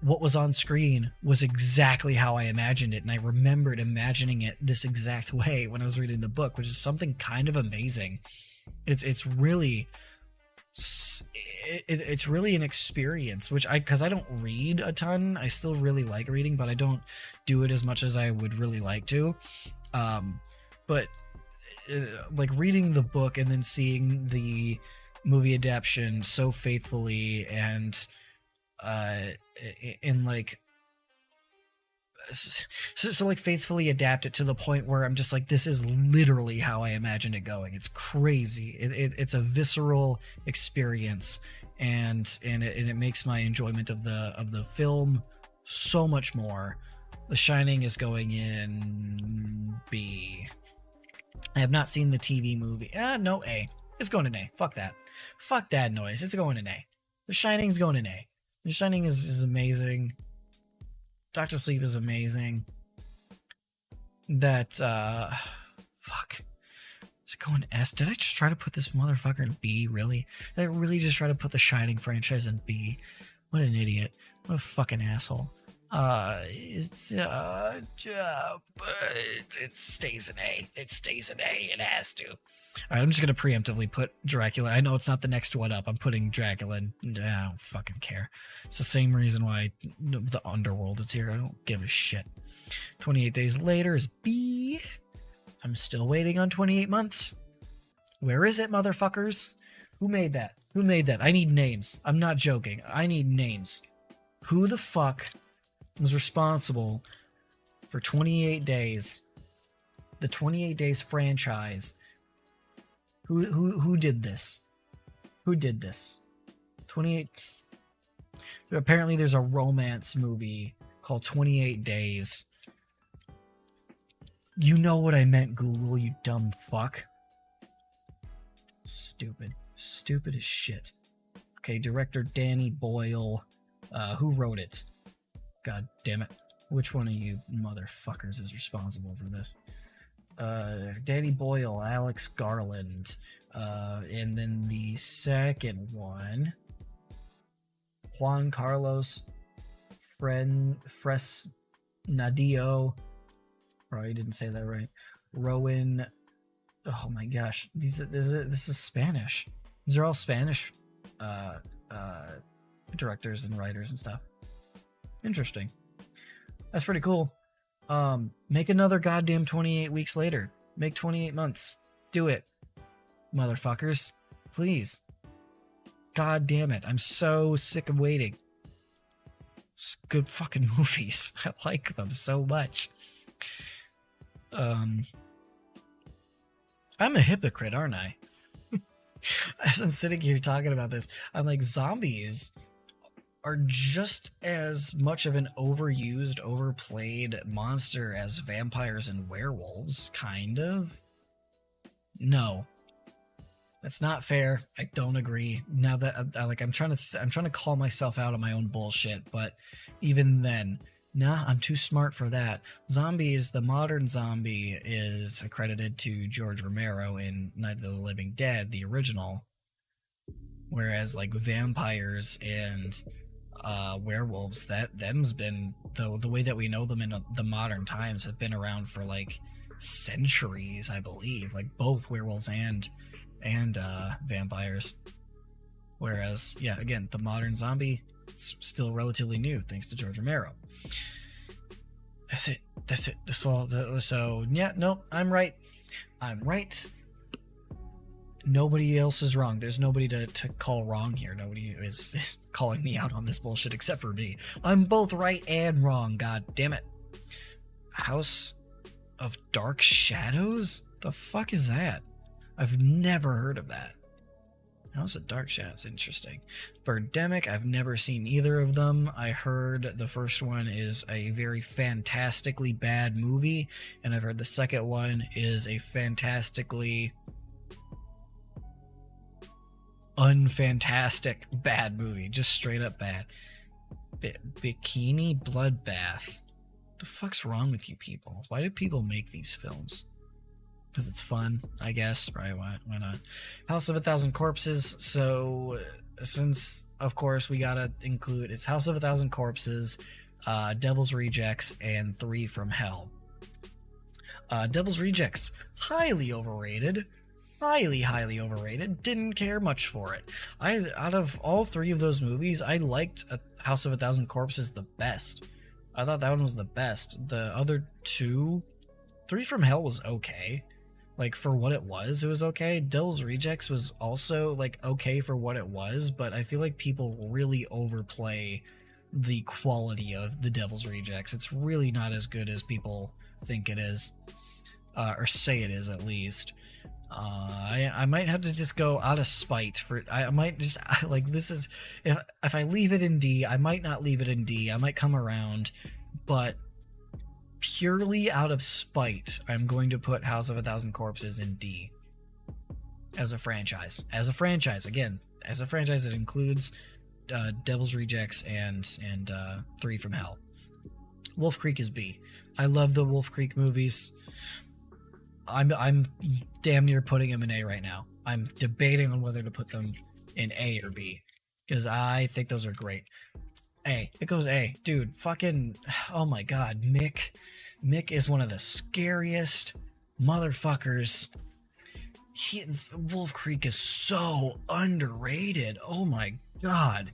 what was on screen was exactly how I imagined it. And I remembered imagining it this exact way when I was reading the book, which is something kind of amazing. It's really an experience, because I don't read a ton. I still really like reading, but I don't do it as much as I would really like to. But like reading the book and then seeing the movie adaptation so faithfully and like so like faithfully adapt it to the point where I'm just like, this is literally how I imagined it going. It's crazy. It's a visceral experience, and it makes my enjoyment of the film so much more. The Shining is going in B. I have not seen the TV movie. No, A. It's going in A. Fuck that. Fuck that noise. It's going in A. The Shining's going in A. The Shining is amazing. Doctor Sleep is amazing. That, fuck. It's going S. Did I just try to put this motherfucker in B, really? Did I really just try to put the Shining franchise in B? What an idiot. What a fucking asshole. It stays in A. It stays in A. It has to. Alright, I'm just gonna preemptively put Dracula. I know it's not the next one up. I'm putting Dracula in. I don't fucking care. It's the same reason why the Underworld is here. I don't give a shit. 28 Days Later is B. I'm still waiting on 28 Months. Where is it, motherfuckers? Who made that? Who made that? I need names. I'm not joking. I need names. Who the fuck was responsible for 28 Days? The 28 Days franchise. Who did this? Who did this? 28. Apparently there's a romance movie called 28 Days. You know what I meant, Google, you dumb fuck. Stupid. Stupid as shit. Okay, director Danny Boyle. Who wrote it? God damn it. Which one of you motherfuckers is responsible for this? Danny Boyle, Alex Garland, and then the second one, Juan Carlos Fresnadillo. Probably didn't say that right. Rowan. Oh my gosh, this is Spanish. These are all Spanish directors and writers and stuff. Interesting. That's pretty cool. Make another goddamn 28 weeks later. Make 28 months. Do it. Motherfuckers. Please. God damn it. I'm so sick of waiting. It's good fucking movies. I like them so much. I'm a hypocrite, aren't I? As I'm sitting here talking about this, I'm like, zombies are just as much of an overused, overplayed monster as vampires and werewolves, kind of. No, that's not fair. I don't agree. Now that I'm trying to call myself out on my own bullshit, but even then, nah, I'm too smart for that. Zombies, the modern zombie is accredited to George Romero in Night of the Living Dead, the original, whereas like vampires and werewolves, them's been the way that we know them in the modern times have been around for like centuries, I believe, like both werewolves and vampires. Whereas, yeah, again, the modern zombie, it's still relatively new thanks to George Romero. That's it. So yeah, no, I'm right. Nobody else is wrong. There's nobody to call wrong here. Nobody is calling me out on this bullshit except for me. I'm both right and wrong. God damn it. House of Dark Shadows? The fuck is that? I've never heard of that. House of Dark Shadows, interesting. Birdemic, I've never seen either of them. I heard the first one is a very fantastically bad movie, and I've heard the second one is a fantastically unfantastic bad movie. Just straight up bad. Bikini Bloodbath. The fuck's wrong with you people? Why do people make these films? Because it's fun, I guess. Right? Why not? House of a Thousand Corpses. So, since of course we gotta include, it's House of a Thousand Corpses, Devil's Rejects, and Three from Hell. Devil's Rejects, highly overrated. Highly overrated. Didn't care much for it. Out of all three of those movies, I liked House of a Thousand Corpses the best. I thought that one was the best. The other two, Three from Hell was okay. Like, for what it was okay. Devil's Rejects was also, like, okay for what it was, but I feel like people really overplay the quality of the Devil's Rejects. It's really not as good as people think it is. Or say it is, at least. I might have to just go out of spite for I might just like this is if I leave it in D, I might not leave it in D. I might come around, but purely out of spite, I'm going to put House of a Thousand Corpses in D as a franchise. As a franchise, again, as a franchise, it includes Devil's Rejects and Three from Hell. Wolf Creek is B. I love the Wolf Creek movies. I'm damn near putting them in A right now. I'm debating on whether to put them in A or B, because I think those are great. A. It goes A. Dude, fucking, oh my god, Mick. Mick is one of the scariest motherfuckers. Wolf Creek is so underrated. Oh my god.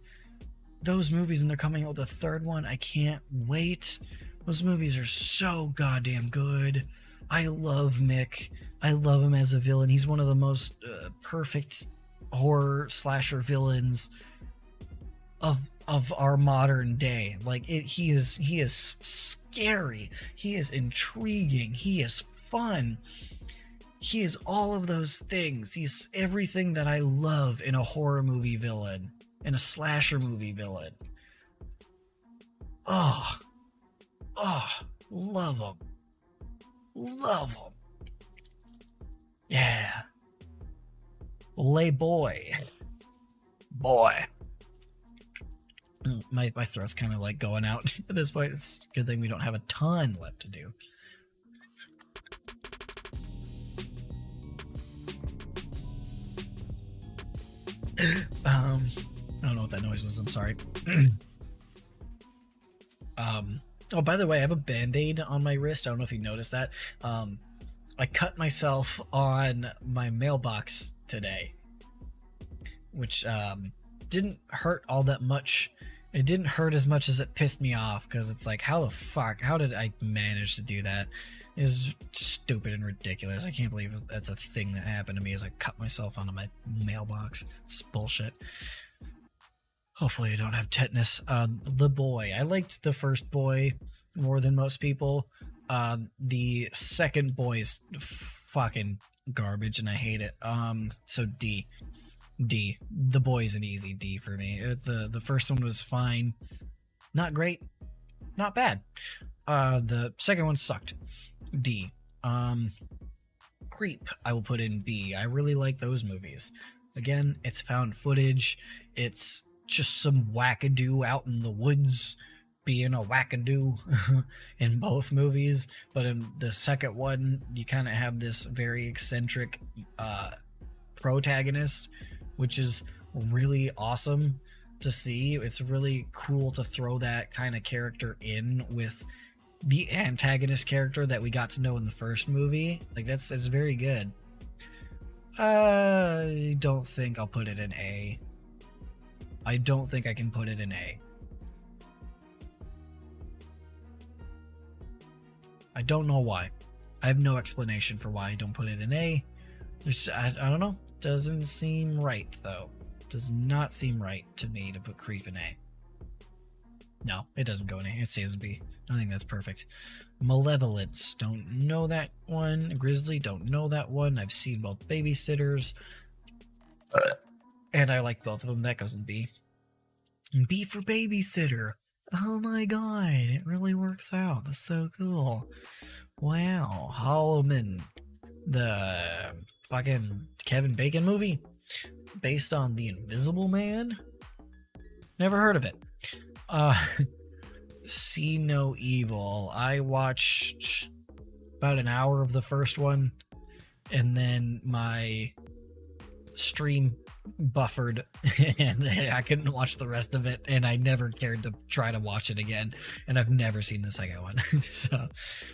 Those movies, and they're coming out with a third one. I can't wait. Those movies are so goddamn good. I love Mick. I love him as a villain. He's one of the most perfect horror slasher villains of our modern day. Like he is scary. He is intriguing. He is fun. He is all of those things. He's everything that I love in a horror movie villain, in a slasher movie villain. Oh, love him. Love them. Yeah. Lay boy. Boy. My throat's kind of like going out at this point. It's a good thing we don't have a ton left to do. I don't know what that noise was. I'm sorry. Oh, by the way, I have a Band-Aid on my wrist. I don't know if you noticed that. I cut myself on my mailbox today, which didn't hurt all that much. It didn't hurt as much as it pissed me off, because it's like, how the fuck? How did I manage to do that? It was stupid and ridiculous. I can't believe that's a thing that happened to me, as I cut myself onto my mailbox. It's bullshit. Hopefully I don't have tetanus. The Boy. I liked the first Boy more than most people. The second Boy is fucking garbage, and I hate it. So D. The Boy's an easy D for me. The first one was fine. Not great. Not bad. The second one sucked. D. Creep, I will put in B. I really like those movies. Again, it's found footage. It's just some wackadoo out in the woods being a wackadoo in both movies, but in the second one you kind of have this very eccentric protagonist, which is really awesome to see. It's really cool to throw that kind of character in with the antagonist character that we got to know in the first movie. Like, it's very good. I don't think I'll put it in A. I don't think I can put it in A. I don't know why. I have no explanation for why I don't put it in A. I don't know. Doesn't seem right, though. Does not seem right to me to put Creep in A. No, it doesn't go in A. It stays in B. I think that's perfect. Malevolence, don't know that one. Grizzly, don't know that one. I've seen both Babysitters, and I like both of them. That goes in B. B for Babysitter. Oh my god, it really works out. That's so cool. Wow, Hollow Men, the fucking Kevin Bacon movie based on The Invisible Man. Never heard of it. Uh, See No Evil. I watched about an hour of the first one, and then my stream buffered and I couldn't watch the rest of it, and I never cared to try to watch it again, and I've never seen the second one. So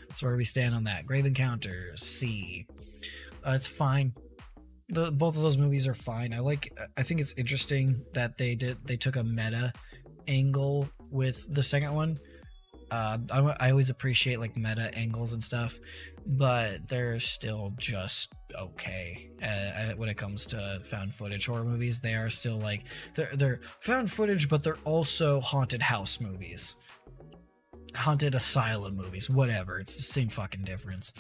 that's where we stand on that. Grave Encounters, C. It's fine. Both of those movies are fine. I think it's interesting that they took a meta angle with the second one. I always appreciate like meta angles and stuff, but they're still just okay when it comes to found footage horror movies. They are still like they're found footage, but they're also haunted house movies, haunted asylum movies, whatever. It's the same fucking difference.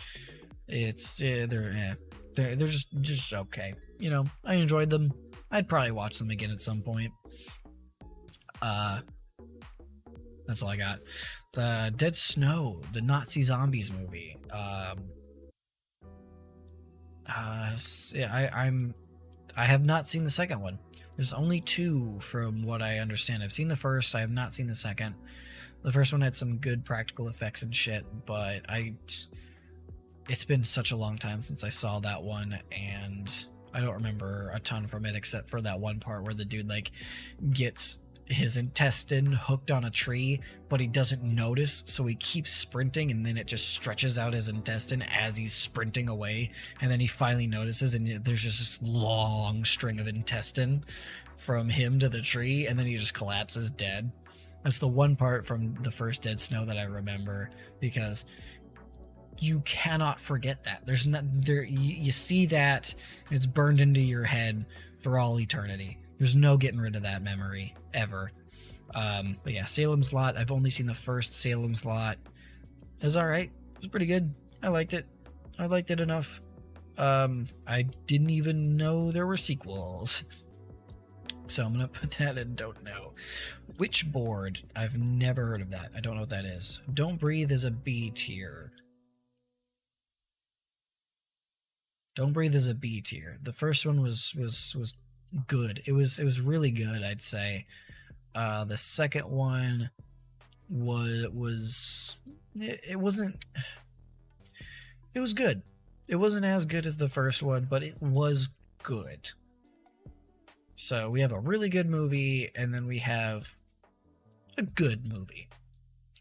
It's they're just okay. You know, I enjoyed them. I'd probably watch them again at some point. That's all I got. The Dead Snow, the Nazi zombies movie. Yeah, I have not seen the second one. There's only two from what I understand. I've seen the first. I have not seen the second. The first one had some good practical effects and shit, but it's been such a long time since I saw that one, and I don't remember a ton from it except for that one part where the dude like gets his intestine hooked on a tree, but he doesn't notice, so he keeps sprinting, and then it just stretches out his intestine as he's sprinting away, and then he finally notices, and there's just this long string of intestine from him to the tree, and then he just collapses dead. That's the one part from the first Dead Snow that I remember, because you cannot forget that. There's not there. You see that, and it's burned into your head for all eternity. There's no getting rid of that memory ever. But yeah, Salem's Lot. I've only seen the first Salem's Lot. It was all right. It was pretty good. I liked it. I liked it enough. I didn't even know there were sequels. So I'm gonna put that in don't know. Witchboard. I've never heard of that. I don't know what that is. Don't Breathe is a B tier. Don't Breathe is a B tier. The first one was good. It was really good, I'd say. The second one was it wasn't. It was good. It wasn't as good as the first one, but it was good. So we have a really good movie, and then we have a good movie.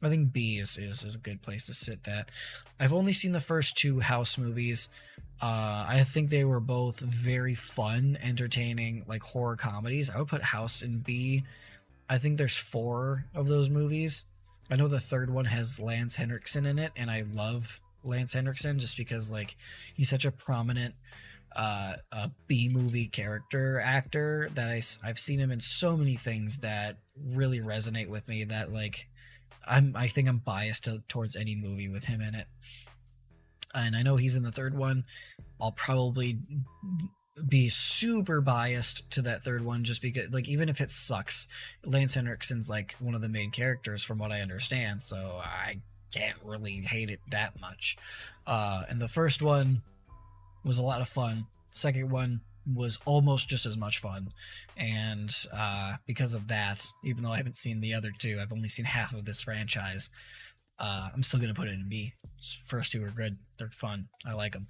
I think B is a good place to sit that. I've only seen the first two House movies. I think they were both very fun, entertaining, like horror comedies. I would put House in B. I think there's 4 of those movies. I know the third one has Lance Henriksen in it, and I love Lance Henriksen just because like he's such a prominent B movie character actor that I've seen him in so many things that really resonate with me. That like I think I'm biased towards any movie with him in it. And I know he's in the third one. I'll probably be super biased to that third one just because, like, even if it sucks, Lance Henriksen's like one of the main characters from what I understand, so I can't really hate it that much. And the first one was a lot of fun. Second one was almost just as much fun. And because of that, even though I haven't seen the other two, I've only seen half of this franchise. I'm still gonna put it in B. First two are good. They're fun. I like them.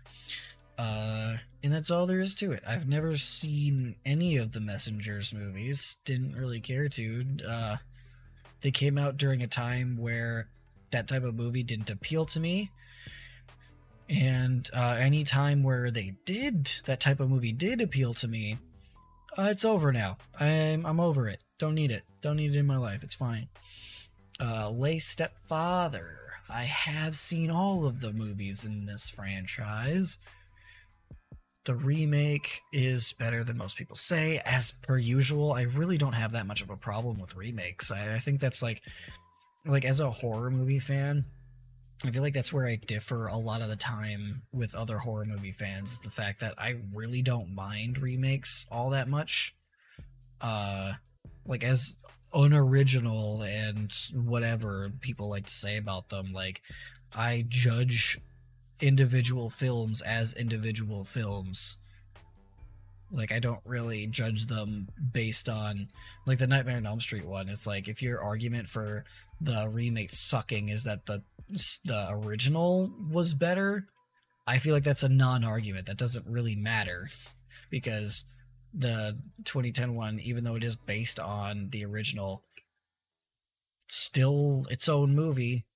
And that's all there is to it. I've never seen any of the Messengers movies. Didn't really care to. They came out during a time where that type of movie didn't appeal to me. And any time where that type of movie did appeal to me, it's over now. I'm over it. Don't need it. Don't need it in my life. It's fine. Lay Stepfather. I have seen all of the movies in this franchise. The remake is better than most people say. As per usual, I really don't have that much of a problem with remakes. I think that's like like as a horror movie fan, I feel like that's where I differ a lot of the time with other horror movie fans. Is the fact that I really don't mind remakes all that much. Uh, like as unoriginal and whatever people like to say about them, like I judge individual films as individual films. Like I don't really judge them based on like the Nightmare on Elm Street one. It's like if your argument for the remake sucking is that the original was better, I feel like that's a non-argument. That doesn't really matter because the 2010 one, even though it is based on the original, still its own movie.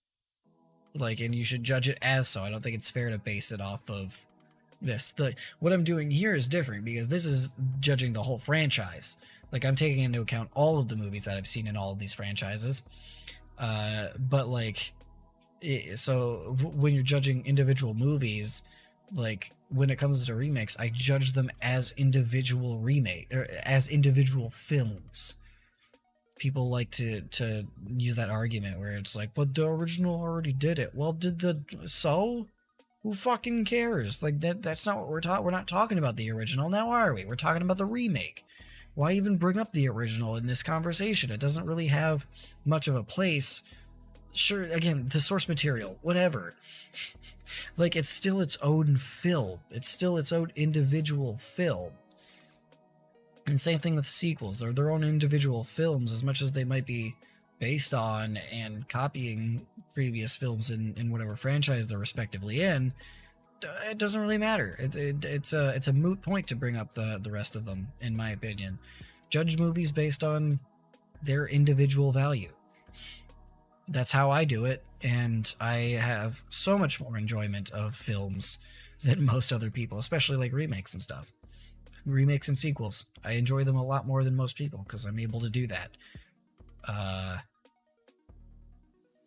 Like, and you should judge it as so. I don't think it's fair to base it off of this. What I'm doing here is different because this is judging the whole franchise. Like I'm taking into account all of the movies that I've seen in all of these franchises. But like, so when you're judging individual movies, like when it comes to remakes, I judge them as individual remake or as individual films. People like to use that argument where it's like, but the original already did it. Well, did the so? Who fucking cares? Like that's not what we're talking. We're not talking about the original now, are we? We're talking about the remake. Why even bring up the original in this conversation? It doesn't really have much of a place. Sure, again, the source material, whatever. Like it's still its own film. It's still its own individual film. And same thing with sequels. They're their own individual films as much as they might be based on and copying previous films in whatever franchise they're respectively in. It doesn't really matter. It's a moot point to bring up the rest of them, in my opinion. Judge movies based on their individual value. That's how I do it, and I have so much more enjoyment of films than most other people, especially like remakes and stuff. Remakes and sequels. I enjoy them a lot more than most people because I'm able to do that.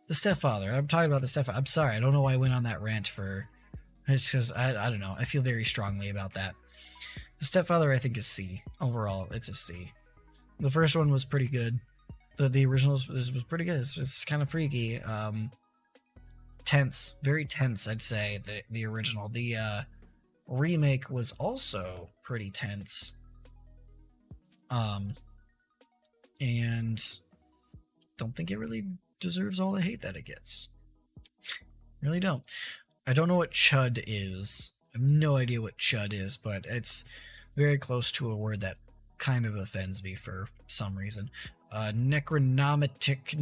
The Stepfather. I'm talking about the Stepfather. I'm sorry. I don't know why I went on that rant for. It's because I don't know. I feel very strongly about that. The Stepfather, I think, is C. Overall, it's a C. The first one was pretty good. The original was pretty good. It's kind of freaky. Tense. Very tense, I'd say. The original. The remake was also pretty tense. And don't think it really deserves all the hate that it gets. Really don't. I don't know what chud is. I have no idea what chud is, but it's very close to a word that kind of offends me for some reason. Necromantic,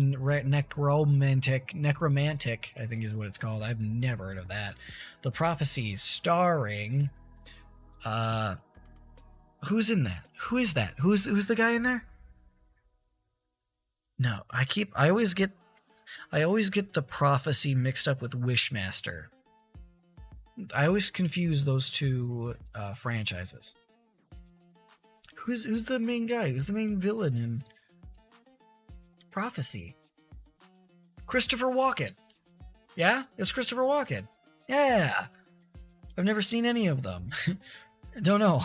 I think is what it's called. I've never heard of that. The Prophecy, starring, who's in that? Who is that? Who's the guy in there? No, I always get The Prophecy mixed up with Wishmaster. I always confuse those two franchises. Who's the main guy? Who's the main villain in Prophecy? Christopher Walken. Yeah, it's Christopher Walken. Yeah, I've never seen any of them. I don't know.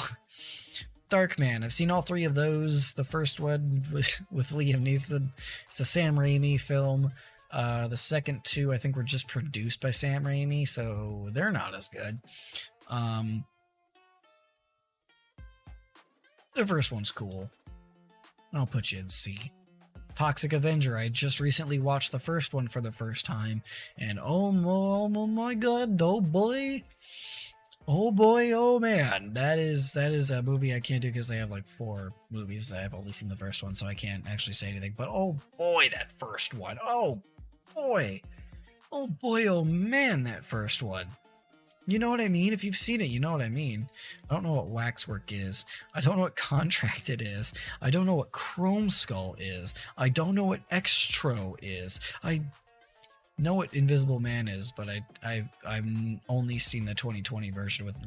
Darkman. I've seen all three of those. The first one was with Liam Neeson. It's a Sam Raimi film. The second two, I think, were just produced by Sam Raimi, so they're not as good. The first one's cool. I'll put you in C. Toxic Avenger. I just recently watched the first one for the first time, and oh my god, oh boy, oh man, that is a movie I can't do because they have like 4 movies. I've only seen the first one, so I can't actually say anything. But oh boy, that first one. Oh boy, oh man, that first one. You know what I mean? If you've seen it, you know what I mean. I don't know what Waxwork is. I don't know what Contracted is. I don't know what Chrome Skull is. I don't know what Extro is. I know what Invisible Man is, but I've only seen the 2020 version with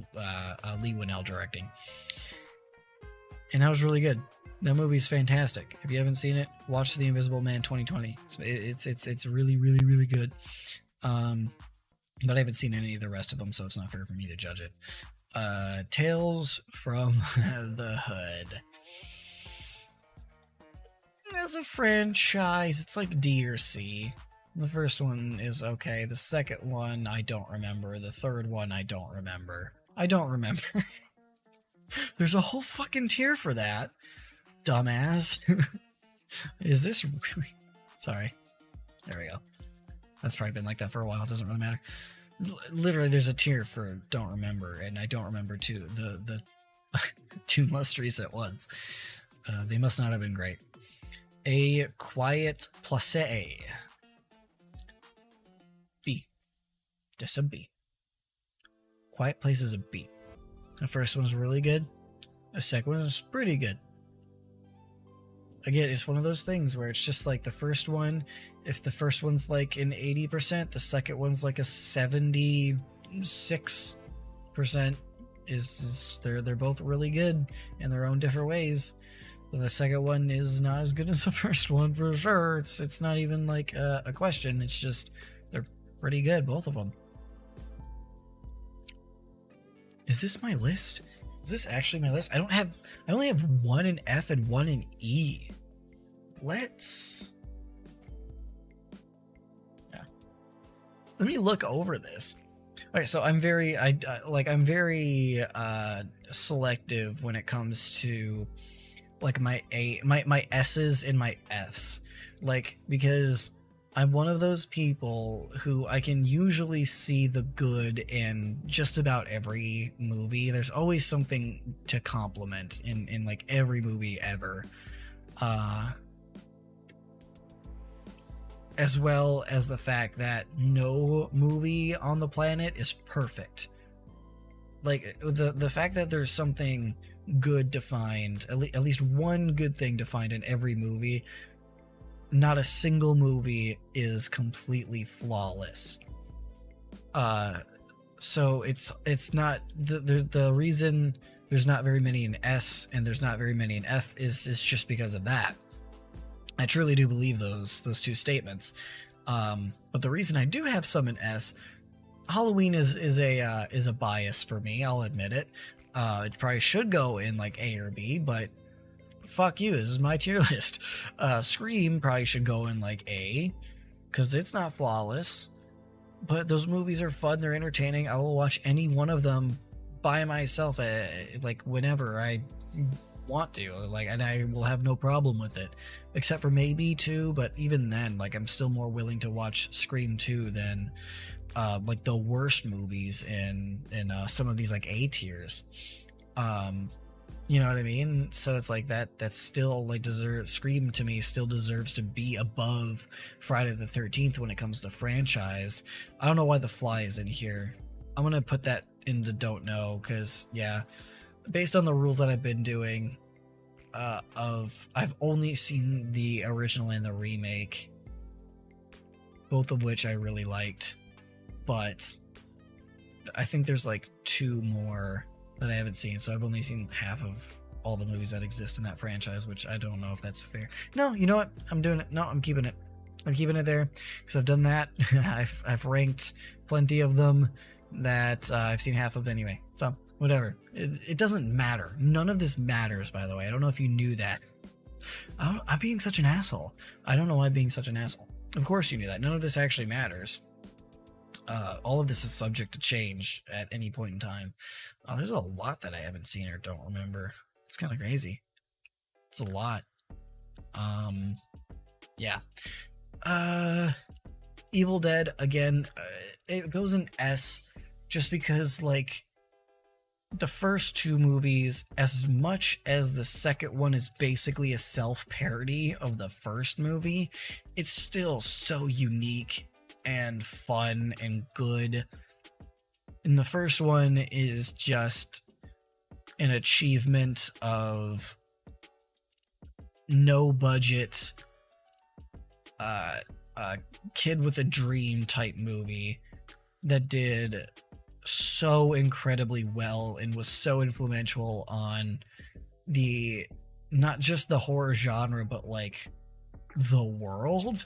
Lee Winnell directing. And that was really good. That movie's fantastic. If you haven't seen it, watch The Invisible Man 2020. It's really, really, really good. But I haven't seen any of the rest of them, so it's not fair for me to judge it. Tales from the Hood. As a franchise, it's like D or C. The first one is okay. The second one, I don't remember. The third one, I don't remember. I don't remember. There's a whole fucking tier for that, dumbass. Is this really... Sorry. There we go. That's probably been like that for a while. It doesn't really matter. Literally, there's a tier for don't remember, and I don't remember the two most recent ones. They must not have been great. A Quiet Place. B. Just a B. Quiet Place is a B. The first one's really good. The second one is pretty good. Again, it's one of those things where it's just like the first one, if the first one's like an 80%, the second one's like a 76%. They're both really good in their own different ways. But the second one is not as good as the first one for sure. It's not even like a question. It's just they're pretty good, both of them. Is this my list? Is this actually my list? I only have one in F and one in E. Let me look over this. Okay, so I'm very selective when it comes to like my S's and my F's. Like, because I'm one of those people who I can usually see the good in just about every movie. There's always something to compliment in like every movie ever. As well as the fact that no movie on the planet is perfect. Like, the fact that there's something good to find, at least one good thing to find in every movie. Not a single movie is completely flawless. So it's not the reason there's not very many in S and there's not very many in F is just because of that. I truly do believe those two statements. But the reason I do have some in S, Halloween is a bias for me. I'll admit it. It probably should go in like A or B, but fuck you, this is my tier list. Scream probably should go in like A, because it's not flawless, but those movies are fun, they're entertaining. I will watch any one of them by myself, like whenever I want to, like, and I will have no problem with it, except for maybe 2, but even then, like, I'm still more willing to watch Scream 2 than like the worst movies in some of these like A tiers. You know what I mean? So it's like that's still like Scream to me still deserves to be above Friday the 13th when it comes to franchise. I don't know why The Fly is in here. I'm gonna put that into don't know, because yeah, based on the rules that I've been doing, I've only seen the original and the remake, both of which I really liked, but I think there's like 2 more that I haven't seen, so I've only seen half of all the movies that exist in that franchise, which I don't know if that's fair. No, you know what? I'm doing it. No, I'm keeping it. I'm keeping it there, because I've done that. I've ranked plenty of them that I've seen half of anyway, so whatever. It doesn't matter. None of this matters, by the way. I don't know if you knew that. I'm being such an asshole. I don't know why I'm being such an asshole. Of course you knew that. None of this actually matters. All of this is subject to change at any point in time. There's a lot that I haven't seen or don't remember. It's kind of crazy. It's a lot. Yeah. Evil Dead, again, it goes in S just because, like, the first 2 movies, as much as the second one is basically a self-parody of the first movie, it's still so unique and fun and good. And the first one is just an achievement of no budget, kid with a dream type movie that did so incredibly well and was so influential on the, not just the horror genre, but like the world.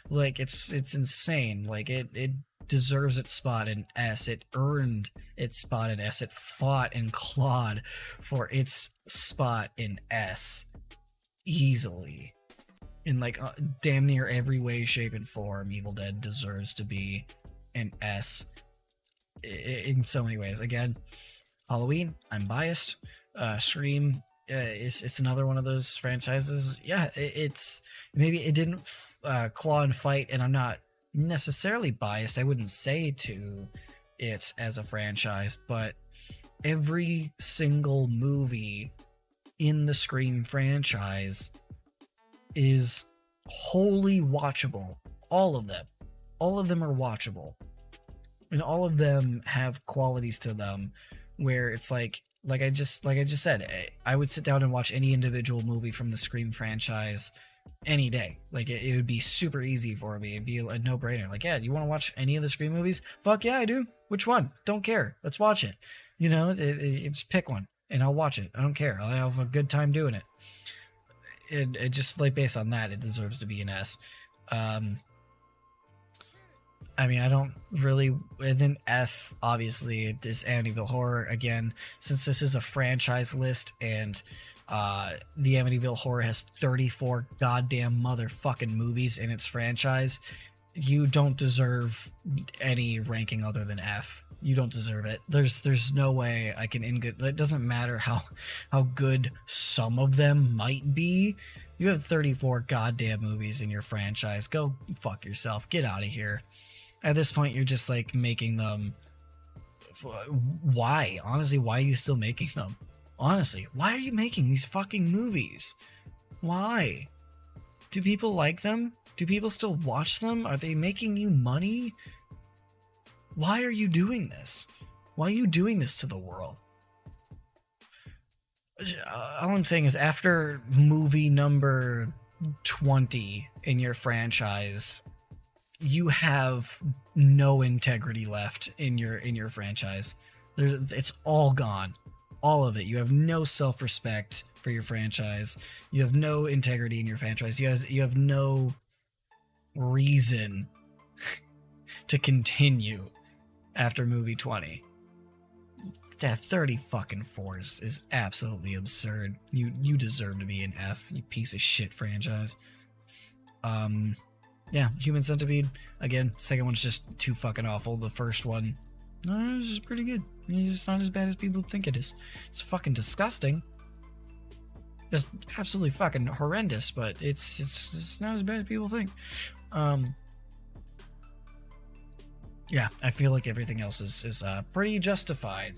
Like, it's insane. Like, it deserves its spot in S. It earned its spot in S. It fought and clawed for its spot in S easily. Easily. in like damn near every way, shape, and form. Evil Dead deserves to be an S in so many ways. Again, Halloween, I'm biased. Scream, it's another one of those franchises. Yeah, it's maybe it didn't claw and fight, and I'm not necessarily biased. I wouldn't say to it as a franchise, but every single movie in the Scream franchise is wholly watchable. All of them. All of them are watchable. And all of them have qualities to them where it's like I just said, I would sit down and watch any individual movie from the Scream franchise any day. Like it would be super easy for me. It'd be a no-brainer. Like, yeah, you want to watch any of the Scream movies? Fuck yeah, I do. Which one? Don't care. Let's watch it. You know, just pick one and I'll watch it. I don't care. I'll have a good time doing it. It just like based on that, it deserves to be an S. I mean, I don't really. And then F, obviously, it is Amityville Horror again. Since this is a franchise list, and the Amityville Horror has 34 goddamn motherfucking movies in its franchise, you don't deserve any ranking other than F. You don't deserve it. There's no way I can in good. It doesn't matter how good some of them might be. You have 34 goddamn movies in your franchise. Go fuck yourself. Get out of here. At this point, you're just like making them. Why? Honestly, why are you still making them? Honestly, why are you making these fucking movies? Why? Do people like them? Do people still watch them? Are they making you money? Why are you doing this? Why are you doing this to the world? All I'm saying is after movie number 20 in your franchise, you have no integrity left in your franchise. It's all gone. All of it. You have no self-respect for your franchise. You have no integrity in your franchise. You have no reason to continue after movie 20. That 30 fucking fours is absolutely absurd. You deserve to be an F, you piece of shit franchise. Yeah, Human Centipede, again, second one's just too fucking awful. The first one, it's just pretty good. It's just not as bad as people think it is. It's fucking disgusting. Just absolutely fucking horrendous, but it's not as bad as people think. Yeah, I feel like everything else is pretty justified.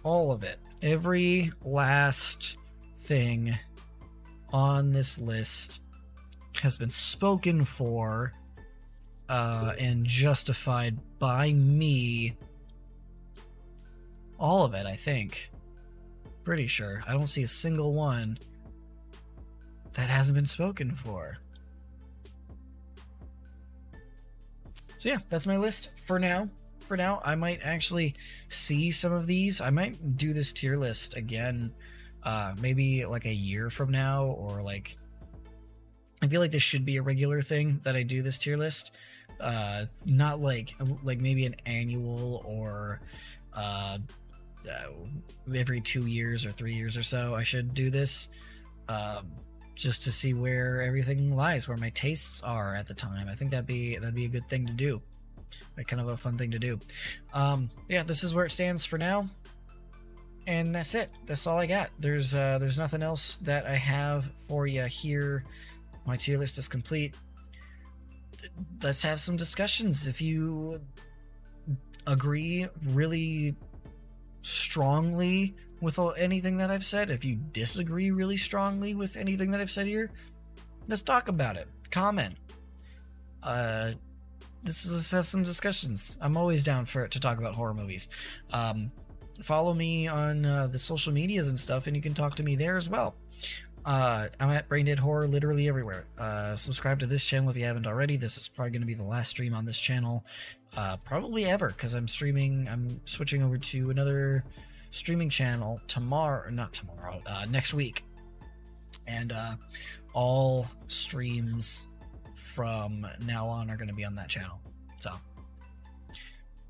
All of it. Every last thing on this list has been spoken for and justified by me. All of it, I think. Pretty sure. I don't see a single one that hasn't been spoken for. So yeah, that's my list for now. For now, I might actually see some of these. I might do this tier list again, maybe like a year from now, or like, I feel like this should be a regular thing that I do this tier list. Not like maybe an annual or every 2 years or 3 years or so. I should do this just to see where everything lies, where my tastes are at the time. I think that'd be a good thing to do. Like kind of a fun thing to do. Yeah, this is where it stands for now, and that's it. That's all I got. There's nothing else that I have for you here. My tier list is complete. Let's have some discussions. If you agree really strongly with anything that I've said, if you disagree really strongly with anything that I've said here, let's talk about it. Comment. Let's have some discussions. I'm always down to talk about horror movies. Follow me on the social medias and stuff, and you can talk to me there as well. I'm at Braindead Horror literally everywhere. Subscribe to this channel if you haven't already. This is probably going to be the last stream on this channel, probably ever, because I'm switching over to another streaming channel next week. And all streams from now on are going to be on that channel. So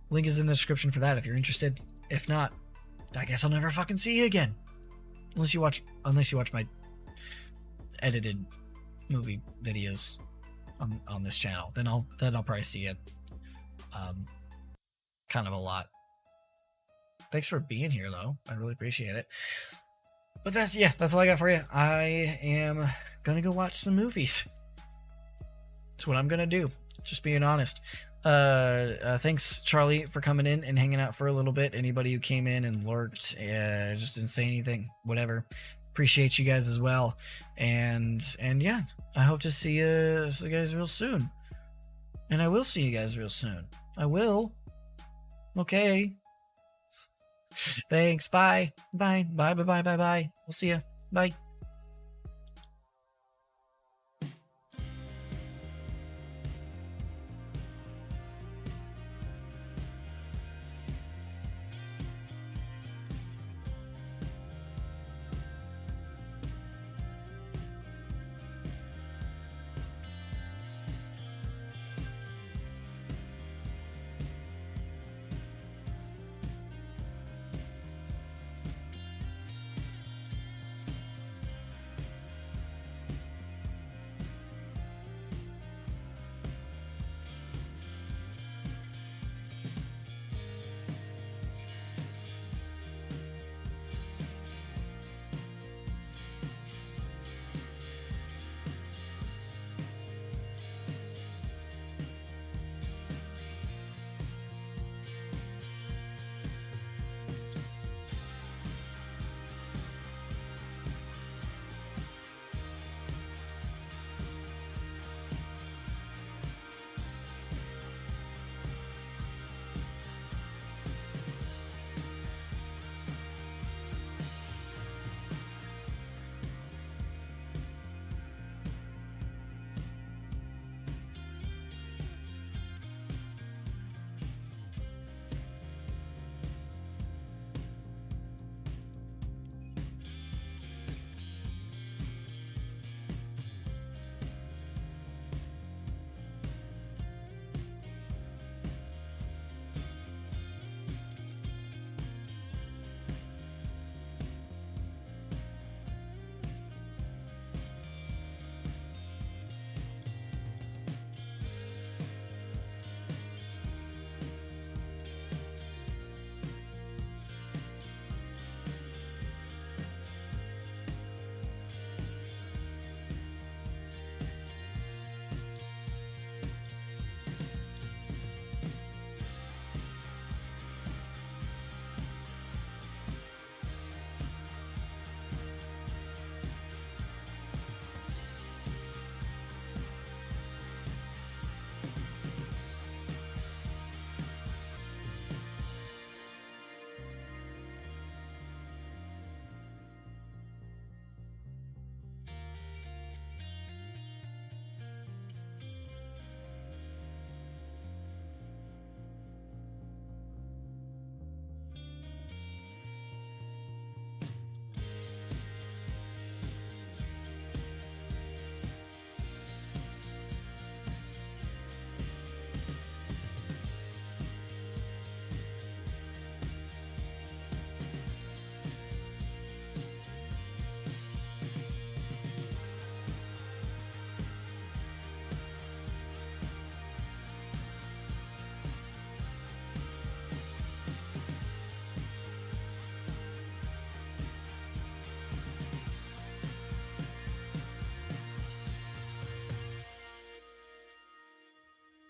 link is in the description for that if you're interested. If not, I guess I'll never fucking see you again. Unless you watch my edited movie videos on this channel, then I'll probably see it kind of a lot. Thanks for being here, though. I really appreciate it. But that's all I got for you. I am gonna go watch some movies. That's what I'm gonna do. Just being honest. Thanks, Charlie, for coming in and hanging out for a little bit. Anybody who came in and lurked, just didn't say anything, whatever. Appreciate you guys as well. And yeah, I hope to see you guys real soon. And I will see you guys real soon. I will. Okay. Thanks. Bye. Bye. Bye. Bye. Bye. Bye. Bye. We'll see you. Bye.